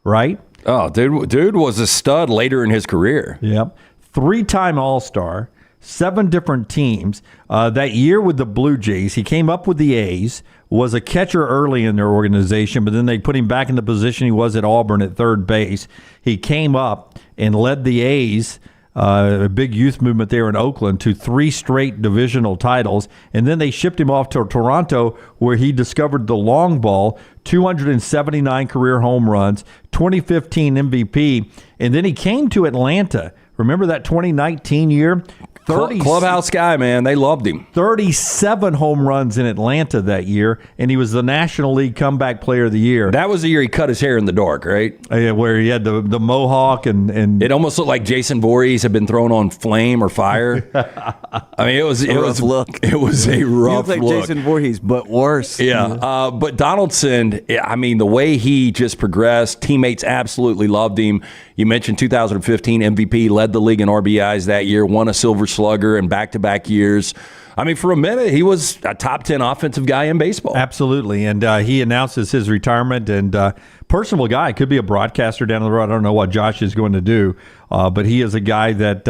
right? Oh, dude was a stud later in his career. Yep. 3-time All-Star, 7 different teams. That year with the Blue Jays, he came up with the A's, was a catcher early in their organization, but then they put him back in the position he was at Auburn at third base. He came up and led the A's, a big youth movement there in Oakland, to 3 straight divisional titles. And then they shipped him off to Toronto, where he discovered the long ball, 279 career home runs, 2015 MVP. And then he came to Atlanta. Remember that 2019 year? Clubhouse guy, man. They loved him. 37 home runs in Atlanta that year, and he was the National League Comeback Player of the Year. That was the year he cut his hair in the dark, right? Yeah, where he had the mohawk and it almost looked like Jason Voorhees had been thrown on flame or fire. I mean, it was a rough look. It was a rough like look. Jason Voorhees, but worse. Yeah, but Donaldson, I mean, the way he just progressed, teammates absolutely loved him. You mentioned 2015 MVP, led the league in RBIs that year, won a Silver Slugger in back-to-back years. I mean, for a minute, he was a top 10 offensive guy in baseball. Absolutely, and he announces his retirement, and personable guy, could be a broadcaster down the road. I don't know what Josh is going to do, but he is a guy that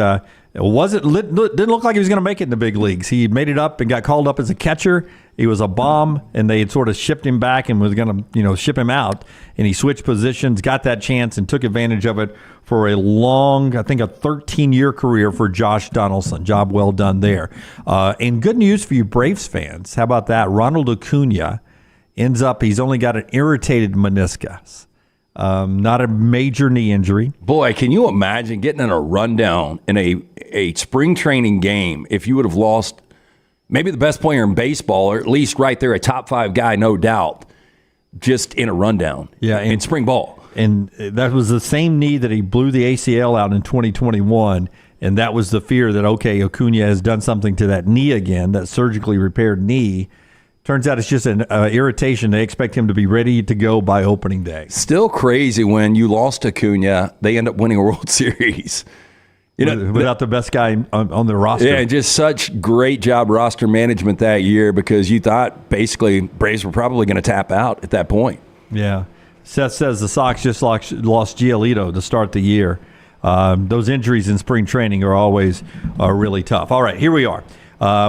didn't look like he was going to make it in the big leagues. He made it up and got called up as a catcher. He was a bomb, and they had sort of shipped him back and was going to, ship him out. And he switched positions, got that chance, and took advantage of it for a long, I think, a 13-year career for Josh Donaldson. Job well done there. And good news for you Braves fans. How about that? Ronald Acuna ends up, he's only got an irritated meniscus. Not a major knee injury. Boy, can you imagine getting in a rundown in a spring training game if you would have lost maybe the best player in baseball, or at least right there, a top 5 guy, no doubt, just in a rundown in spring ball. And that was the same knee that he blew the ACL out in 2021. And that was the fear that, okay, Acuna has done something to that knee again, that surgically repaired knee. Turns out it's just an irritation. They expect him to be ready to go by opening day. Still crazy when you lost Acuna, they end up winning a World Series. Without the best guy on the roster. Yeah, just such great job roster management that year because you thought basically Braves were probably going to tap out at that point. Yeah. Seth says the Sox just lost Giolito to start the year. Those injuries in spring training are always really tough. All right, here we are.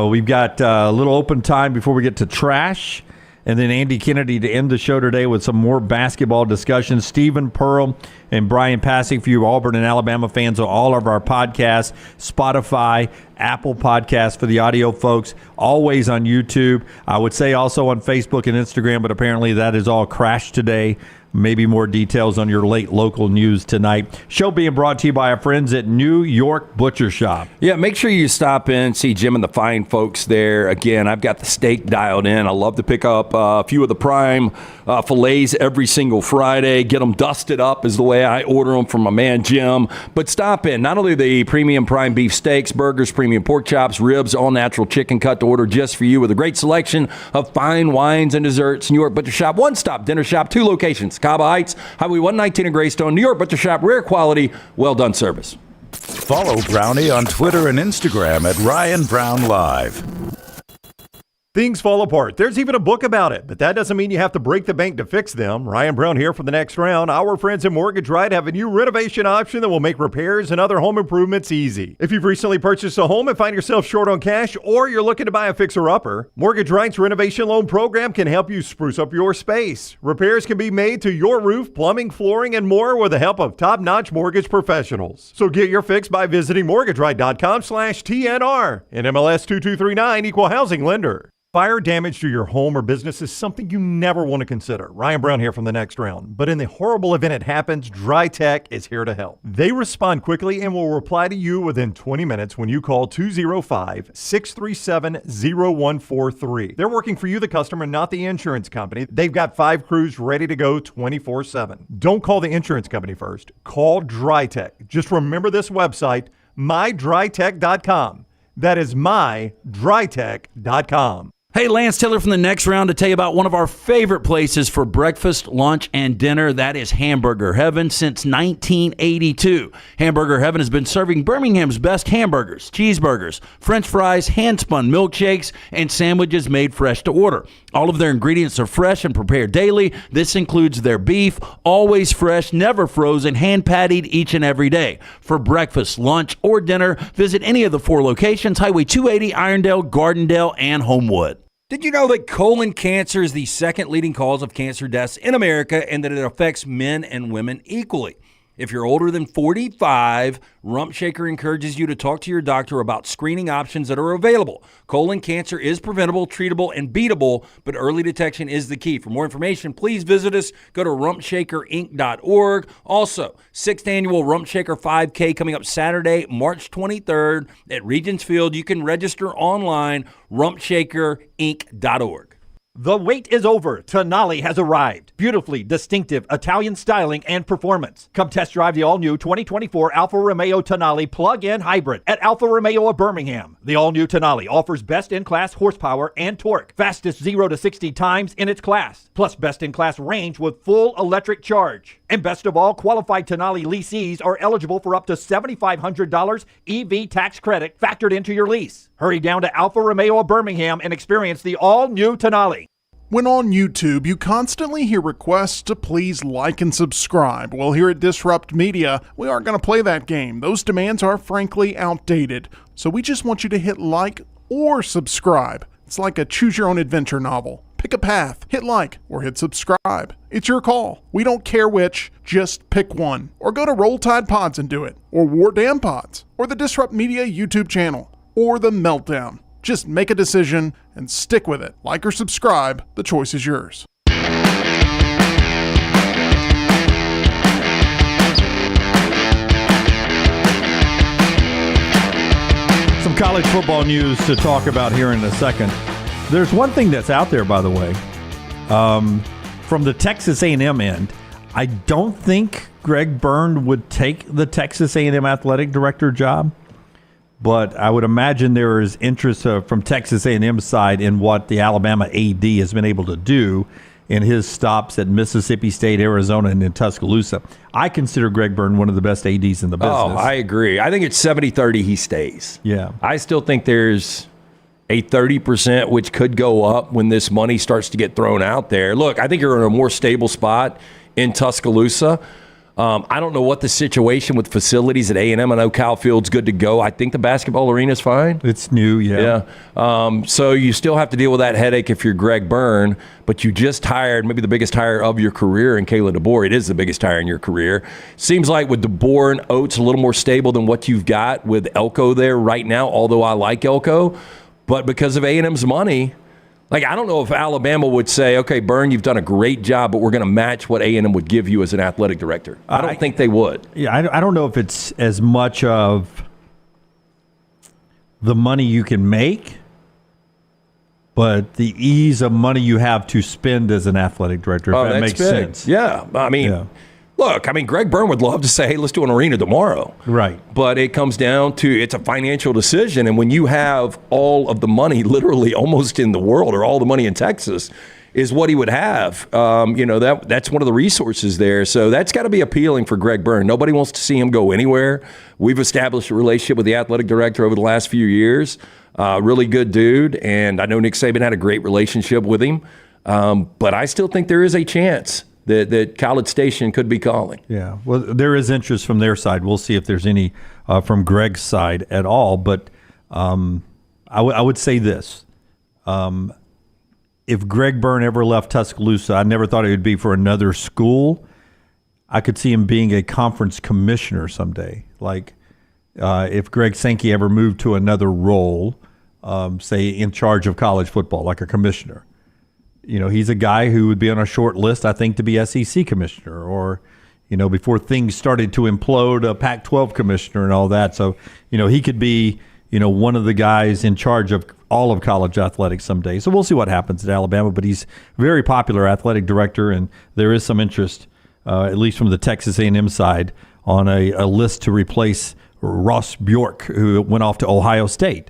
We've got a little open time before we get to trash, and then Andy Kennedy to end the show today with some more basketball discussion. Stephen Pearl and Bryan Passink for you Auburn and Alabama fans on all of our podcasts, Spotify, Apple Podcasts for the audio folks, always on YouTube. I would say also on Facebook and Instagram, but apparently that is all crashed today. Maybe more details on your late local news tonight. Show being brought to you by our friends at New York Butcher Shop. Yeah, make sure you stop in, see Jim and the fine folks there. Again, I've got the steak dialed in. I love to pick up a few of the prime fillets every single Friday, get them dusted up is the way I order them from my man Jim. But stop in. Not only the premium prime beef steaks, burgers, premium pork chops, ribs, all natural chicken cut to order just for you with a great selection of fine wines and desserts. New York Butcher Shop, one-stop dinner shop, 2 locations. Cabo Heights, Highway 119 in Greystone. New York Butcher Shop, rare quality, well-done service. Follow Brownie on Twitter and Instagram at Ryan Brown Live. Things fall apart. There's even a book about it, but that doesn't mean you have to break the bank to fix them. Ryan Brown here for the next round. Our friends at Mortgage Right have a new renovation option that will make repairs and other home improvements easy. If you've recently purchased a home and find yourself short on cash, or you're looking to buy a fixer-upper, Mortgage Right's renovation loan program can help you spruce up your space. Repairs can be made to your roof, plumbing, flooring, and more with the help of top-notch mortgage professionals. So get your fix by visiting mortgageright.com/TNR. And MLS 2239, Equal Housing Lender. Fire damage to your home or business is something you never want to consider. Ryan Brown here from the next round. But in the horrible event it happens, Dry Tech is here to help. They respond quickly and will reply to you within 20 minutes when you call 205-637-0143. They're working for you, the customer, not the insurance company. They've got 5 crews ready to go 24/7. Don't call the insurance company first. Call Dry Tech. Just remember this website, mydrytech.com. That is mydrytech.com. Hey, Lance Taylor from the next round to tell you about one of our favorite places for breakfast, lunch, and dinner. That is Hamburger Heaven since 1982. Hamburger Heaven has been serving Birmingham's best hamburgers, cheeseburgers, French fries, hand-spun milkshakes, and sandwiches made fresh to order. All of their ingredients are fresh and prepared daily. This includes their beef, always fresh, never frozen, hand-pattied each and every day. For breakfast, lunch, or dinner, visit any of the 4 locations, Highway 280, Irondale, Gardendale, and Homewood. Did you know that colon cancer is the second leading cause of cancer deaths in America and that it affects men and women equally? If you're older than 45, Rump Shaker encourages you to talk to your doctor about screening options that are available. Colon cancer is preventable, treatable, and beatable, but early detection is the key. For more information, please visit us. Go to rumpshakerinc.org. Also, 6th Annual Rump Shaker 5K coming up Saturday, March 23rd at Regents Field. You can register online, rumpshakerinc.org. The wait is over. Tonali has arrived. Beautifully distinctive Italian styling and performance. Come test drive the all-new 2024 Alfa Romeo Tonali plug-in hybrid at Alfa Romeo of Birmingham. The all-new Tonali offers best-in-class horsepower and torque, fastest 0 to 60 times in its class, plus best-in-class range with full electric charge. And best of all, qualified Tonali leasees are eligible for up to $7,500 EV tax credit factored into your lease. Hurry down to Alfa Romeo of Birmingham and experience the all-new Tonali. When on YouTube, you constantly hear requests to please like and subscribe. Well, here at Disrupt Media, we aren't going to play that game. Those demands are frankly outdated. So we just want you to hit like or subscribe. It's like a choose-your-own-adventure novel. Pick a path, hit like, or hit subscribe. It's your call. We don't care which, just pick one. Or go to Roll Tide Pods and do it. Or War Damn Pods. Or the Disrupt Media YouTube channel. Or The Meltdown. Just make a decision and stick with it. Like or subscribe, the choice is yours. Some college football news to talk about here in a second. There's one thing that's out there, by the way, from the Texas A&M end. I don't think Greg Byrne would take the Texas A&M athletic director job. but I would imagine there is interest from Texas A&M's side in what the Alabama AD has been able to do in his stops at Mississippi State, Arizona, and in Tuscaloosa. I consider Greg Byrne one of the best ADs in the business. Oh, I agree. I think it's 70-30 he stays. Yeah. I still think there's a 30%, which could go up when this money starts to get thrown out there. Look, I think you're in a more stable spot in Tuscaloosa. I don't know what the situation with facilities at A&M. I know Kyle Field's good to go. I think the basketball arena's fine. It's new, yeah. So you still have to deal with that headache if you're Greg Byrne, but you just hired maybe the biggest hire of your career in Kalen DeBoer. It is the biggest hire in your career. Seems like with DeBoer and Oats a little more stable than what you've got with Elko there right now, although I like Elko. But because of A&M's money, like, I don't know if Alabama would say, okay, Byrne, you've done a great job, but we're going to match what A&M would give you as an athletic director. I don't think they would. Yeah, I don't know if it's as much of the money you can make, but the ease of money you have to spend as an athletic director, if that makes sense. Yeah. I mean, look, Greg Byrne would love to say, hey, let's do an arena tomorrow. Right. But it comes down to it's a financial decision. And when you have all of the money literally almost in the world, or all the money in Texas is what he would have, that's one of the resources there. So that's got to be appealing for Greg Byrne. Nobody wants to see him go anywhere. We've established a relationship with the athletic director over the last few years. Really good dude. And I know Nick Saban had a great relationship with him. But I still think there is a chance that College Station could be calling. Yeah, well, there is interest from their side. We'll see if there's any from Greg's side at all. But I would say this. If Greg Byrne ever left Tuscaloosa, I never thought it would be for another school. I could see him being a conference commissioner someday. Like if Greg Sankey ever moved to another role, say in charge of college football, like a commissioner. He's a guy who would be on a short list, I think, to be SEC commissioner, or, before things started to implode, a Pac-12 commissioner and all that. So, he could be, one of the guys in charge of all of college athletics someday. So we'll see what happens at Alabama, but he's a very popular athletic director, and there is some interest, at least from the Texas A&M side, on a list to replace Ross Bjork, who went off to Ohio State.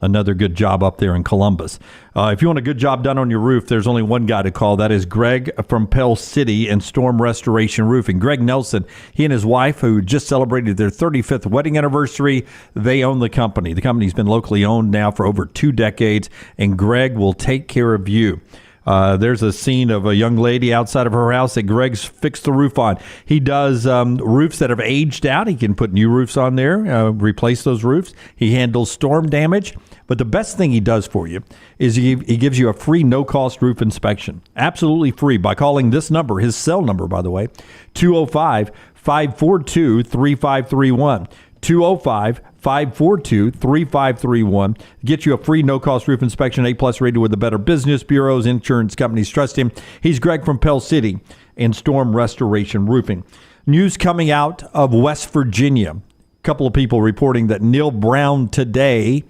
Another good job up there in Columbus. If you want a good job done on your roof, there's only one guy to call. That is Greg from Pell City and Storm Restoration Roofing. Greg Nelson, he and his wife, who just celebrated their 35th wedding anniversary, they own the company. The company's been locally owned now for over 2 decades, and Greg will take care of you. There's a scene of a young lady outside of her house that Greg's fixed the roof on. He does roofs that have aged out. He can put new roofs on there, replace those roofs. He handles storm damage. But the best thing he does for you is he gives you a free no-cost roof inspection. Absolutely free by calling this number, his cell number, by the way, 205-542-3531. 205-542-3531. Get you a free no-cost roof inspection, A+ rated with the Better Business Bureau's insurance companies. Trust him. He's Greg from Pell City and Storm Restoration Roofing. News coming out of West Virginia. A couple of people reporting that Neil Brown today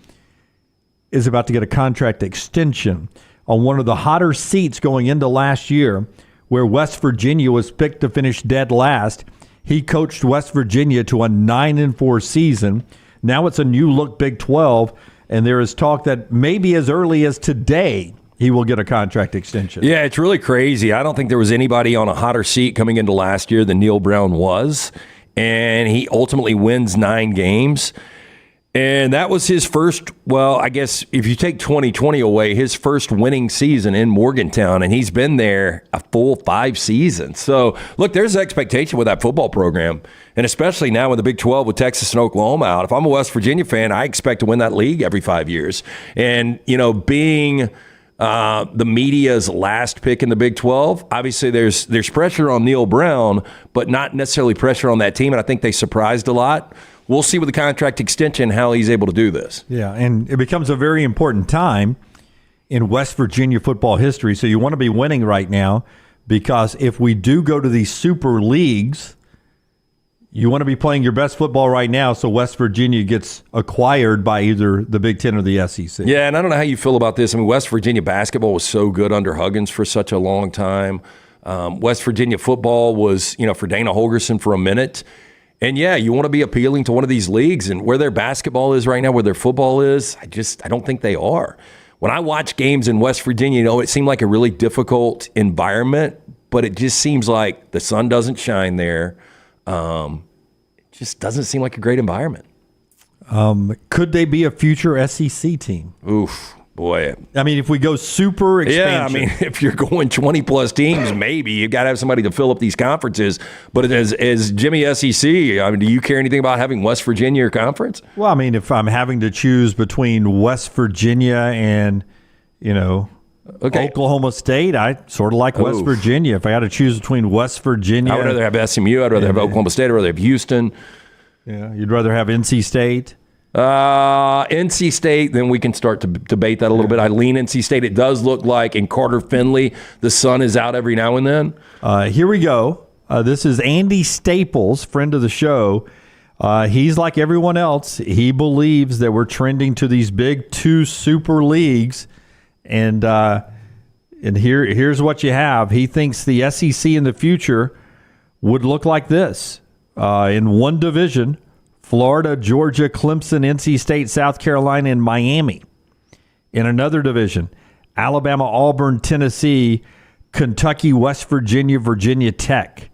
is about to get a contract extension on one of the hotter seats going into last year, where West Virginia was picked to finish dead last. He coached West Virginia to a 9-4 season. Now it's a new look Big 12, and there is talk that maybe as early as today he will get a contract extension. Yeah, it's really crazy. I don't think there was anybody on a hotter seat coming into last year than Neil Brown was, and he ultimately wins 9 games. And that was his first, well, I guess if you take 2020 away, his first winning season in Morgantown, and he's been there a full 5 seasons. So, look, there's expectation with that football program, and especially now with the Big 12 with Texas and Oklahoma out. If I'm a West Virginia fan, I expect to win that league every 5 years. And, being the media's last pick in the Big 12, obviously there's pressure on Neil Brown, but not necessarily pressure on that team, and I think they surprised a lot. We'll see with the contract extension how he's able to do this. Yeah, and it becomes a very important time in West Virginia football history. So you want to be winning right now, because if we do go to these super leagues, you want to be playing your best football right now so West Virginia gets acquired by either the Big Ten or the SEC. Yeah, and I don't know how you feel about this. I mean, West Virginia basketball was so good under Huggins for such a long time. West Virginia football was, for Dana Holgerson for a minute. And yeah, you want to be appealing to one of these leagues, and where their basketball is right now, where their football is, I don't think they are. When I watch games in West Virginia, it seemed like a really difficult environment, but it just seems like the sun doesn't shine there. It just doesn't seem like a great environment. Could they be a future SEC team? Oof. Boy, I mean, if we go super expansion. Yeah, I mean, if you're going 20-plus teams, maybe. You've got to have somebody to fill up these conferences. But as Jimmy SEC, I mean, do you care anything about having West Virginia your conference? Well, I mean, if I'm having to choose between West Virginia and, Oklahoma State, I sort of like West Virginia. If I had to choose between West Virginia. I would rather have SMU. I'd rather have Oklahoma State. I'd rather have Houston. Yeah, you'd rather have NC State? NC State, then we can start to debate that a little bit. I lean NC State. It does look like in Carter Finley, the sun is out every now and then. Here we go. This is Andy Staples, friend of the show. He's like everyone else. He believes that we're trending to these big 2 super leagues. And here's what you have. He thinks the SEC in the future would look like this. In one division, Florida, Georgia, Clemson, NC State, South Carolina, and Miami. In another division, Alabama, Auburn, Tennessee, Kentucky, West Virginia, Virginia Tech.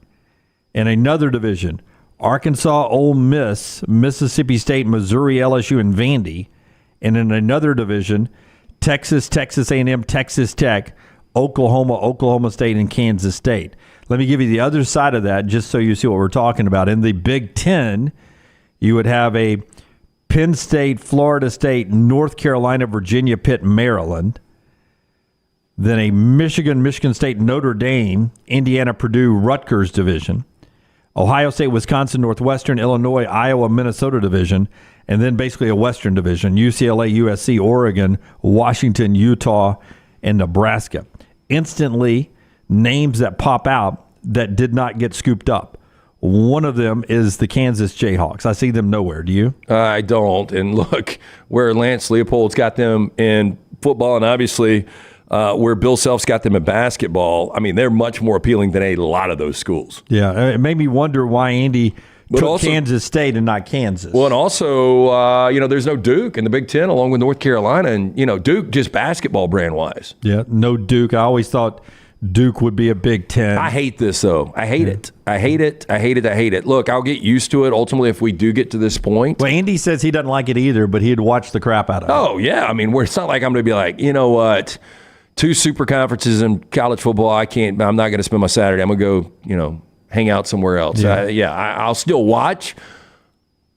In another division, Arkansas, Ole Miss, Mississippi State, Missouri, LSU, and Vandy. And in another division, Texas, Texas A&M, Texas Tech, Oklahoma, Oklahoma State, and Kansas State. Let me give you the other side of that just so you see what we're talking about. In the Big Ten, you would have a Penn State, Florida State, North Carolina, Virginia, Pitt, Maryland. Then a Michigan, Michigan State, Notre Dame, Indiana, Purdue, Rutgers division. Ohio State, Wisconsin, Northwestern, Illinois, Iowa, Minnesota division. And then basically a Western division, UCLA, USC, Oregon, Washington, Utah, and Nebraska. Instantly, names that pop out that did not get scooped up. One of them is the Kansas Jayhawks. I see them nowhere. Do you? I don't. And look, where Lance Leopold's got them in football, and obviously where Bill Self's got them in basketball, I mean, they're much more appealing than a lot of those schools. Yeah, it made me wonder why Andy took Kansas State and not Kansas. Well, and also, there's no Duke in the Big Ten along with North Carolina. And, Duke just basketball brand-wise. Yeah, no Duke. I always thought Duke would be a Big Ten. I hate this, though. I hate it. I hate it. I hate it. I hate it. Look, I'll get used to it ultimately if we do get to this point. Well, Andy says he doesn't like it either, but he'd watch the crap out of it. Oh, yeah. I mean, it's not like I'm going to be like, you know what, 2 super conferences in college football, I'm not going to spend my Saturday. I'm going to go, hang out somewhere else. Yeah. I'll still watch.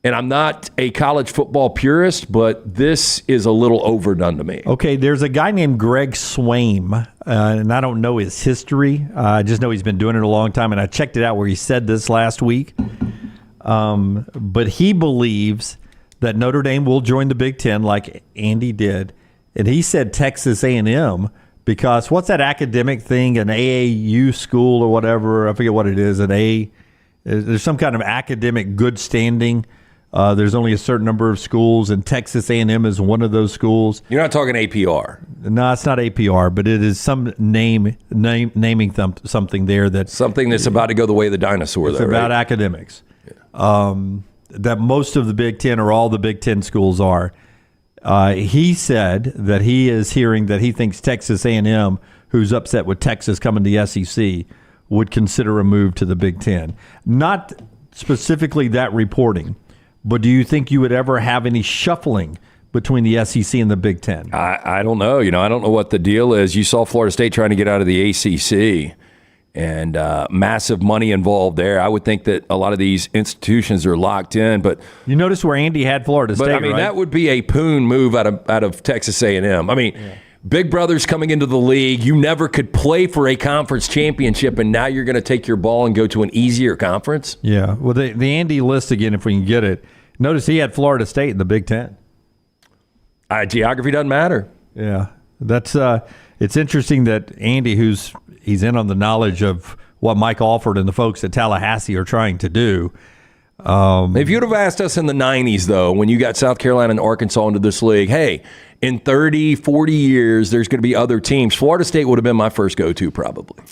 And I'm not a college football purist, but this is a little overdone to me. Okay, there's a guy named Greg Swaim, and I don't know his history. I just know he's been doing it a long time, and I checked it out where he said this last week. But he believes that Notre Dame will join the Big Ten like Andy did. And he said Texas A&M because what's that academic thing, an AAU school or whatever? I forget what it is. There's some kind of academic good standing. There's only a certain number of schools, and Texas A&M is one of those schools. You're not talking APR. No, it's not APR, but it is some naming something there something that's about to go the way of the dinosaur. It's about academics. Yeah. That most of the Big Ten or all the Big Ten schools are. He said that he is hearing that he thinks Texas A&M, who's upset with Texas coming to the SEC, would consider a move to the Big Ten. Not specifically that reporting. But do you think you would ever have any shuffling between the SEC and the Big Ten? I don't know. I don't know what the deal is. You saw Florida State trying to get out of the ACC, and massive money involved there. I would think that a lot of these institutions are locked in. But you notice where Andy had Florida State, but I mean, right? that would be a poon move out of Texas A&M. I mean. Yeah. Big Brother's coming into the league. You never could play for a conference championship, and now you're going to take your ball and go to an easier conference? Yeah. Well, the Andy list, again, if we can get it, notice he had Florida State in the Big Ten. Geography doesn't matter. Yeah. That's it's interesting that Andy, he's in on the knowledge of what Mike Alford and the folks at Tallahassee are trying to do. If you'd have asked us in the 90s, though, when you got South Carolina and Arkansas into this league, hey, in 30, 40 years, there's going to be other teams. Florida State would have been my first go-to, probably.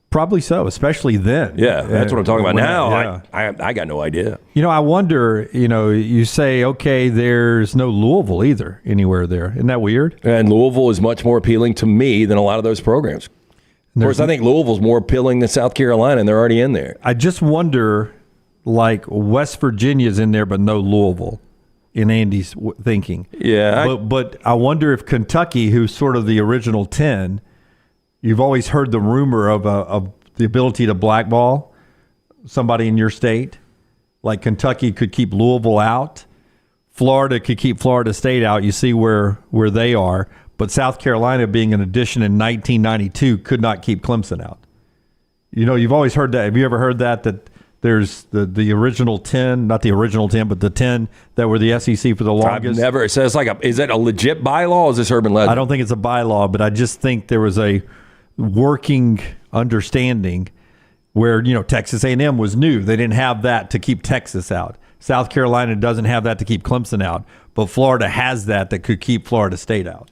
Probably so, especially then. Yeah, that's what I'm talking about. Now, yeah. I got no idea. I wonder, you say, okay, there's no Louisville either anywhere there. Isn't that weird? And Louisville is much more appealing to me than a lot of those programs. Of course, I think Louisville's more appealing than South Carolina, and they're already in there. I just wonder, like, West Virginia's in there, but no Louisville in Andy's thinking. Yeah. But I wonder if Kentucky, who's sort of the original 10, you've always heard the rumor of the ability to blackball somebody in your state. Like Kentucky could keep Louisville out. Florida could keep Florida State out. You see where they are. But South Carolina, being an addition in 1992, could not keep Clemson out. You've always heard that. Have you ever heard that there's the original 10, not the original 10, but the 10 that were the SEC for the longest? I've never. So it's is that a legit bylaw or is this urban legend? I don't think it's a bylaw, but I just think there was a working understanding where Texas A&M was new. They didn't have that to keep Texas out. South Carolina doesn't have that to keep Clemson out, but Florida has that could keep Florida State out.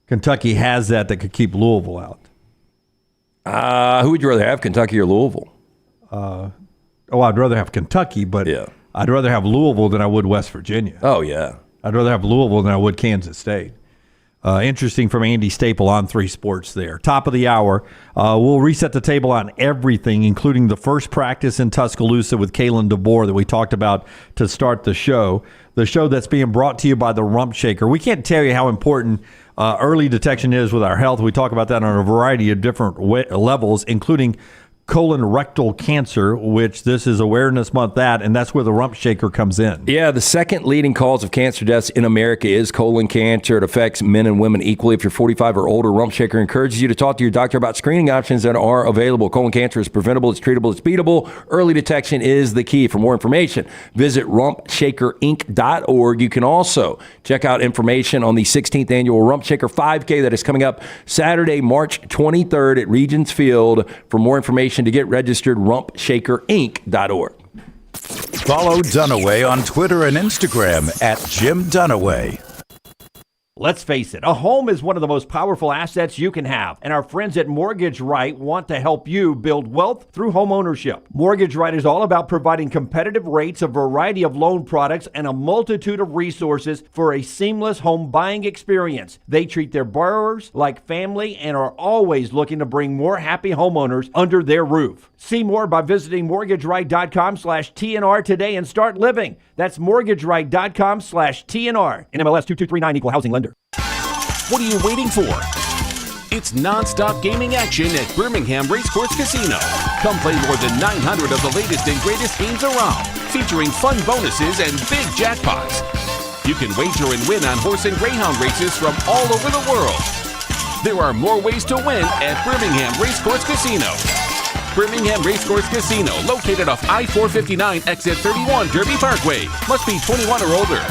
Kentucky has that could keep Louisville out. Who would you rather have, Kentucky or Louisville? I'd rather have Kentucky, but yeah. I'd rather have Louisville than I would West Virginia. Oh yeah, I'd rather have Louisville than I would Kansas State. Interesting from Andy Staple on 3 Sports there. Top of the hour. We'll reset the table on everything, including the first practice in Tuscaloosa with Kalen DeBoer that we talked about to start the show. The show that's being brought to you by the Rump Shaker. We can't tell you how important early detection is with our health. We talk about that on a variety of different levels, including colon rectal cancer, which this is Awareness Month and that's where the Rump Shaker comes in. Yeah, the second leading cause of cancer deaths in America is colon cancer. It affects men and women equally. If you're 45 or older, Rump Shaker encourages you to talk to your doctor about screening options that are available. Colon cancer is preventable, it's treatable, it's beatable. Early detection is the key. For more information, visit rumpshakerinc.org. You can also check out information on the 16th annual Rump Shaker 5K that is coming up Saturday, March 23rd at Regents Field. For more information to get registered, rumpshakerinc.org. Follow Dunaway on Twitter and Instagram at Jim Dunaway. Let's face it, a home is one of the most powerful assets you can have, and our friends at Mortgage Right want to help you build wealth through home ownership. Mortgage Right is all about providing competitive rates, a variety of loan products, and a multitude of resources for a seamless home buying experience. They treat their borrowers like family and are always looking to bring more happy homeowners under their roof. See more by visiting mortgageright.com/TNR today and start living. That's mortgageright.com/TNR. NMLS 2239, equal housing lender. What are you waiting for? It's non-stop gaming action at Birmingham Racecourse Casino. Come play more than 900 of the latest and greatest games around, featuring fun bonuses and big jackpots. You can wager and win on horse and greyhound races from all over the world. There are more ways to win at Birmingham Racecourse Casino. Birmingham Racecourse Casino, located off I-459, exit 31, Derby Parkway. Must be 21 or older.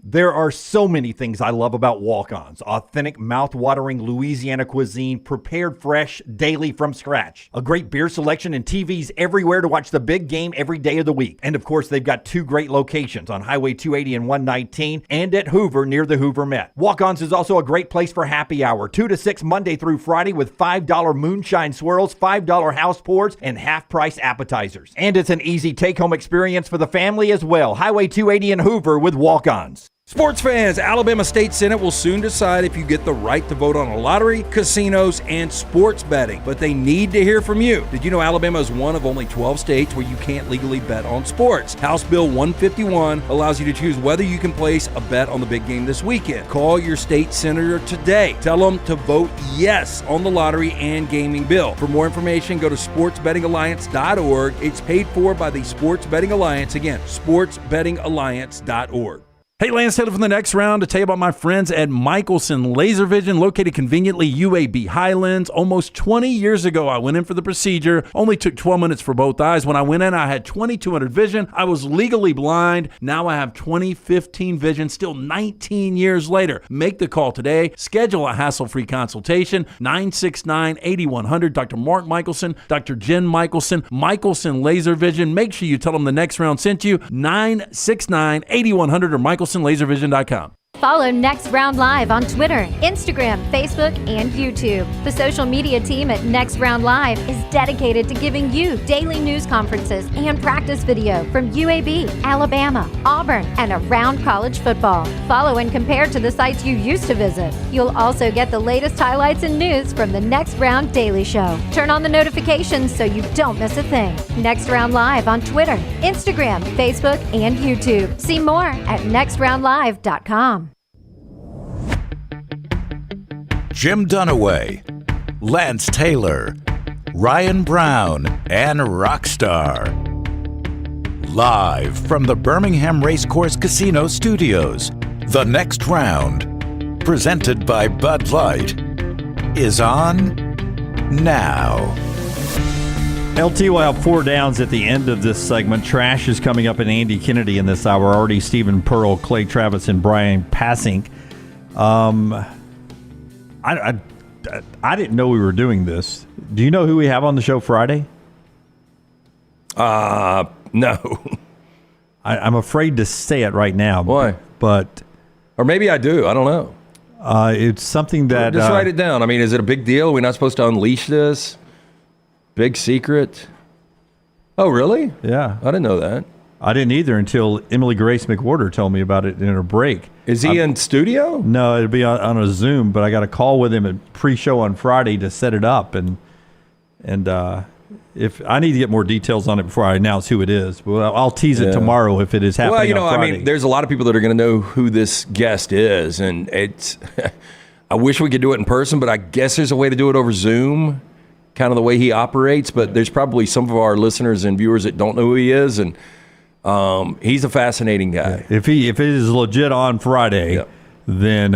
There are so many things I love about Walk-Ons. Authentic, mouth-watering Louisiana cuisine, prepared fresh, daily from scratch. A great beer selection and TVs everywhere to watch the big game every day of the week. And of course, they've got 2 great locations on Highway 280 and 119 and at Hoover near the Hoover Met. Walk-Ons is also a great place for happy hour, 2 to 6 Monday through Friday with $5 moonshine swirls, $5 house pours, and half-price appetizers. And it's an easy take-home experience for the family as well. Highway 280 and Hoover with Walk-Ons. Sports fans, Alabama State Senate will soon decide if you get the right to vote on a lottery, casinos, and sports betting. But they need to hear from you. Did you know Alabama is one of only 12 states where you can't legally bet on sports? House Bill 151 allows you to choose whether you can place a bet on the big game this weekend. Call your state senator today. Tell them to vote yes on the lottery and gaming bill. For more information, go to sportsbettingalliance.org. It's paid for by the Sports Betting Alliance. Again, sportsbettingalliance.org. Hey, Lance Taylor from the next round to tell you about my friends at Michelson Laser Vision, located conveniently UAB Highlands. Almost 20 years ago, I went in for the procedure. Only took 12 minutes for both eyes. When I went in, I had 2200 vision. I was legally blind. Now I have 20/15 vision, still 19 years later. Make the call today. Schedule a hassle-free consultation. 969-8100. Dr. Mark Michelson, Dr. Jen Michelson, Michelson Laser Vision. Make sure you tell them the next round sent you. 969-8100 or Michelson. LaserVision.com. Follow Next Round Live on Twitter, Instagram, Facebook, and YouTube. The social media team at Next Round Live is dedicated to giving you daily news conferences and practice video from UAB, Alabama, Auburn, and around college football. Follow and compare to the sites you used to visit. You'll also get the latest highlights and news from the Next Round Daily Show. Turn on the notifications so you don't miss a thing. Next Round Live on Twitter, Instagram, Facebook, and YouTube. See more at nextroundlive.com. Jim Dunaway, Lance Taylor, Ryan Brown, and Rockstar. Live from the Birmingham Racecourse Casino Studios, The Next Round, presented by Bud Light, is on now. LT will have 4 downs at the end of this segment. Trash is coming up in Andy Kennedy in this hour. Already Stephen Pearl, Clay Travis, and Bryan Passink. I didn't know we were doing this. Do you know who we have on the show Friday? No. I'm afraid to say it right now. Why? But or maybe I do. I don't know. It's something that just write it down. I mean, is it a big deal? We're not supposed to unleash this? Big secret? Oh, really? Yeah. I didn't know that. I didn't either until Emily Grace McWhorter told me about it in her break. Is he in studio? No, it'll be on a Zoom, but I got a call with him at pre-show on Friday to set it up, and if I need to get more details on it before I announce who it is. Well, I'll tease it tomorrow if it is happening. Well, on Friday. I mean, there's a lot of people that are going to know who this guest is, and it's. I wish we could do it in person, but I guess there's a way to do it over Zoom, kind of the way he operates. But there's probably some of our listeners and viewers that don't know who he is, and he's a fascinating guy. Yeah. If it is legit on Friday, then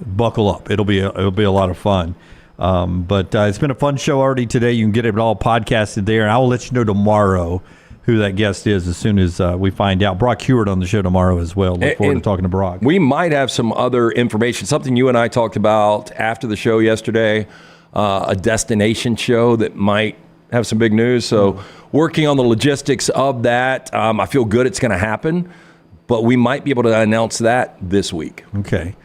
buckle up. It'll be a lot of fun. But it's been a fun show already today. You can get it all podcasted there, and I'll let you know tomorrow who that guest is as soon as we find out. Brock Hewitt on the show tomorrow as well. Look forward to talking to Brock. We might have some other information, something you and I talked about after the show yesterday, a destination show that might have some big news. So working on the logistics of that. I feel good it's going to happen, but we might be able to announce that this week. Okay.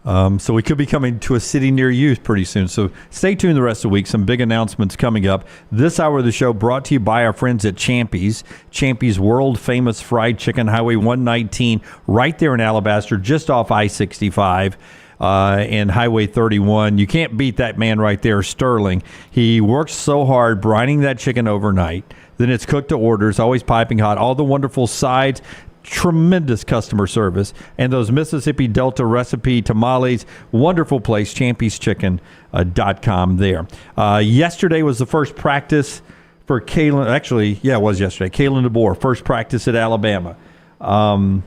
So we could be coming to a city near you pretty soon. So stay tuned the rest of the week. Some big announcements coming up. This hour of the show brought to you by our friends at Champy's. Champy's world famous fried chicken, Highway 119, right there in Alabaster, just off I-65 and Highway 31. You can't beat that man right there, Sterling. He works so hard brining that chicken overnight. Then it's cooked to orders, always piping hot. All the wonderful sides. Tremendous customer service, and those Mississippi Delta recipe tamales, wonderful place, champyschicken.com there. Yesterday was the first practice for Kalen. Actually, yeah, it was yesterday. Kalen DeBoer, first practice at Alabama. And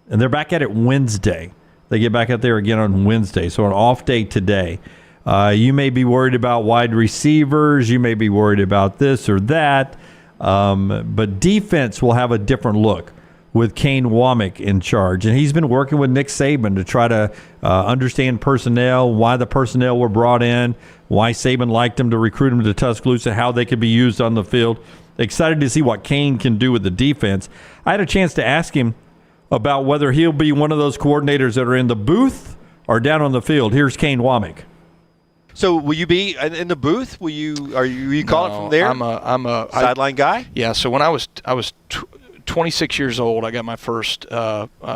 they're back at it Wednesday. They get back out there again on Wednesday, so an off day today. You may be worried about wide receivers. You may be worried about this or that. But defense will have a different look with Kane Womack in charge. And he's been working with Nick Saban to try to understand personnel, why the personnel were brought in, why Saban liked them to recruit them to Tuscaloosa, how they could be used on the field. Excited to see what Kane can do with the defense. I had a chance to ask him about whether he'll be one of those coordinators that are in the booth or down on the field. Here's Kane Womack. So will you be in the booth? Will you call it from there? I'm a sideline guy. Yeah. So when I was 26 years old, I got my first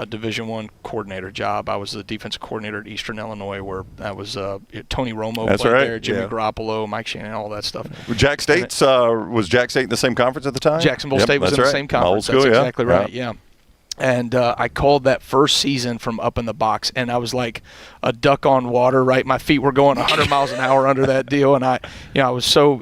Division I coordinator job. I was the defensive coordinator at Eastern Illinois, where that was Tony Romo That's played right. there, Jimmy Yeah. Garoppolo, Mike Shannon, all that stuff. Jack State's was Jack State in the same conference at the time? Jacksonville State was in the same conference. Old school, That's exactly right. Yeah. And I called that first season from up in the box, and I was like a duck on water, right? My feet were going 100 miles an hour under that deal, and I was so,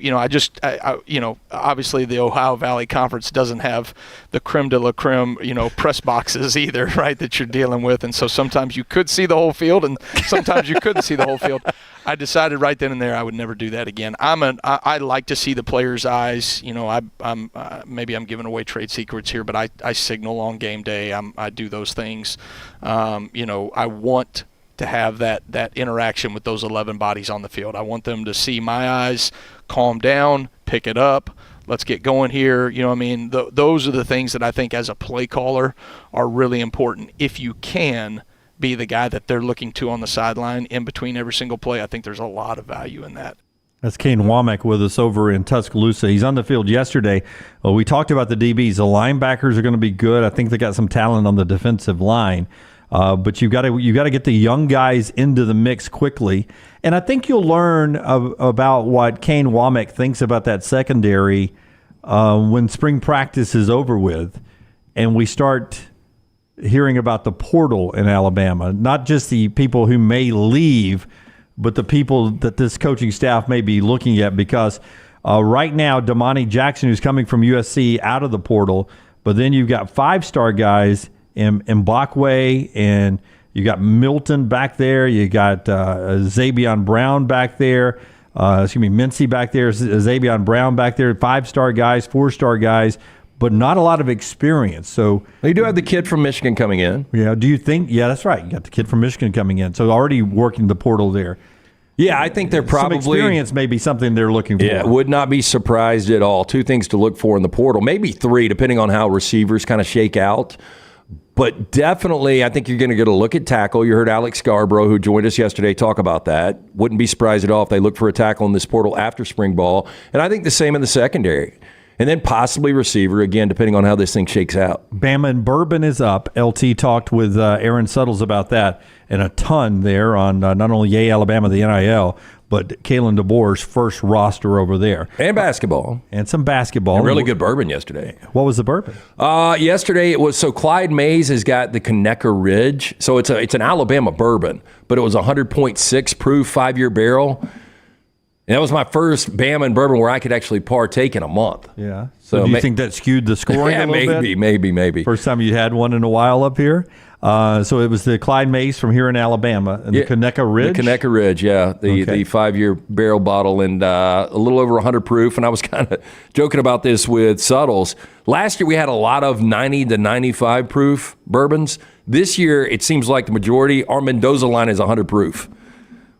obviously the Ohio Valley Conference doesn't have the creme de la creme, press boxes either, right, that you're dealing with, and so sometimes you could see the whole field, and sometimes you couldn't see the whole field. I decided right then and there I would never do that again. I like to see the players' eyes. Maybe I'm giving away trade secrets here, but I signal on game day. I do those things. I want to have that interaction with those 11 bodies on the field. I want them to see my eyes, calm down, pick it up. Let's get going here. Those are the things that I think as a play caller are really important. If you can, be the guy that they're looking to on the sideline in between every single play. I think there's a lot of value in that. That's Kane Womack with us over in Tuscaloosa. He's on the field yesterday. We talked about the DBs. The linebackers are going to be good. I think they got some talent on the defensive line. But you got to get the young guys into the mix quickly. And I think you'll learn about what Kane Womack thinks about that secondary when spring practice is over with and we start hearing about the portal in Alabama, not just the people who may leave, but the people that this coaching staff may be looking at, because right now, Damani Jackson, who's coming from USC, out of the portal, but then you've got 5-star guys in Mbakwe, and you got Milton back there, you got Zabion Brown back there, Mincy back there, Zabion Brown back there, 5-star guys, 4-star guys, but not a lot of experience. So you do have the kid from Michigan coming in. Yeah, do you think? Yeah, that's right. You got the kid from Michigan coming in. So already working the portal there. Yeah, I think they're probably... Some experience may be something they're looking for. Yeah, would not be surprised at all. 2 things to look for in the portal. Maybe 3, depending on how receivers kind of shake out. But definitely, I think you're going to get a look at tackle. You heard Alex Scarborough, who joined us yesterday, talk about that. Wouldn't be surprised at all if they look for a tackle in this portal after spring ball. And I think the same in the secondary. And then possibly receiver, again, depending on how this thing shakes out. Bama and Bourbon is up. LT talked with Aaron Suttles about that, and a ton there on not only Yay Alabama, the NIL, but Kalen DeBoer's first roster over there. And basketball. And some basketball. And really good bourbon yesterday. What was the bourbon? Yesterday it was, so Clyde Mays has got the Conecuh Ridge. So it's an Alabama bourbon, but it was 100.6 proof 5-year barrel. And that was my first Bama and bourbon where I could actually partake in a month. Yeah. So do you think that skewed the scoring a little bit? Maybe. First time you had one in a while up here. So it was the Clyde Mays from here in Alabama and the Conecuh Ridge? The Conecuh Ridge, yeah. The 5-year barrel bottle and a little over 100 proof. And I was kind of joking about this with Suttles. Last year we had a lot of 90 to 95 proof bourbons. This year it seems like the majority, our Mendoza line is 100 proof.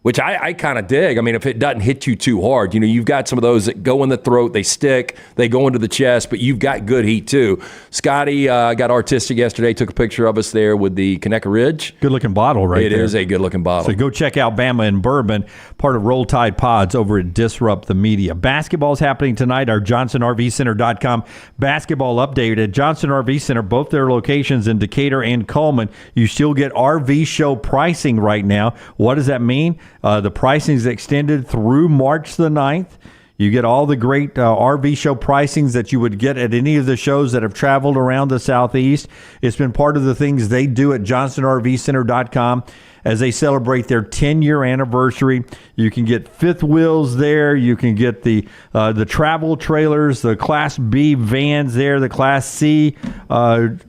Which I kind of dig. I mean, if it doesn't hit you too hard, you've got some of those that go in the throat, they stick, they go into the chest, but you've got good heat too. Scotty got artistic yesterday, took a picture of us there with the Conecuh Ridge. Good looking bottle right there. It is a good looking bottle. So go check out Bama and Bourbon, part of Roll Tide Pods over at Disrupt the Media. Basketball's happening tonight. Our JohnsonRVCenter.com basketball update at Johnson RV Center, both their locations in Decatur and Coleman. You still get RV show pricing right now. What does that mean? The pricing is extended through March the 9th. You get all the great RV show pricings that you would get at any of the shows that have traveled around the Southeast. It's been part of the things they do at JohnsonRVCenter.com as they celebrate their 10-year anniversary. You can get fifth wheels there. You can get the travel trailers, the Class B vans there, the Class C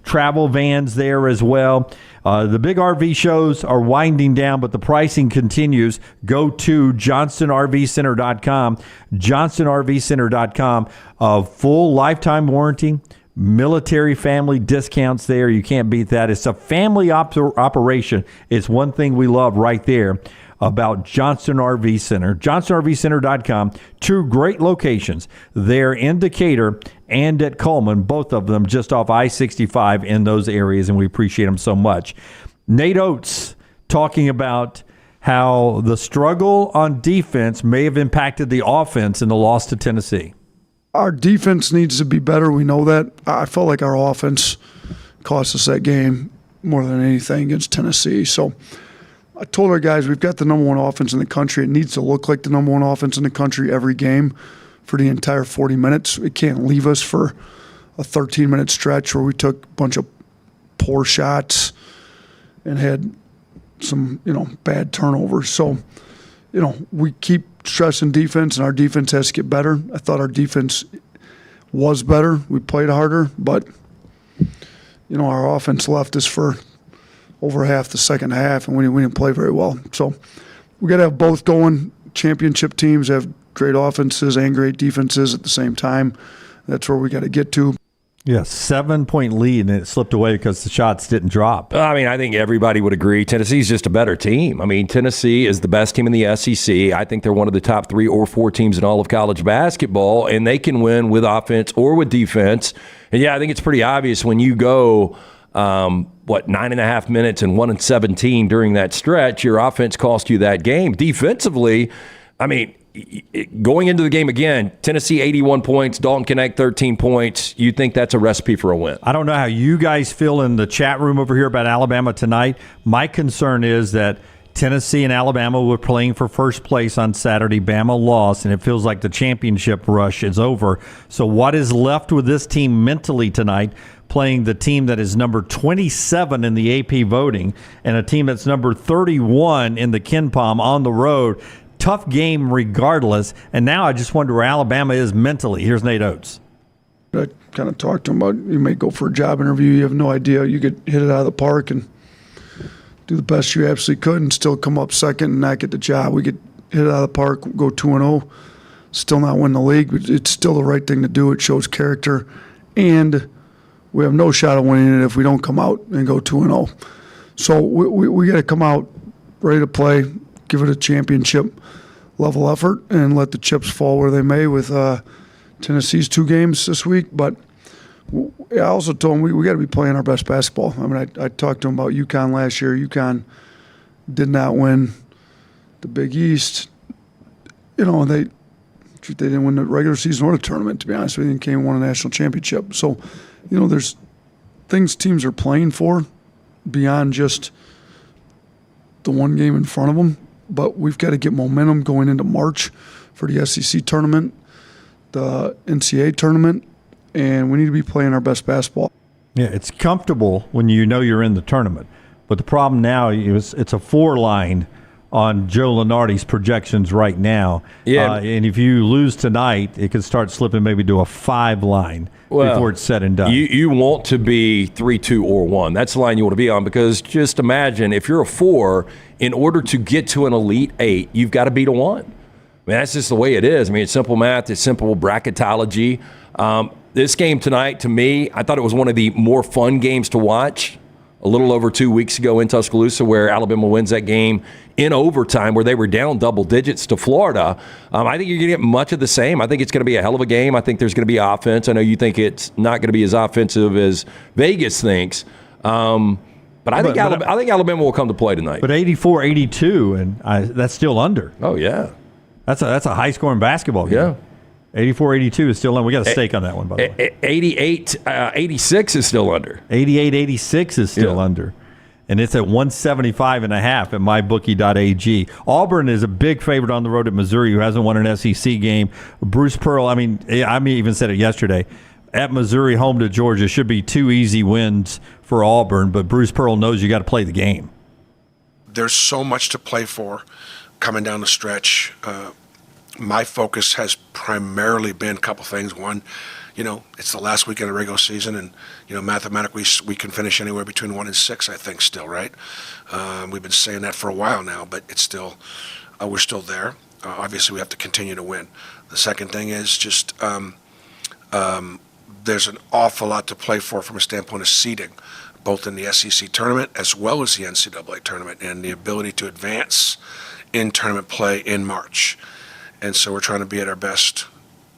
travel vans there as well. The big RV shows are winding down, but the pricing continues. Go to JohnsonRVCenter.com. JohnsonRVCenter.com. Full lifetime warranty, military family discounts there. You can't beat that. It's a family operation. It's one thing we love right there about Johnson RV Center. JohnsonRVCenter.com. 2 great locations there in Decatur and at Coleman, both of them just off I-65 in those areas, and we appreciate them so much. Nate Oats talking about how the struggle on defense may have impacted the offense in the loss to Tennessee. Our defense needs to be better. We know that. I felt like our offense cost us that game more than anything against Tennessee. So I told our guys we've got the number 1 offense in the country. It needs to look like the number 1 offense in the country every game for the entire 40 minutes. It can't leave us for a 13-minute stretch where we took a bunch of poor shots and had some, bad turnovers. So, we keep stressing defense, and our defense has to get better. I thought our defense was better. We played harder, but, our offense left us for over half the second half, and we didn't play very well. So we got to have both going. Championship teams have great offenses and great defenses at the same time. That's where we got to get to. Yeah, 7-point lead, and it slipped away because the shots didn't drop. I mean, I think everybody would agree Tennessee's just a better team. I mean, Tennessee is the best team in the SEC. I think they're one of the top 3 or 4 teams in all of college basketball, and they can win with offense or with defense. And, yeah, I think it's pretty obvious when you go 9.5 minutes and 1-17 during that stretch, your offense cost you that game. Defensively, I mean, going into the game again, Tennessee 81 points, Dalton Knecht 13 points. You think that's a recipe for a win? I don't know how you guys feel in the chat room over here about Alabama tonight. My concern is that Tennessee and Alabama were playing for first place on Saturday. Bama lost, and it feels like the championship rush is over. So what is left with this team mentally tonight, playing the team that is number 27 in the AP voting and a team that's number 31 in the KenPom on the road? Tough game regardless. And now I just wonder where Alabama is mentally. Here's Nate Oats. I kind of talked to him about you may go for a job interview. You have no idea. You could hit it out of the park and do the best you absolutely could and still come up second and not get the job. We could hit it out of the park, go 2-0, still not win the league. But it's still the right thing to do. It shows character. And we have no shot of winning it if we don't come out and go 2-0. So we got to come out ready to play, give it a championship level effort, and let the chips fall where they may with Tennessee's 2 games this week. But I also told him we got to be playing our best basketball. I mean, I talked to him about UConn last year. UConn did not win the Big East. You know, they didn't win the regular season or the tournament, to be honest with you, and came and won a national championship. So, you know, there's things teams are playing for beyond just the one game in front of them. But we've got to get momentum going into March for the SEC tournament, the NCAA tournament, and we need to be playing our best basketball. Yeah, it's comfortable when you know you're in the tournament. But the problem now is it's a 4 line on Joe Lunardi's projections right now. Yeah. And if you lose tonight, it could start slipping maybe to a 5 line before it's said and done. You want to be 3-2 or 1. That's the line you want to be on, because just imagine if you're a 4, in order to get to an Elite 8, you've got to beat a 1. I mean, that's just the way it is. I mean, it's simple math. It's simple bracketology. This game tonight, to me, I thought it was one of the more fun games to watch. A little over 2 weeks ago in Tuscaloosa, where Alabama wins that game in overtime, where they were down double digits to Florida. I think you're going to get much of the same. I think it's going to be a hell of a game. I think there's going to be offense. I know you think it's not going to be as offensive as Vegas thinks. But I think Alabama will come to play tonight. But 84-82, and that's still under. Oh, yeah. That's a high-scoring basketball game. Yeah. 84-82 is still under. We got a stake on that one, by the way. 88-86 is still under. 88-86 is still under. And it's at 175.5 at mybookie.ag. Auburn is a big favorite on the road at Missouri, who hasn't won an SEC game. Bruce Pearl, I even said it yesterday, at Missouri, home to Georgia, should be 2 easy wins for Auburn, but Bruce Pearl knows you got to play the game. There's so much to play for coming down the stretch. My focus has primarily been a couple things. One, you know, it's the last weekend of the regular season, and, you know, mathematically we can finish anywhere between 1 and 6, I think, still, right? We've been saying that for a while now, but it's still, we're still there. Obviously, we have to continue to win. The second thing is just there's an awful lot to play for from a standpoint of seeding, both in the SEC tournament as well as the NCAA tournament, and the ability to advance in tournament play in March. And so we're trying to be at our best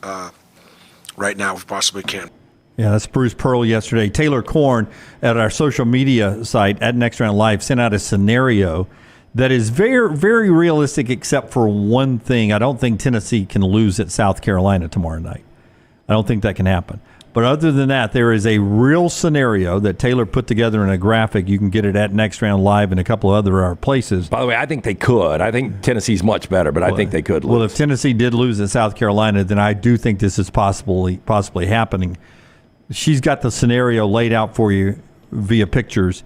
right now if we possibly can. Yeah, that's Bruce Pearl yesterday. Taylor Korn at our social media site at Next Round Live sent out a scenario that is very, very realistic, except for one thing. I don't think Tennessee can lose at South Carolina tomorrow night. I don't think that can happen. But other than that, there is a real scenario that Taylor put together in a graphic. You can get it at Next Round Live and a couple other places. By the way, I think they could. I think Tennessee's much better, but I think they could lose. Well, if Tennessee did lose at South Carolina, then I do think this is possibly happening. She's got the scenario laid out for you via pictures,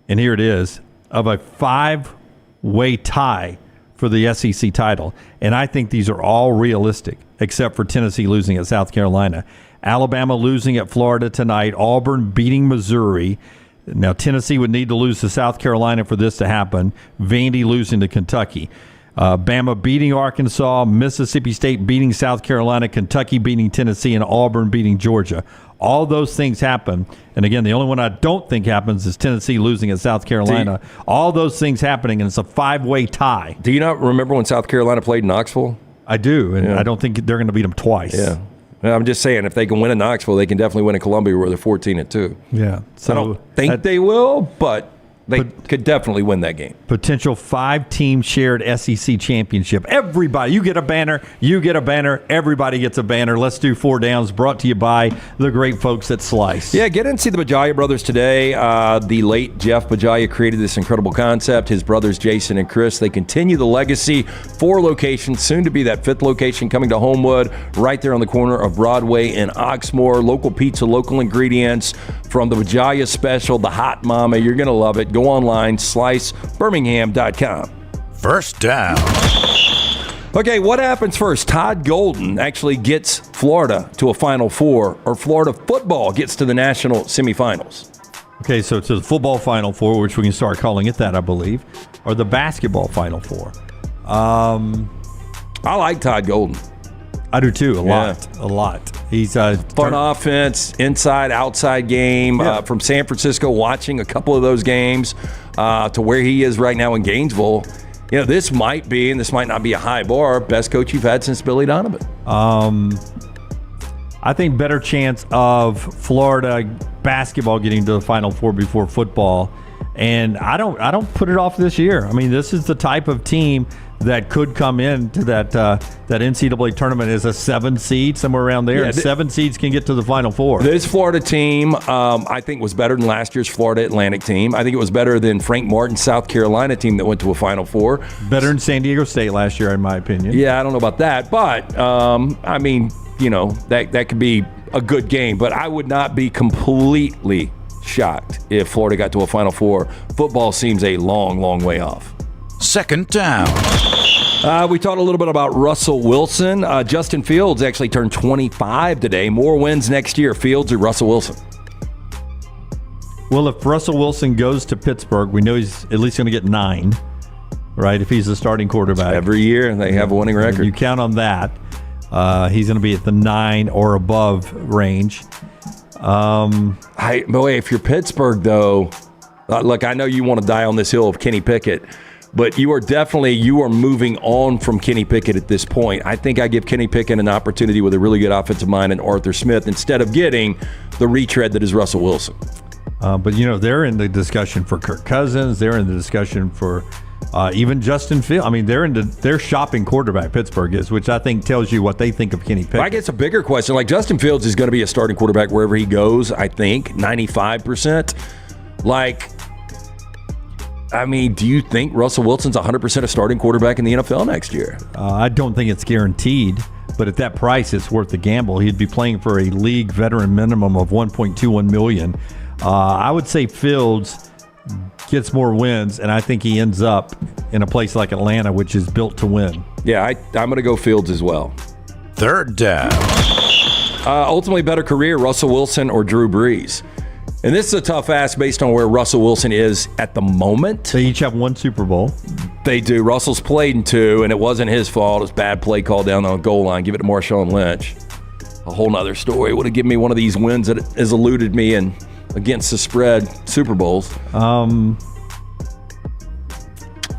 and here it is, of a 5-way tie for the SEC title. And I think these are all realistic, except for Tennessee losing at South Carolina. Alabama losing at Florida tonight. Auburn beating Missouri. Now, Tennessee would need to lose to South Carolina for this to happen. Vandy losing to Kentucky. Bama beating Arkansas. Mississippi State beating South Carolina. Kentucky beating Tennessee. And Auburn beating Georgia. All those things happen. And again, the only one I don't think happens is Tennessee losing at South Carolina. All those things happening, and it's a 5-way tie. Do you not remember when South Carolina played Knoxville? I do, and I don't think they're going to beat them twice. Yeah. I'm just saying, if they can win in Knoxville, they can definitely win in Columbia, where they're 14-2. Yeah. So I don't think they will, but they could definitely win that game. Potential 5-team shared SEC championship. Everybody, you get a banner, everybody gets a banner. Let's do 4 downs, brought to you by the great folks at Slice. Yeah, get in and see the Bajaya brothers today. The late Jeff Bajaya created this incredible concept. His brothers Jason and Chris, they continue the legacy. 4 locations, soon to be that 5th location coming to Homewood, right there on the corner of Broadway and Oxmoor. Local pizza, local ingredients from the Bajaya special, the Hot Mama. You're going to love it. Go online, slicebirmingham.com. First down. Okay, what happens first? Todd Golden actually gets Florida to a Final Four, or Florida football gets to the national semifinals? Okay, so to the football Final Four, which we can start calling it that, I believe, or the basketball Final Four. I like Todd Golden. I do too, a lot. He's fun offense, inside, outside game from San Francisco, watching a couple of those games to where he is right now in Gainesville. You know, this might be, and this might not be a high bar, best coach you've had since Billy Donovan. I think better chance of Florida basketball getting to the Final Four before football. And I don't put it off this year. I mean, this is the type of team that could come into that NCAA tournament as a 7 seed, somewhere around there. And 7 seeds can get to the Final Four. This Florida team, I think, was better than last year's Florida Atlantic team. I think it was better than Frank Martin's South Carolina team that went to a Final Four. Better than San Diego State last year, in my opinion. Yeah, I don't know about that. But, I mean, you know, that could be a good game. But I would not be completely shocked if Florida got to a Final Four. Football seems a long, long way off. Second down. We talked a little bit about Russell Wilson. Justin Fields actually turned 25 today. More wins next year, Fields or Russell Wilson? Well, if Russell Wilson goes to Pittsburgh, we know he's at least going to get 9, right, if he's the starting quarterback. Every year they have a winning record. You count on that. He's going to be at the 9 or above range. If you're Pittsburgh, though, look, I know you want to die on this hill of Kenny Pickett, but you are moving on from Kenny Pickett at this point. I think I give Kenny Pickett an opportunity with a really good offensive mind and Arthur Smith instead of getting the retread that is Russell Wilson. But, you know, they're in the discussion for Kirk Cousins. They're in the discussion for even Justin Fields. I mean, they're shopping quarterback, Pittsburgh is, which I think tells you what they think of Kenny Pickett. I guess a bigger question, like Justin Fields is going to be a starting quarterback wherever he goes, I think, 95%. I mean, do you think Russell Wilson's 100% a starting quarterback in the NFL next year? I don't think it's guaranteed, but at that price, it's worth the gamble. He'd be playing for a league veteran minimum of $1.21 million. I would say Fields gets more wins, and I think he ends up in a place like Atlanta, which is built to win. Yeah, I'm going to go Fields as well. Third down. Ultimately, better career, Russell Wilson or Drew Brees? And this is a tough ask based on where Russell Wilson is at the moment. They each have 1 Super Bowl. They do. Russell's played in 2, and it wasn't his fault. It was bad play call down on the goal line. Give it to Marshawn Lynch. A whole nother story. Would have given me one of these wins that has eluded me in against the spread Super Bowls.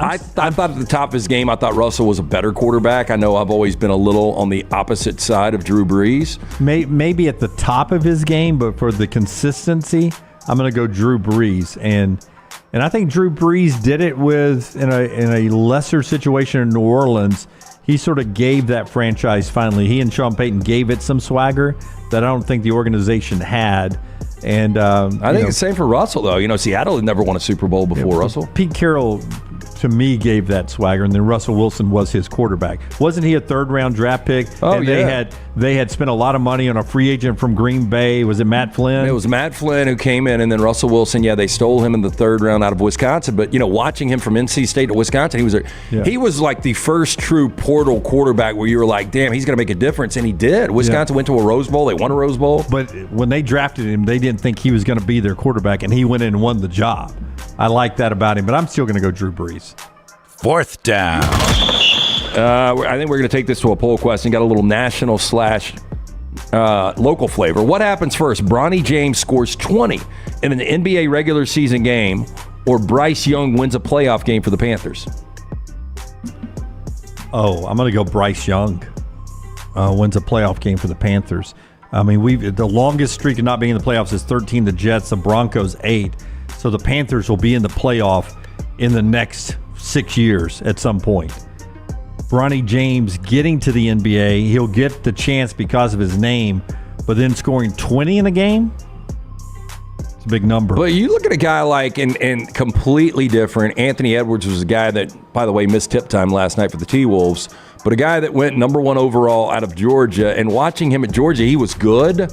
I thought at the top of his game, I thought Russell was a better quarterback. I know I've always been a little on the opposite side of Drew Brees. Maybe at the top of his game, but for the consistency, I'm going to go Drew Brees. And I think Drew Brees did it in a lesser situation in New Orleans. He sort of gave that franchise finally. He and Sean Payton gave it some swagger that I don't think the organization had. And I think it's the same for Russell, though. You know, Seattle had never won a Super Bowl before Russell. Pete Carroll, to me, gave that swagger, and then Russell Wilson was his quarterback. Wasn't he a 3rd-round draft pick? Oh, and they had spent a lot of money on a free agent from Green Bay. Was it Matt Flynn? It was Matt Flynn who came in, and then Russell Wilson. Yeah, they stole him in the 3rd round out of Wisconsin. But you know, watching him from NC State to Wisconsin, he was like the first true portal quarterback where you were like, damn, he's going to make a difference, and he did. Wisconsin went to a Rose Bowl. They won a Rose Bowl. But when they drafted him, they didn't think he was going to be their quarterback, and he went in and won the job. I like that about him, but I'm still going to go Drew Brees. 4th down. I think we're going to take this to a poll question. Got a little national / local flavor. What happens first? Bronny James scores 20 in an NBA regular season game, or Bryce Young wins a playoff game for the Panthers? Oh, I'm going to go Bryce Young. wins a playoff game for the Panthers. I mean, the longest streak of not being in the playoffs is 13. The Jets, the Broncos 8. So the Panthers will be in the playoff in the next 6 years at some point. Bronny James getting to the NBA, he'll get the chance because of his name, but then scoring 20 in a game, it's a big number. But you look at a guy like, and completely different, Anthony Edwards was a guy that, by the way, missed tip time last night for the T-Wolves, but a guy that went number 1 overall out of Georgia, and watching him at Georgia, he was good.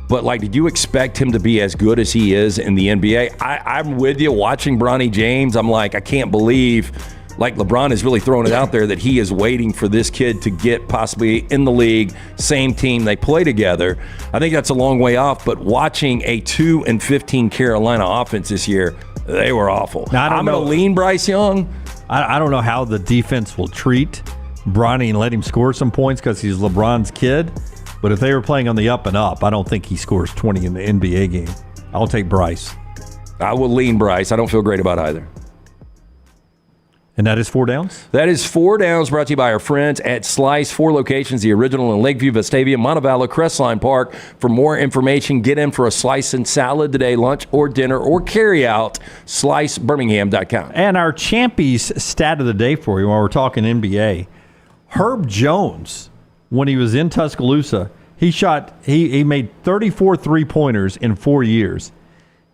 But, like, did you expect him to be as good as he is in the NBA? I'm with you. Watching Bronny James, I'm like, I can't believe, like, LeBron is really throwing it out there that he is waiting for this kid to get possibly in the league, same team, they play together. I think that's a long way off, but watching a 2-15 Carolina offense this year, they were awful. Now, I'm going to lean Bryce Young. I don't know how the defense will treat Bronny and let him score some points because he's LeBron's kid. But if they were playing on the up and up, I don't think he scores 20 in the NBA game. I'll take Bryce. I will lean Bryce. I don't feel great about either. And that is 4 Downs? That is 4 Downs, brought to you by our friends at Slice. 4 locations, the original in Lakeview, Vestavia, Montevallo, Crestline Park. For more information, get in for a slice and salad today, lunch or dinner, or carry out, slicebirmingham.com. And our Champies stat of the day for you while we're talking NBA. Herb Jones, when he was in Tuscaloosa, he made 34 three-pointers in 4 years.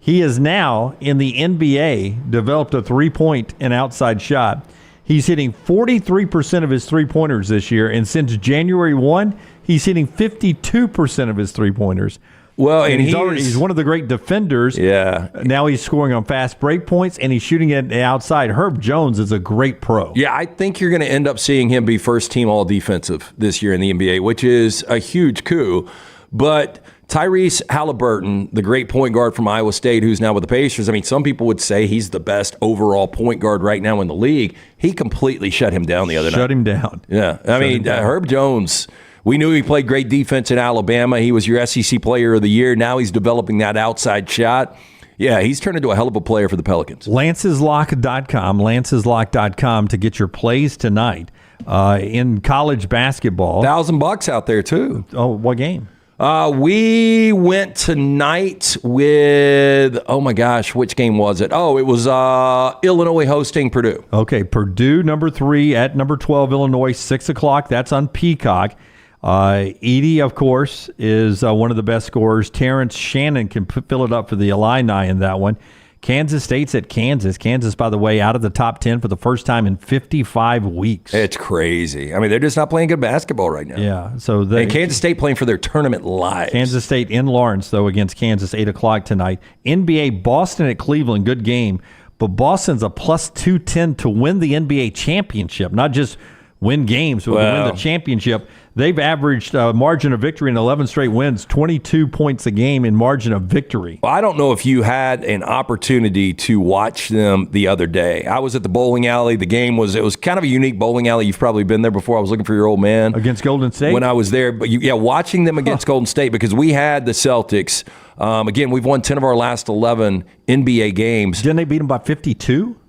He is now in the NBA developed a three-point and outside shot. He's hitting 43% of his three-pointers this year, and since January 1, he's hitting 52% of his three-pointers. Well, and he's one of the great defenders. Yeah. Now he's scoring on fast break points, and he's shooting it outside. Herb Jones is a great pro. Yeah, I think you're going to end up seeing him be first-team all-defensive this year in the NBA, which is a huge coup. But Tyrese Halliburton, the great point guard from Iowa State, who's now with the Pacers, I mean, some people would say he's the best overall point guard right now in the league. He completely shut him down the other night. Shut him down. Yeah, I mean, Herb Jones, we knew he played great defense in Alabama. He was your SEC Player of the Year. Now he's developing that outside shot. Yeah, he's turned into a hell of a player for the Pelicans. Lanceslock.com to get your plays tonight in college basketball. $1,000 out there, too. Oh, what game? We went tonight with, oh my gosh, which game was it? Oh, it was Illinois hosting Purdue. Okay, Purdue, number 3 at number 12, Illinois, 6 o'clock. That's on Peacock. Edey, of course, is one of the best scorers. Terrence Shannon can fill it up for the Illini in that one. Kansas State's at Kansas. Kansas, by the way, out of the top 10 for the first time in 55 weeks. It's crazy. I mean, they're just not playing good basketball right now. Yeah. And Kansas State playing for their tournament lives. Kansas State in Lawrence, though, against Kansas, 8 o'clock tonight. NBA, Boston at Cleveland, good game. But Boston's a plus 210 to win the NBA championship, not just win games, but to win the championship. They've averaged margin of victory in 11 straight wins, 22 points a game in margin of victory. Well, I don't know if you had an opportunity to watch them the other day. I was at the bowling alley. The game was kind of a unique bowling alley. You've probably been there before. I was looking for your old man. Against Golden State? When I was there. But watching them against Golden State, because we had the Celtics. Again, we've won 10 of our last 11 NBA games. Didn't they beat them by 52?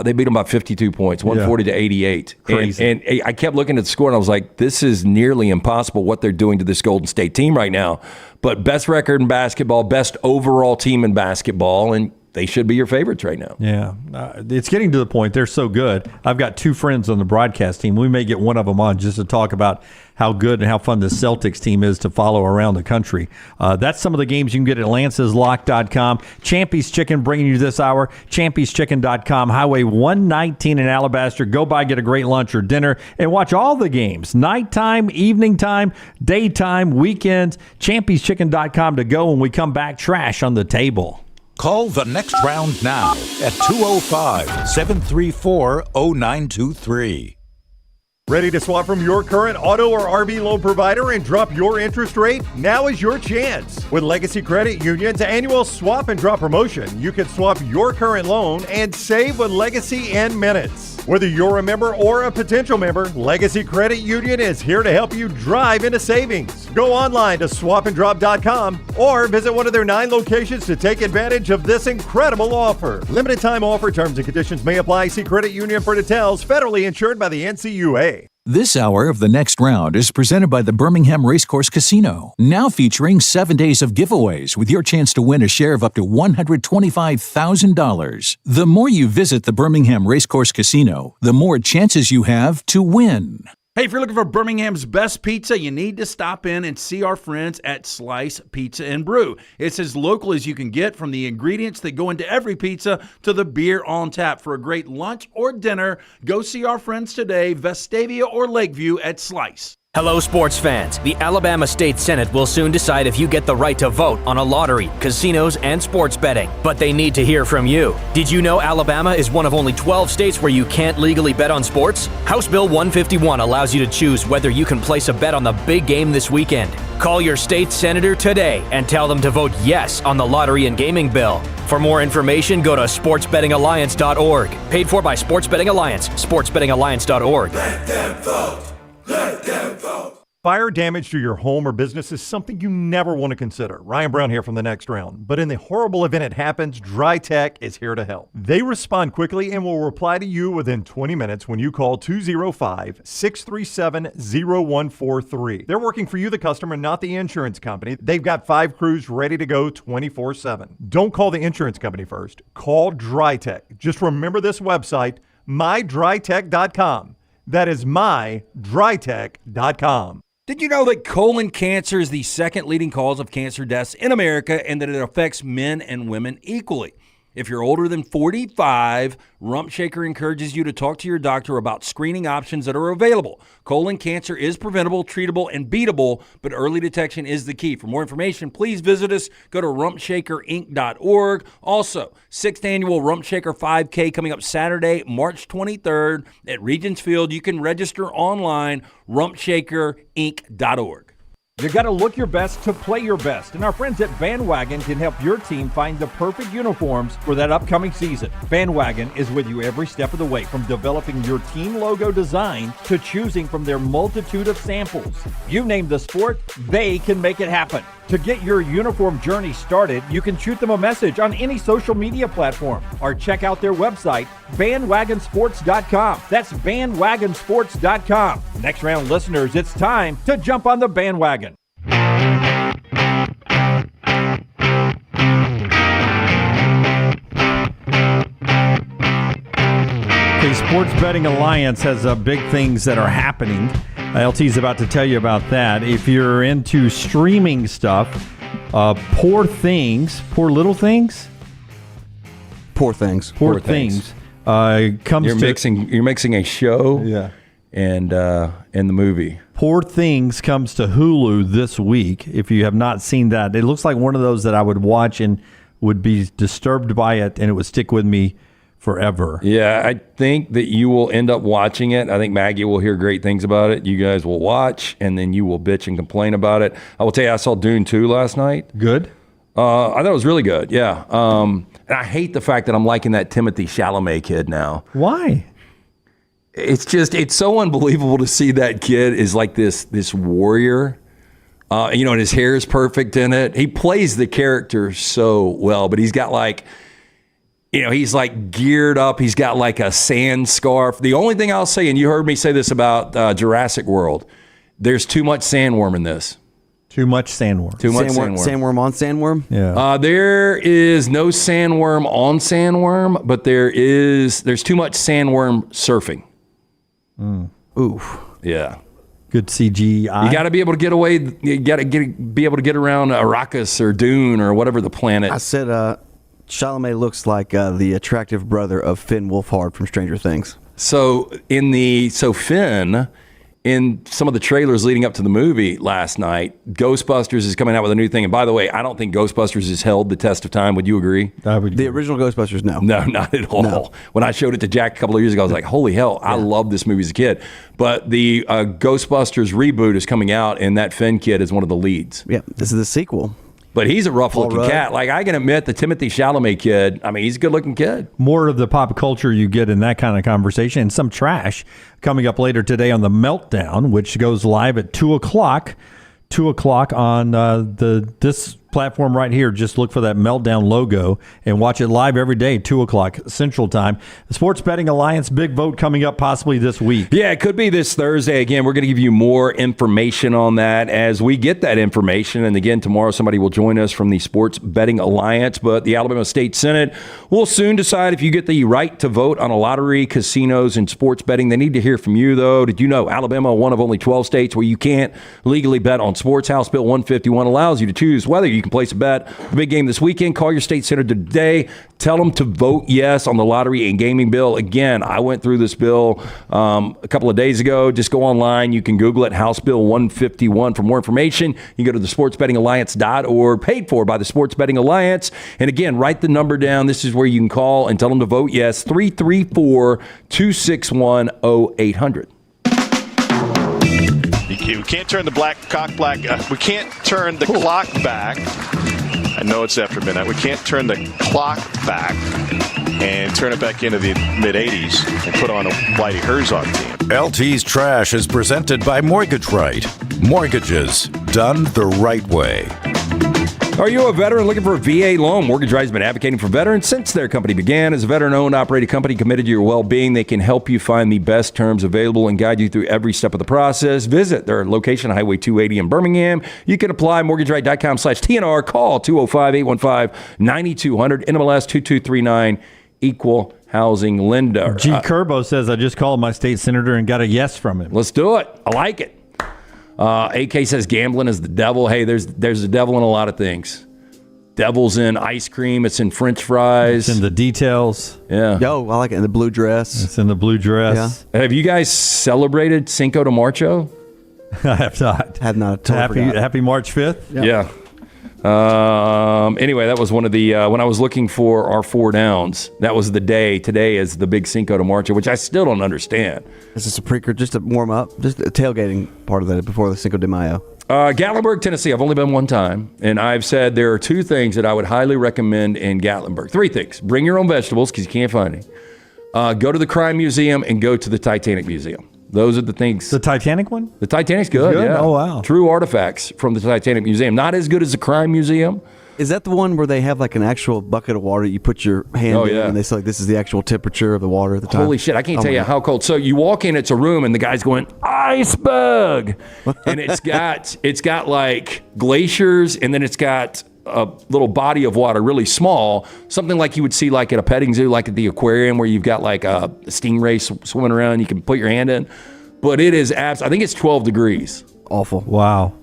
They beat them by 52 points, 140 to 88. Crazy. And I kept looking at the score, and I was like, this is nearly impossible what they're doing to this Golden State team right now. But best record in basketball, best overall team in basketball, and they should be your favorites right now. Yeah. It's getting to the point. They're so good. I've got 2 friends on the broadcast team. We may get one of them on just to talk about how good and how fun the Celtics team is to follow around the country. That's some of the games you can get at lanceslock.com. Champy's Chicken bringing you this hour. Champy'sChicken.com. Highway 119 in Alabaster. Go by, get a great lunch or dinner, and watch all the games. Nighttime, evening time, daytime, weekends. Champy'sChicken.com to go when we come back. Trash on the table. Call the next round now at 205-734-0923. Ready to swap from your current auto or RV loan provider and drop your interest rate? Now is your chance. With Legacy Credit Union's annual swap and drop promotion, you can swap your current loan and save with Legacy in minutes. Whether you're a member or a potential member, Legacy Credit Union is here to help you drive into savings. Go online to swapanddrop.com or visit one of their 9 locations to take advantage of this incredible offer. Limited time offer, terms and conditions may apply. See Credit Union for details. Federally insured by the NCUA. This hour of The Next Round is presented by the Birmingham Racecourse Casino, now featuring 7 days of giveaways with your chance to win a share of up to $125,000. The more you visit the Birmingham Racecourse Casino, the more chances you have to win. Hey, if you're looking for Birmingham's best pizza, you need to stop in and see our friends at Slice Pizza and Brew. It's as local as you can get, from the ingredients that go into every pizza to the beer on tap. For a great lunch or dinner, go see our friends today, Vestavia or Lakeview at Slice. Hello, sports fans. The Alabama State Senate will soon decide if you get the right to vote on a lottery, casinos, and sports betting. But they need to hear from you. Did you know Alabama is one of only 12 states where you can't legally bet on sports? House Bill 151 allows you to choose whether you can place a bet on the big game this weekend. Call your state senator today and tell them to vote yes on the lottery and gaming bill. For more information, go to sportsbettingalliance.org. Paid for by Sports Betting Alliance. sportsbettingalliance.org. Let them vote. Let them vote. Fire damage to your home or business is something you never want to consider. Ryan Brown here from The Next Round. But in the horrible event it happens, Dry Tech is here to help. They respond quickly and will reply to you within 20 minutes when you call 205-637-0143. They're working for you, the customer, not the insurance company. They've got 5 crews ready to go 24/7. Don't call the insurance company first. Call Dry Tech. Just remember this website, mydrytech.com. That is mydrytech.com. Did you know that colon cancer is the second leading cause of cancer deaths in America, and that it affects men and women equally? If you're older than 45, Rump Shaker encourages you to talk to your doctor about screening options that are available. Colon cancer is preventable, treatable, and beatable, but early detection is the key. For more information, please visit us. Go to rumpshakerinc.org. Also, 6th Annual Rump Shaker 5K coming up Saturday, March 23rd at Regents Field. You can register online, rumpshakerinc.org. You got to look your best to play your best, and our friends at Bandwagon can help your team find the perfect uniforms for that upcoming season. Bandwagon is with you every step of the way, from developing your team logo design to choosing from their multitude of samples. You name the sport, they can make it happen. To get your uniform journey started, you can shoot them a message on any social media platform or check out their website, bandwagonsports.com. That's bandwagonsports.com. Next Round listeners, it's time to jump on the bandwagon. Okay, Sports Betting Alliance has big things that are happening. LT's about to tell you about that. If you're into streaming stuff, Poor Little Things comes You're mixing a show and the movie. Poor Things comes to Hulu this week. If you have not seen that, it looks like one of those that I would watch and would be disturbed by it, and it would stick with me forever. Yeah, I think that you will end up watching it. I think Maggie will hear great things about it. You guys will watch, and then you will bitch and complain about it. I will tell you, I saw Dune 2 last night. Good? I thought it was really good, yeah. And I hate the fact that I'm liking that Timothée Chalamet kid now. Why? It's so unbelievable to see that kid is like this warrior. And his hair is perfect in it. He plays the character so well, but he's got he's like geared up. He's got like a sand scarf. The only thing I'll say, and you heard me say this about Jurassic World, there's too much sandworm in this. Too much sandworm. Sandworm on sandworm? Yeah. There is no sandworm on sandworm, but there's too much sandworm surfing. Oof. Yeah. Good CGI. You got to be able to get away. You got to be able to get around Arrakis or Dune or whatever the planet. I said Chalamet looks like the attractive brother of Finn Wolfhard from Stranger Things. So Finn, in some of the trailers leading up to the movie last night, Ghostbusters is coming out with a new thing. And by the way, I don't think Ghostbusters has held the test of time. Would you agree? The original Ghostbusters, no. No, not at all. No. When I showed it to Jack a couple of years ago, I was like, holy hell, I loved this movie as a kid. But the Ghostbusters reboot is coming out, and that Finn kid is one of the leads. Yeah, this is the sequel. But he's a rough-looking cat. Like, I can admit, the Timothée Chalamet kid, I mean, he's a good-looking kid. More of the pop culture you get in that kind of conversation, and some trash coming up later today on The Meltdown, which goes live at 2 o'clock. 2 o'clock on this platform right here. Just look for that Meltdown logo and watch it live every day, 2 o'clock Central Time. The Sports Betting Alliance big vote coming up possibly this week. Yeah, it could be this Thursday. Again, we're going to give you more information on that as we get that information. And again, tomorrow somebody will join us from the Sports Betting Alliance. But the Alabama State Senate will soon decide if you get the right to vote on a lottery, casinos, and sports betting. They need to hear from you, though. Did you know Alabama, one of only 12 states where you can't legally bet on sports? House Bill 151 allows you to choose whether you can place a bet. The big game this weekend. Call your state senator today. Tell them to vote yes on the lottery and gaming bill. Again, I went through this bill a couple of days ago. Just go online. You can Google it, House Bill 151. For more information, you go to the sportsbettingalliance.org, paid for by the Sports Betting Alliance. And again, write the number down. This is where you can call and tell them to vote yes, 334-261-0800. We can't turn the we can't turn the clock back. I know it's after midnight. We can't turn the clock back and turn it back into the mid-'80s and put on a Whitey Herzog team. LT's Trash is presented by Mortgage Right. Mortgages done the right way. Are you a veteran looking for a VA loan? Mortgage Right has been advocating for veterans since their company began. As a veteran-owned, operated company committed to your well-being, they can help you find the best terms available and guide you through every step of the process. Visit their location, Highway 280 in Birmingham. You can apply mortgageright.com/TNR. Call 205-815-9200. NMLS 2239. Equal housing lender. G. Curbo says, I just called my state senator and got a yes from him. Let's do it. I like it. AK says gambling is the devil. Hey, there's the devil in a lot of things. Devil's in ice cream. It's in French fries. It's in the details. Yeah. Yo, I like it in the blue dress. It's in the blue dress. Yeah. Have you guys celebrated Cinco de Marcho? I have not. Have not. Happy March 5th? Yeah. Anyway, that was one of the when I was looking for our 4 downs, that was the day. Today is the big Cinco de Marcho, which I still don't understand. This is a precursor, just a warm up, just a tailgating part of that before the Cinco de Mayo. Gatlinburg, Tennessee. I've only been one time, and I've said there are 2 things that I would highly recommend in Gatlinburg. 3 things: bring your own vegetables because you can't find any. Go to the Crime Museum and go to the Titanic Museum. Those are the things. The Titanic one? The Titanic's good, yeah. Oh, wow. True artifacts from the Titanic Museum. Not as good as the Crime Museum. Is that the one where they have like an actual bucket of water? You put your hand in and they say like, this is the actual temperature of the water at the time? Holy shit, I can't tell you how cold. So you walk in, it's a room, and the guy's going, iceberg! And it's got like glaciers, and then it's got a little body of water, really small, something like you would see like at a petting zoo, like at the aquarium where you've got like a stingray swimming around, you can put your hand in. But it is I think it's 12 degrees. Awful. Wow.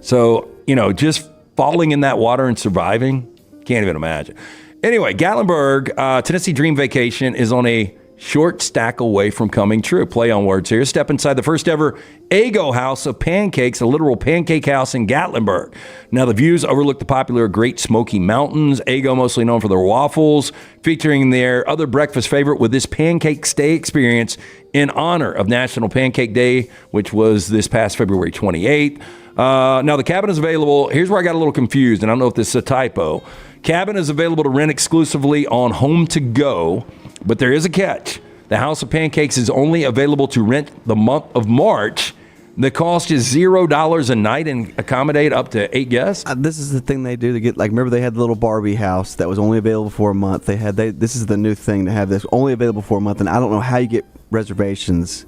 So, just falling in that water and surviving, can't even imagine. Anyway, Gatlinburg, Tennessee Dream Vacation is on a short stack away from coming true. Play on words here. Step inside the first ever Eggo House of Pancakes, a literal pancake house in Gatlinburg. Now, the views overlook the popular Great Smoky Mountains. Eggo, mostly known for their waffles, featuring their other breakfast favorite with this pancake stay experience in honor of National Pancake Day, which was this past February 28th. Now, the cabin is available. Here's where I got a little confused, and I don't know if this is a typo. Cabin is available to rent exclusively on Home to Go, but there is a catch. The House of Pancakes is only available to rent the month of March. The cost is $0 a night and accommodate up to 8 guests. This is the thing they do to get, like, remember they had the little Barbie house that was only available for a month. This is the new thing to have this only available for a month, and I don't know how you get reservations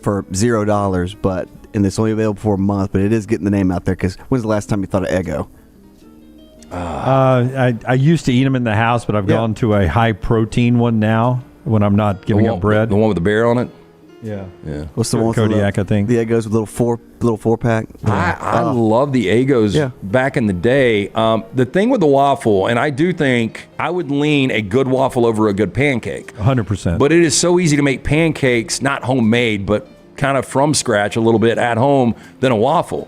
for $0, and it's only available for a month, but it is getting the name out there, because when's the last time you thought of Eggo? I used to eat them in the house, but I've gone to a high protein one now when I'm not giving up bread. The one with the bear on it? Yeah. What's the one with Kodiak, I think. The Eggos with little four pack. I love the Eggos back in the day. The thing with the waffle, and I do think I would lean a good waffle over a good pancake. 100%. But it is so easy to make pancakes, not homemade, but kind of from scratch a little bit at home than a waffle.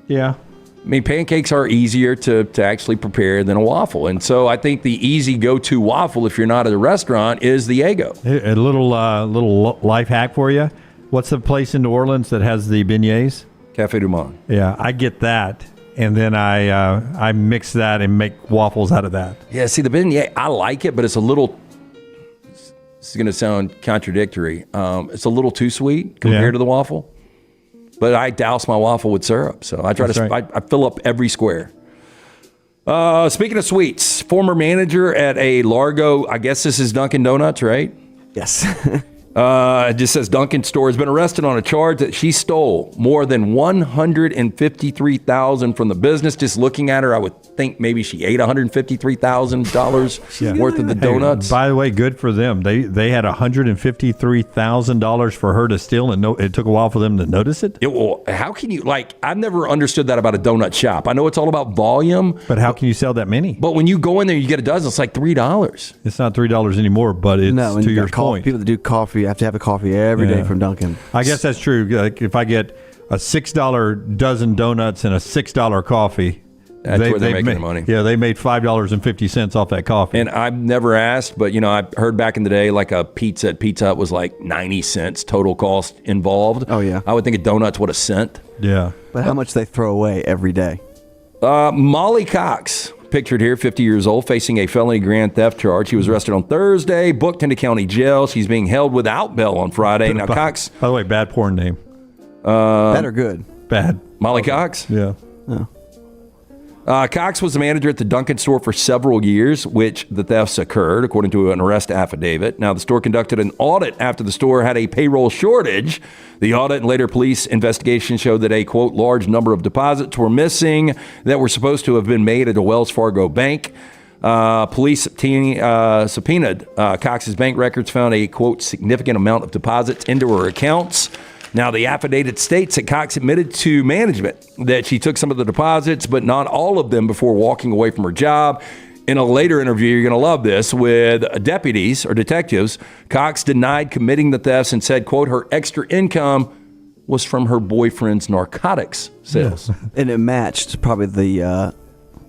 Yeah. I mean, pancakes are easier to actually prepare than a waffle. And so I think the easy go-to waffle, if you're not at a restaurant, is the Eggo. A little life hack for you. What's the place in New Orleans that has the beignets? Café Du Monde. Yeah, I get that. And then I mix that and make waffles out of that. Yeah, see, the beignet, I like it, but it's a little, this is going to sound contradictory. It's a little too sweet compared to the waffle. But I douse my waffle with syrup. So I try I fill up every square. Speaking of sweets, former manager at a Largo, I guess this is Dunkin' Donuts, right? Yes. It just says Dunkin' store has been arrested on a charge that she stole more than $153,000 from the business. Just looking at her, I would think maybe she ate $153,000 worth of the donuts. Hey, by the way, good for them. They had $153,000 for her to steal, and it took a while for them to notice it. Well, how can you, I've never understood that about a donut shop. I know it's all about volume. But how can you sell that many? But when you go in there, you get a dozen. It's like $3. It's not $3 anymore, but it's to your point. People that do coffee have to have a coffee every day from Dunkin'. I guess that's true. Like if I get a $6 dozen donuts and a $6 coffee, that's where they're making their money. Yeah, they made $5.50 off that coffee. And I've never asked, but I heard back in the day, like a pizza at Pizza Hut was like 90 cents total cost involved. Oh yeah, I would think a donut's what, a cent? Yeah, but how much they throw away every day? Molly Cox, pictured here, 50 years old, facing a felony grand theft charge. She was arrested on Thursday, booked into county jail. She's being held without bail on Friday. Now, Cox. By the way, bad porn name. Bad or good? Bad. Molly Cox? Yeah. Cox was the manager at the Dunkin' store for several years, which the thefts occurred, according to an arrest affidavit. Now, the store conducted an audit after the store had a payroll shortage. The audit and later police investigation showed that a, quote, large number of deposits were missing that were supposed to have been made at a Wells Fargo bank. Police subpoenaed Cox's bank records, found a, quote, significant amount of deposits into her accounts. Now, the affidavit states that Cox admitted to management that she took some of the deposits, but not all of them before walking away from her job. In a later interview, you're going to love this, with deputies or detectives, Cox denied committing the thefts and said, quote, her extra income was from her boyfriend's narcotics sales. And it matched probably the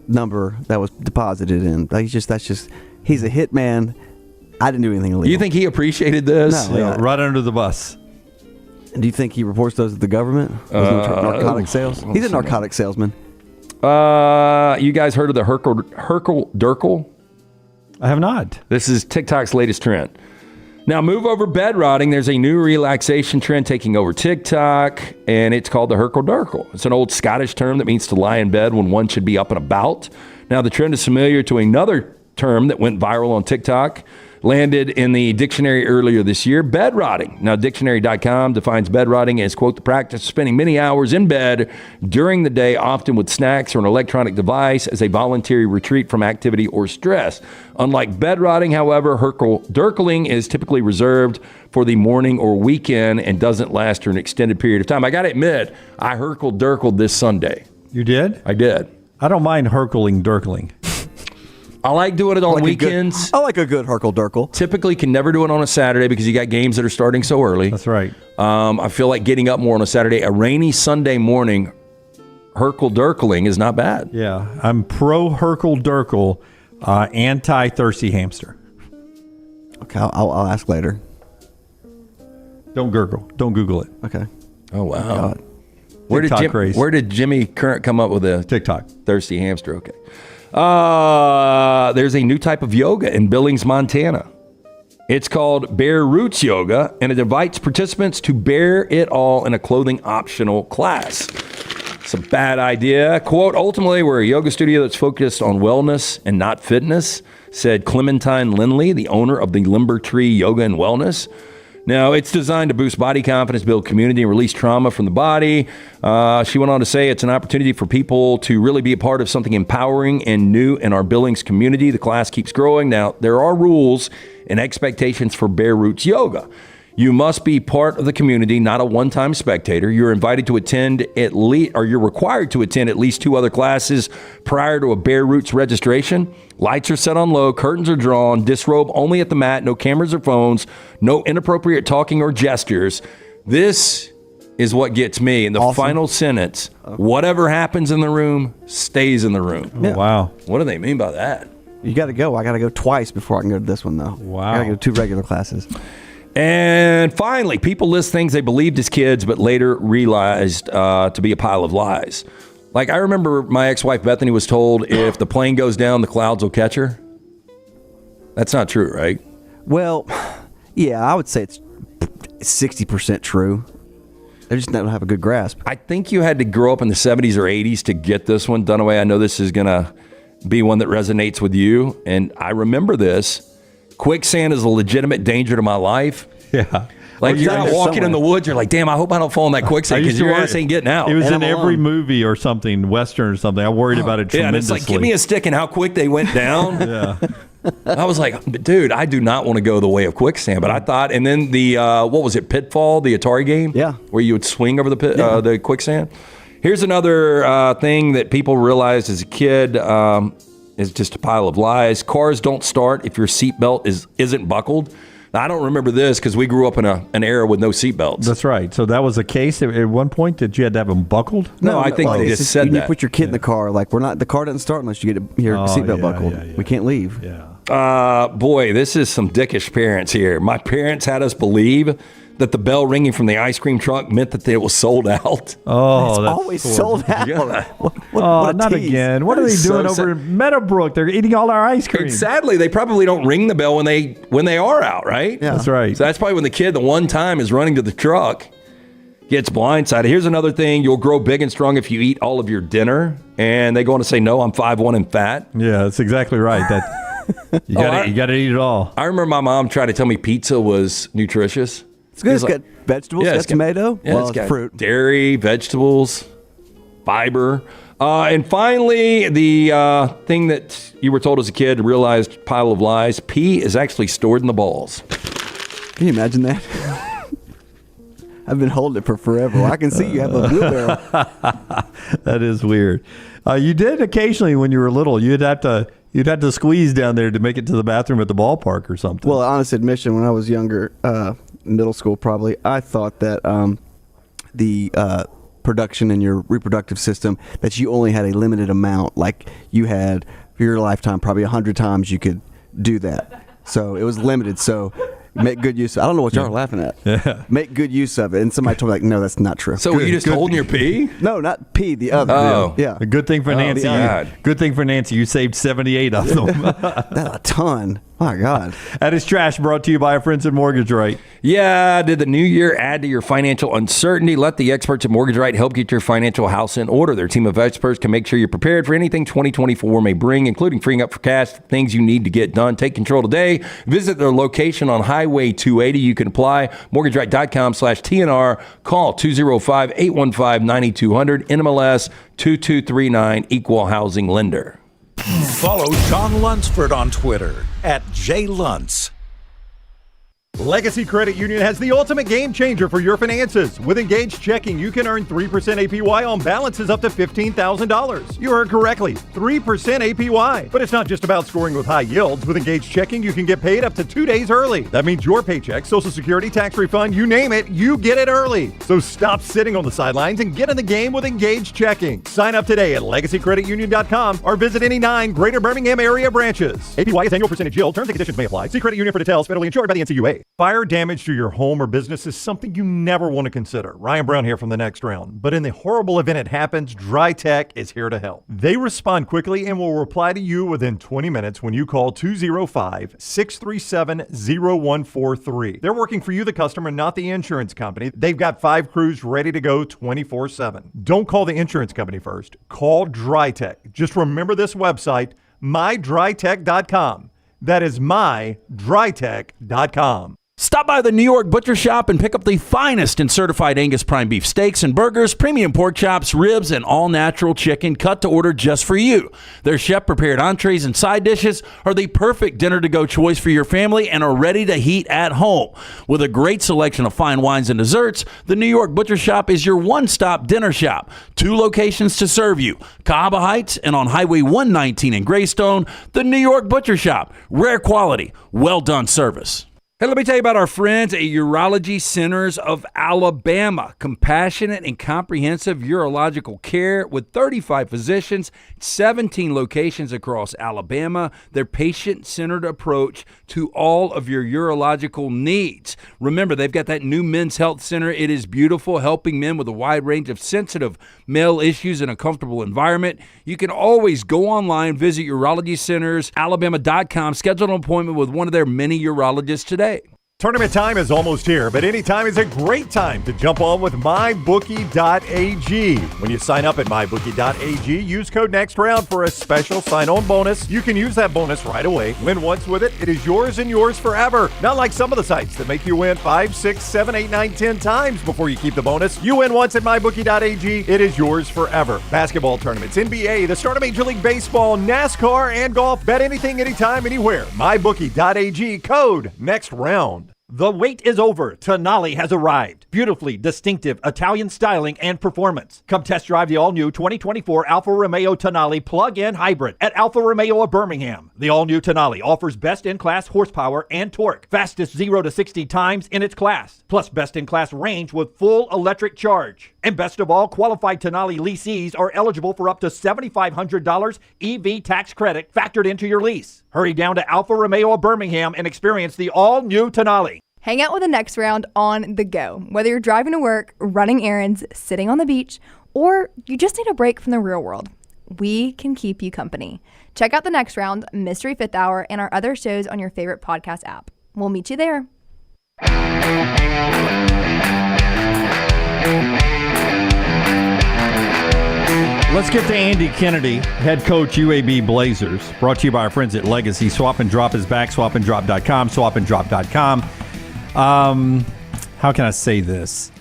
number that was deposited in. He's a hitman. I didn't do anything illegal. You think he appreciated this? No, right under the bus. And do you think he reports those to the government? Narcotic sales? He's a narcotic salesman. You guys heard of the Herkel Durkel? I have not. This is TikTok's latest trend. Now, move over bed rotting. There's a new relaxation trend taking over TikTok, and it's called the Herkel Durkel. It's an old Scottish term that means to lie in bed when one should be up and about. Now, the trend is familiar to another term that went viral on TikTok, landed in the dictionary earlier this year, bed rotting. Now, dictionary.com defines bed rotting as, quote, the practice of spending many hours in bed during the day, often with snacks or an electronic device, as a voluntary retreat from activity or stress. Unlike bed rotting, however, Herkel-Durkling is typically reserved for the morning or weekend and doesn't last for an extended period of time. I got to admit, I Herkel-Durkled this Sunday. You did? I did. I don't mind Herkeling-Durkling. I like doing it on weekends. I like a good Herkel-Durkel. Typically can never do it on a Saturday because you got games that are starting so early. That's right. I feel like getting up more on a Saturday. A rainy Sunday morning, Herkel-Durkling is not bad. Yeah, I'm pro Herkel-Durkel, anti-thirsty hamster. Okay, I'll ask later. Don't Google it. Okay. Oh, wow. Where did Jimmy Current come up with a TikTok thirsty hamster? Okay. There's a new type of yoga in Billings, Montana. It's called Bare Roots Yoga, and it invites participants to bear it all in a clothing optional class. It's a bad idea. Quote, ultimately, we're a yoga studio that's focused on wellness and not fitness, said Clementine Lindley, the owner of the Limber Tree Yoga and Wellness. Now, it's designed to boost body confidence, build community, and release trauma from the body. She went on to say it's an opportunity for people to really be a part of something empowering and new in our Billings community. The class keeps growing. Now, there are rules and expectations for Bare Roots Yoga. You must be part of the community, not a one-time spectator. You're invited to attend you're required to attend at least 2 other classes prior to a Bare Roots registration. Lights are set on low, curtains are drawn, disrobe only at the mat, no cameras or phones, no inappropriate talking or gestures. This is what gets me. In the final sentence, whatever happens in the room stays in the room. Yeah. Wow. What do they mean by that? You got to go. I got to go twice before I can go to this one, though. Wow. I got to go to 2 regular classes. And finally, people list things they believed as kids, but later realized to be a pile of lies. Like, I remember my ex-wife Bethany was told if the plane goes down, the clouds will catch her. That's not true, right? Well, yeah, I would say it's 60% true. They just don't have a good grasp. I think you had to grow up in the 70s or 80s to get this one. Dunaway, I know this is going to be one that resonates with you, and I remember this. Quicksand is a legitimate danger to my life. Yeah. Like, you're out walking in the woods, you're like, damn, I hope I don't fall in that quicksand because your ass ain't getting out. It was in every movie or something, Western or something. I worried about it tremendously. Yeah, and it's like, give me a stick and how quick they went down. Yeah. I was like, dude, I do not want to go the way of quicksand. But I thought, and then the, what was it, Pitfall, the Atari game? Yeah. Where you would swing over the quicksand. Here's another thing that people realized as a kid is just a pile of lies. Cars don't start if your seatbelt isn't buckled. Now, I don't remember this because we grew up in an era with no seatbelts. That's right. So that was a case at one point that you had to have them buckled? No, I think they just said that. You put your kid in the car. Like, the car doesn't start unless you get your seatbelt buckled. Yeah. We can't leave. Yeah. Boy, this is some dickish parents here. My parents had us believe that the bell ringing from the ice cream truck meant that it was sold out. Oh, it's that's always sold out. Yeah. What a not tease. again. What are they doing over in Meadowbrook? They're eating all our ice cream. Sadly, they probably don't ring the bell when they are out, right? Yeah. That's right. So that's probably when the kid the one time is running to the truck, gets blindsided. Here's another thing. You'll grow big and strong if you eat all of your dinner. And they go on to say, no, I'm 5'1" and fat. Yeah, that's exactly right. That you got to eat it all. I remember my mom trying to tell me pizza was nutritious. It's good. It's got vegetables, it's got tomato, it's got fruit. Dairy, vegetables, fiber. And finally, the thing that you were told as a kid, realized pile of lies, pee is actually stored in the balls. Can you imagine that? I've been holding it for forever. I can see you have a wheelbarrow. That is weird. You did occasionally when you were little. You'd have to squeeze down there to make it to the bathroom at the ballpark or something. Well, honest admission, when I was younger, middle school probably, I thought that the production in your reproductive system, that you only had a limited amount. Like you had, for your lifetime, probably 100 times you could do that. So it was limited. So make good use of it. I don't know what y'all are laughing at. Yeah. Make good use of it. And somebody told me, like, no, that's not true. So were you just holding your pee? No, not pee, the other. Oh. Yeah. A good thing for Nancy. Good thing for Nancy. You saved 78 of them. That's a ton. My God. That is Trash, brought to you by our friends at Mortgage Right. Yeah, did the new year add to your financial uncertainty? Let the experts at Mortgage Right help get your financial house in order. Their team of experts can make sure you're prepared for anything 2024 may bring, including freeing up for cash, things you need to get done. Take control today. Visit their location on Highway 280. You can apply mortgageright.com/TNR. Call 205-815-9200. NMLS 2239, Equal Housing Lender. Follow Sean Lunsford on Twitter @JLuntz. Legacy Credit Union has the ultimate game changer for your finances. With Engaged Checking, you can earn 3% APY on balances up to $15,000. You heard correctly, 3% APY. But it's not just about scoring with high yields. With Engaged Checking, you can get paid up to 2 days early. That means your paycheck, Social Security, tax refund, you name it, you get it early. So stop sitting on the sidelines and get in the game with Engaged Checking. Sign up today at legacycreditunion.com or visit any 9 Greater Birmingham area branches. APY is annual percentage yield. Terms and conditions may apply. See Credit Union for details. Federally insured by the NCUA. Fire damage to your home or business is something you never want to consider. Ryan Brown here from the Next Round. But in the horrible event it happens, Dry Tech is here to help. They respond quickly and will reply to you within 20 minutes when you call 205-637-0143. They're working for you, the customer, not the insurance company. They've got 5 crews ready to go 24/7. Don't call the insurance company first. Call Dry Tech. Just remember this website, mydrytech.com. That is mydrytech.com. Stop by the New York Butcher Shop and pick up the finest in certified Angus prime beef steaks and burgers, premium pork chops, ribs, and all-natural chicken cut to order just for you. Their chef-prepared entrees and side dishes are the perfect dinner-to-go choice for your family and are ready to heat at home. With a great selection of fine wines and desserts, the New York Butcher Shop is your one-stop dinner shop. 2 locations to serve you, Cahaba Heights and on Highway 119 in Greystone. The New York Butcher Shop. Rare quality, well-done service. Hey, let me tell you about our friends at Urology Centers of Alabama. Compassionate and comprehensive urological care with 35 physicians, 17 locations across Alabama. Their patient-centered approach to all of your urological needs. Remember, they've got that new men's health center. It is beautiful, helping men with a wide range of sensitive male issues in a comfortable environment. You can always go online, visit urologycentersalabama.com, schedule an appointment with one of their many urologists today. Tournament time is almost here, but any time is a great time to jump on with MyBookie.ag. When you sign up at MyBookie.ag, use code NEXTROUND for a special sign-on bonus. You can use that bonus right away. Win once with it, it is yours and yours forever. Not like some of the sites that make you win 5, 6, 7, 8, 9, 10 times before you keep the bonus. You win once at MyBookie.ag, it is yours forever. Basketball tournaments, NBA, the start of Major League Baseball, NASCAR, and golf. Bet anything, anytime, anywhere. MyBookie.ag, code NEXTROUND. The wait is over. Tonali has arrived. Beautifully distinctive Italian styling and performance. Come test drive the all-new 2024 Alfa Romeo Tonali plug-in hybrid at Alfa Romeo of Birmingham. The all-new Tonali offers best-in-class horsepower and torque, fastest 0 to 60 times in its class, plus best-in-class range with full electric charge. And best of all, qualified Tonali leasees are eligible for up to $7,500 EV tax credit factored into your lease. Hurry down to Alfa Romeo of Birmingham and experience the all-new Tonali. Hang out with the Next Round on the go. Whether you're driving to work, running errands, sitting on the beach, or you just need a break from the real world, we can keep you company. Check out the Next Round, Mystery Fifth Hour, and our other shows on your favorite podcast app. We'll meet you there. Let's get to Andy Kennedy, head coach UAB Blazers. Brought to you by our friends at Legacy. Swap and Drop is back. SwapandDrop.com. SwapandDrop.com. How can I say this?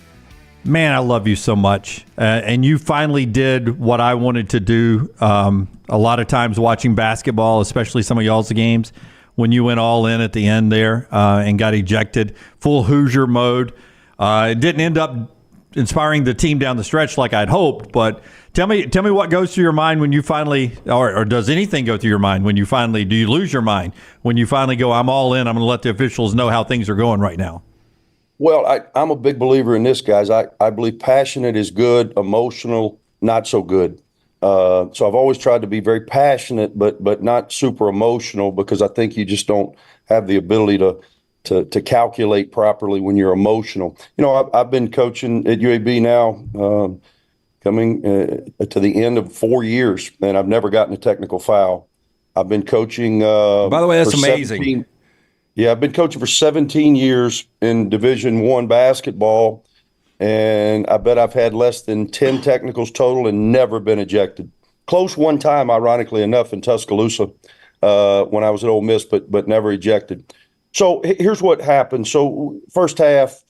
Man, I love you so much. And you finally did what I wanted to do a lot of times watching basketball, especially some of y'all's games, when you went all in at the end there and got ejected. Full Hoosier mode. It didn't end up inspiring the team down the stretch like I'd hoped, but tell me what goes through your mind when you finally, or does anything go through your mind when you finally, do you lose your mind when you finally go, I'm all in, I'm going to let the officials know how things are going right now? Well, I'm a big believer in this, guys. I believe passionate is good, emotional, not so good. So I've always tried to be very passionate, but not super emotional, because I think you just don't have the ability to calculate properly when you're emotional. You know, I've been coaching at UAB now, coming to the end of 4 years, and I've never gotten a technical foul. I've been coaching. By the way, that's amazing. I've been coaching for 17 years in Division I basketball, and I bet I've had less than 10 technicals total and never been ejected. Close one time, ironically enough, in Tuscaloosa when I was at Ole Miss, but never ejected. So here's what happened. So first half,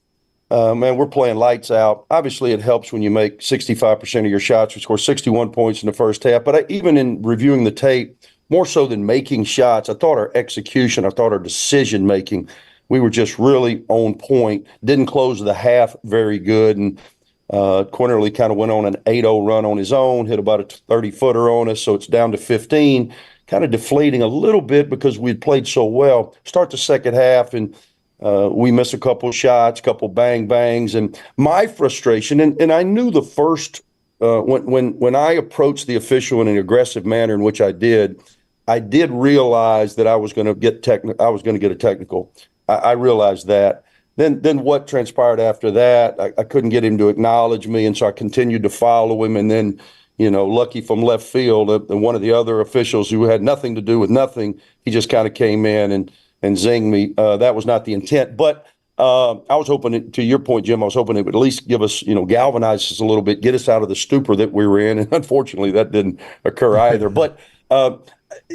man, we're playing lights out. Obviously, it helps when you make 65% of your shots. We scored 61 points in the first half. But even in reviewing the tape, more so than making shots, I thought our execution, I thought our decision-making, we were just really on point. Didn't close the half very good. And Quinterly kind of went on an 8-0 run on his own, hit about a 30-footer on us, so it's down to 15. Kind of deflating a little bit because we'd played so well. Start the second half, and we miss a couple shots, couple bang-bangs. And my frustration, and I knew the first, when I approached the official in an aggressive manner, in which I did realize that I was going to get a technical. I realized that. Then what transpired after that, I couldn't get him to acknowledge me, and so I continued to follow him. And then, you know, lucky from left field, and one of the other officials who had nothing to do with nothing, he just kind of came in and zinged me. That was not the intent. But I was hoping, to your point, Jim, I was hoping it would at least give us, galvanize us a little bit, get us out of the stupor that we were in. And unfortunately, that didn't occur either. But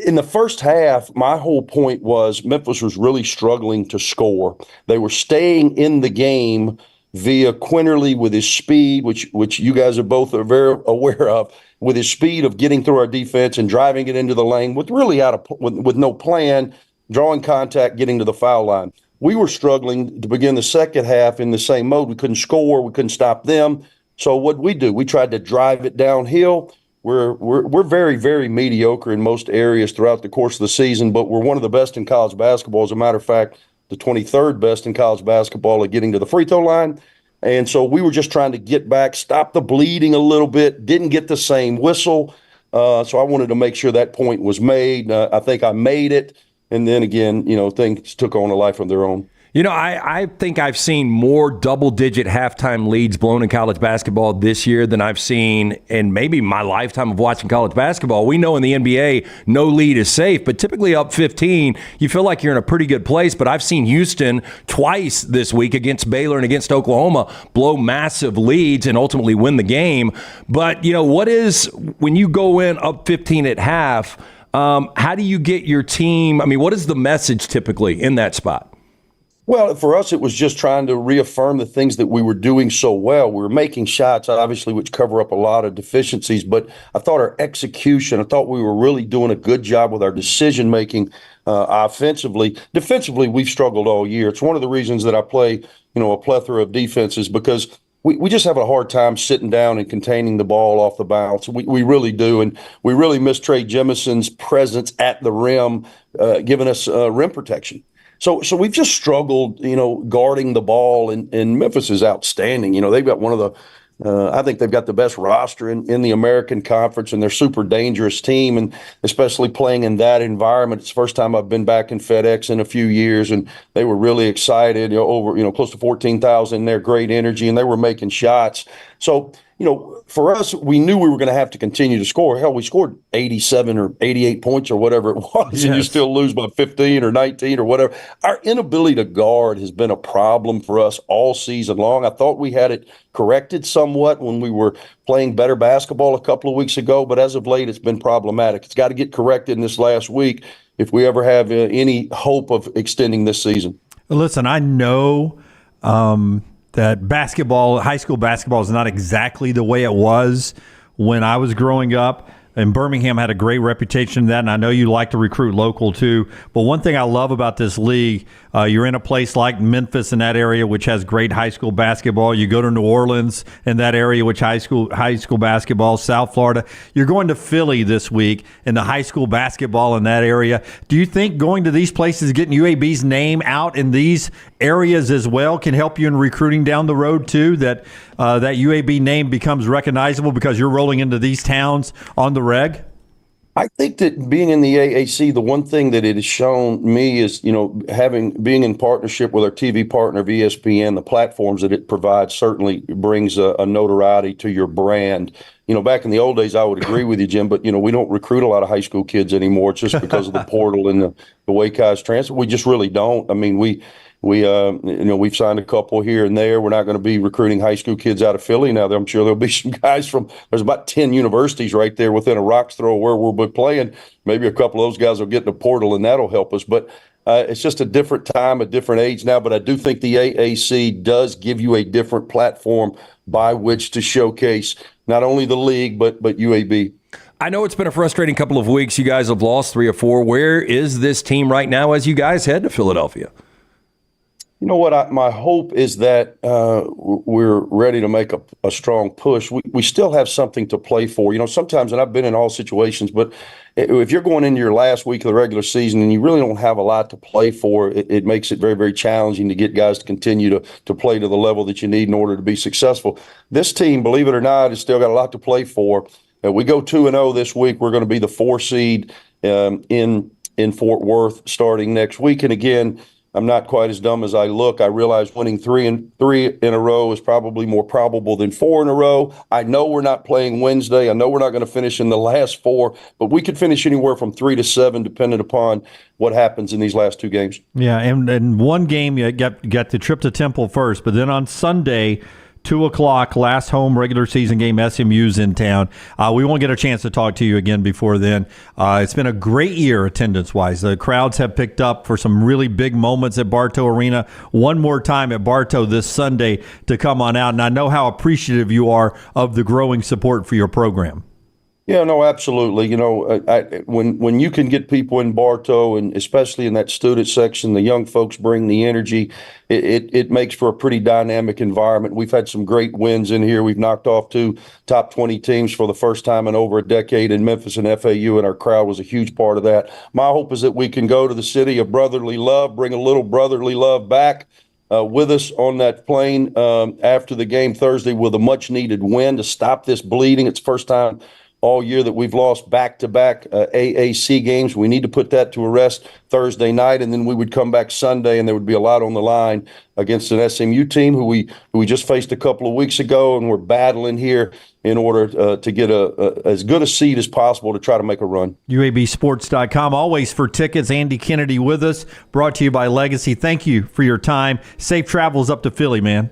in the first half, my whole point was Memphis was really struggling to score. They were staying in the game via Quinterly with his speed, which you guys are both very aware of, with his speed of getting through our defense and driving it into the lane with really with no plan, drawing contact, getting to the foul line. We were struggling to begin the second half in the same mode. We couldn't score. We couldn't stop them. So what did we do? We tried to drive it downhill. We're very, very mediocre in most areas throughout the course of the season, but we're one of the best in college basketball. As a matter of fact, the 23rd best in college basketball at getting to the free throw line. And so we were just trying to get back, stop the bleeding a little bit, didn't get the same whistle. So I wanted to make sure that point was made. I think I made it. And then again, things took on a life of their own. You know, I think I've seen more double-digit halftime leads blown in college basketball this year than I've seen in maybe my lifetime of watching college basketball. We know in the NBA, no lead is safe, but typically up 15, you feel like you're in a pretty good place. But I've seen Houston twice this week against Baylor and against Oklahoma blow massive leads and ultimately win the game. But, you know, when you go in up 15 at half, how do you get your team? I mean, what is the message typically in that spot? Well, for us, it was just trying to reaffirm the things that we were doing so well. We were making shots, obviously, which cover up a lot of deficiencies, but I thought our execution, I thought we were really doing a good job with our decision-making offensively. Defensively, we've struggled all year. It's one of the reasons that I play, a plethora of defenses, because we just have a hard time sitting down and containing the ball off the bounce. We really do, and we really miss Trey Jemison's presence at the rim, giving us rim protection. So we've just struggled, guarding the ball, and Memphis is outstanding. They've got one of the, I think they've got the best roster in the American Conference, and they're a super dangerous team, and especially playing in that environment. It's the first time I've been back in FedEx in a few years, and they were really excited, over, close to 14,000 in there, great energy, and they were making shots. So, for us, we knew we were going to have to continue to score. Hell, we scored 87 or 88 points or whatever it was, yes. And you still lose by 15 or 19 or whatever. Our inability to guard has been a problem for us all season long. I thought we had it corrected somewhat when we were playing better basketball a couple of weeks ago, but as of late, it's been problematic. It's got to get corrected in this last week if we ever have any hope of extending this season. Listen, I know that basketball, high school basketball, is not exactly the way it was when I was growing up. And Birmingham had a great reputation in that, and I know you like to recruit local too. But one thing I love about this league, you're in a place like Memphis in that area, which has great high school basketball. You go to New Orleans in that area, which high school basketball, South Florida. You're going to Philly this week in the high school basketball in that area. Do you think going to these places, getting UAB's name out in these areas as well, can help you in recruiting down the road too, that that UAB name becomes recognizable because you're rolling into these towns on the reg? I think that being in the AAC, the one thing that it has shown me is, being in partnership with our TV partner of ESPN, the platforms that it provides certainly brings a notoriety to your brand. Back in the old days, I would agree with you, Jim, but, we don't recruit a lot of high school kids anymore. It's just because of the portal and the way guys transfer. We just really don't. I mean, we've signed a couple here and there. We're not going to be recruiting high school kids out of Philly now. I'm sure there'll be some guys there's about 10 universities right there within a rock's throw where we'll be playing. Maybe a couple of those guys will get in the portal, and that'll help us. But it's just a different time, a different age now. But I do think the AAC does give you a different platform by which to showcase not only the league, but UAB. I know it's been a frustrating couple of weeks. You guys have lost 3 or 4. Where is this team right now as you guys head to Philadelphia? You know what? My hope is that we're ready to make a strong push. We still have something to play for. Sometimes, and I've been in all situations, but if you're going into your last week of the regular season and you really don't have a lot to play for, it makes it very, very challenging to get guys to continue to play to the level that you need in order to be successful. This team, believe it or not, has still got a lot to play for. We go 2-0 this week. We're going to be the 4 seed in Fort Worth starting next week. And again, I'm not quite as dumb as I look. I realize winning 3 in a row is probably more probable than 4 in a row. I know we're not playing Wednesday. I know we're not going to finish in the last 4, but we could finish anywhere from 3 to 7, depending upon what happens in these last 2 games. Yeah, and one game you got the trip to Temple first, but then on Sunday, 2:00, last home regular season game, SMU's in town. We won't get a chance to talk to you again before then. It's been a great year attendance-wise. The crowds have picked up for some really big moments at Bartow Arena. One more time at Bartow this Sunday to come on out, and I know how appreciative you are of the growing support for your program. Yeah, no, absolutely. When you can get people in Bartow, and especially in that student section, the young folks bring the energy. It makes for a pretty dynamic environment. We've had some great wins in here. We've knocked off 2 top 20 teams for the first time in over a decade in Memphis and FAU, and our crowd was a huge part of that. My hope is that we can go to the city of brotherly love, bring a little brotherly love back with us on that plane after the game Thursday with a much-needed win to stop this bleeding. It's the first time all year that we've lost back-to-back AAC games. We need to put that to rest Thursday night, and then we would come back Sunday, and there would be a lot on the line against an SMU team who we just faced a couple of weeks ago, and we're battling here in order to get as good a seed as possible to try to make a run. UABsports.com, always for tickets. Andy Kennedy with us, brought to you by Legacy. Thank you for your time. Safe travels up to Philly, man.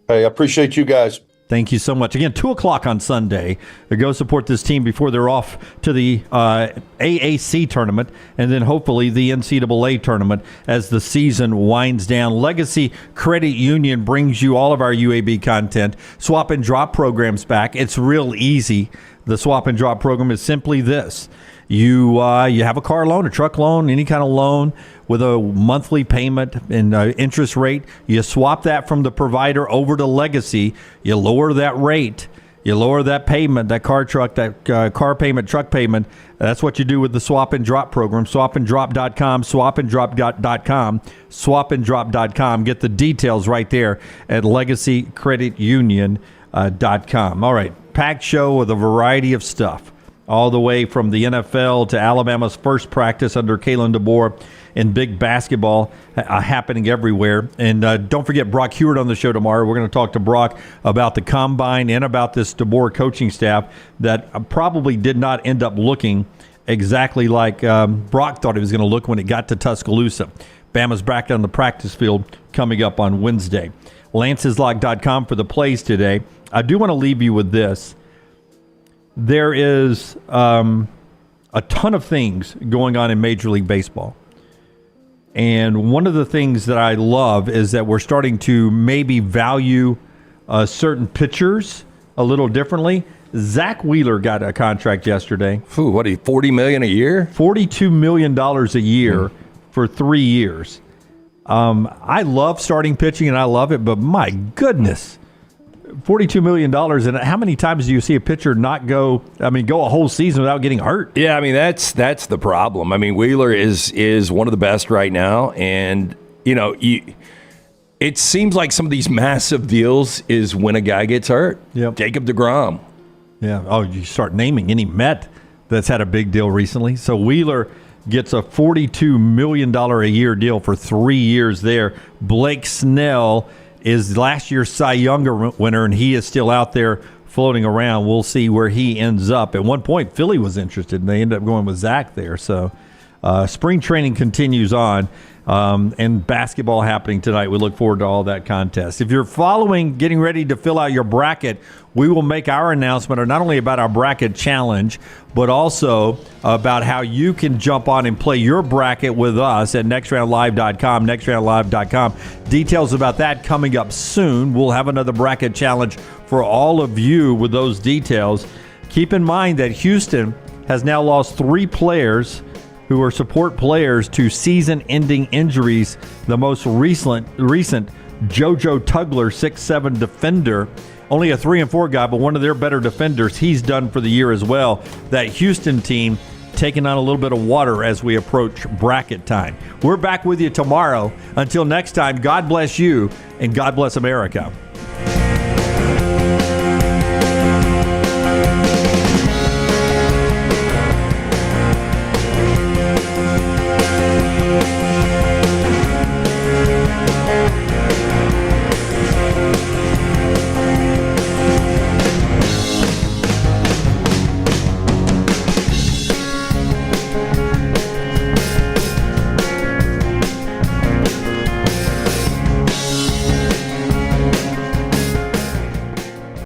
Hey, I appreciate you guys. Thank you so much. Again, 2 o'clock on Sunday. Go support this team before they're off to the AAC tournament and then hopefully the NCAA tournament as the season winds down. Legacy Credit Union brings you all of our UAB content. Swap and drop programs back. It's real easy. The swap and drop program is simply this. You have a car loan, a truck loan, any kind of loan with a monthly payment and interest rate. You swap that from the provider over to Legacy. You lower that rate. You lower that payment, that car payment, truck payment. That's what you do with the swap and drop program. Swapanddrop.com, swapanddrop.com, swapanddrop.com. Get the details right there at legacycreditunion.com. All right, packed show with a variety of stuff, all the way from the NFL to Alabama's first practice under Kalen DeBoer and big basketball happening everywhere. And don't forget Brock Hewitt on the show tomorrow. We're going to talk to Brock about the combine and about this DeBoer coaching staff that probably did not end up looking exactly like Brock thought it was going to look when it got to Tuscaloosa. Bama's back on the practice field coming up on Wednesday. Lanceslog.com for the plays today. I do want to leave you with this. There is a ton of things going on in Major League Baseball. And one of the things that I love is that we're starting to maybe value certain pitchers a little differently. Zach Wheeler got a contract yesterday. Ooh, what, $40 million a year? $42 million a year for 3 years. I love starting pitching, and I love it, but my goodness, $42 million. And how many times do you see a pitcher not go a whole season without getting hurt? Yeah, I mean, that's the problem. I mean, Wheeler is one of the best right now. And, it seems like some of these massive deals is when a guy gets hurt. Yep. Jacob deGrom. Yeah. Oh, you start naming any Met that's had a big deal recently. So Wheeler gets a $42 million a year deal for 3 years there. Blake Snell is last year's Cy Young winner, and he is still out there floating around. We'll see where he ends up. At one point, Philly was interested, and they ended up going with Zach there. So spring training continues on, and basketball happening tonight. We look forward to all that contest. If you're getting ready to fill out your bracket, we will make our announcement not only about our bracket challenge, but also about how you can jump on and play your bracket with us at nextroundlive.com, nextroundlive.com. Details about that coming up soon. We'll have another bracket challenge for all of you with those details. Keep in mind that Houston has now lost 3 players who are support players to season-ending injuries. The most recent JoJo Tugler, 6'7" defender, only a 3 and 4 guy, but one of their better defenders. He's done for the year as well. That Houston team taking on a little bit of water as we approach bracket time. We're back with you tomorrow. Until next time, God bless you and God bless America.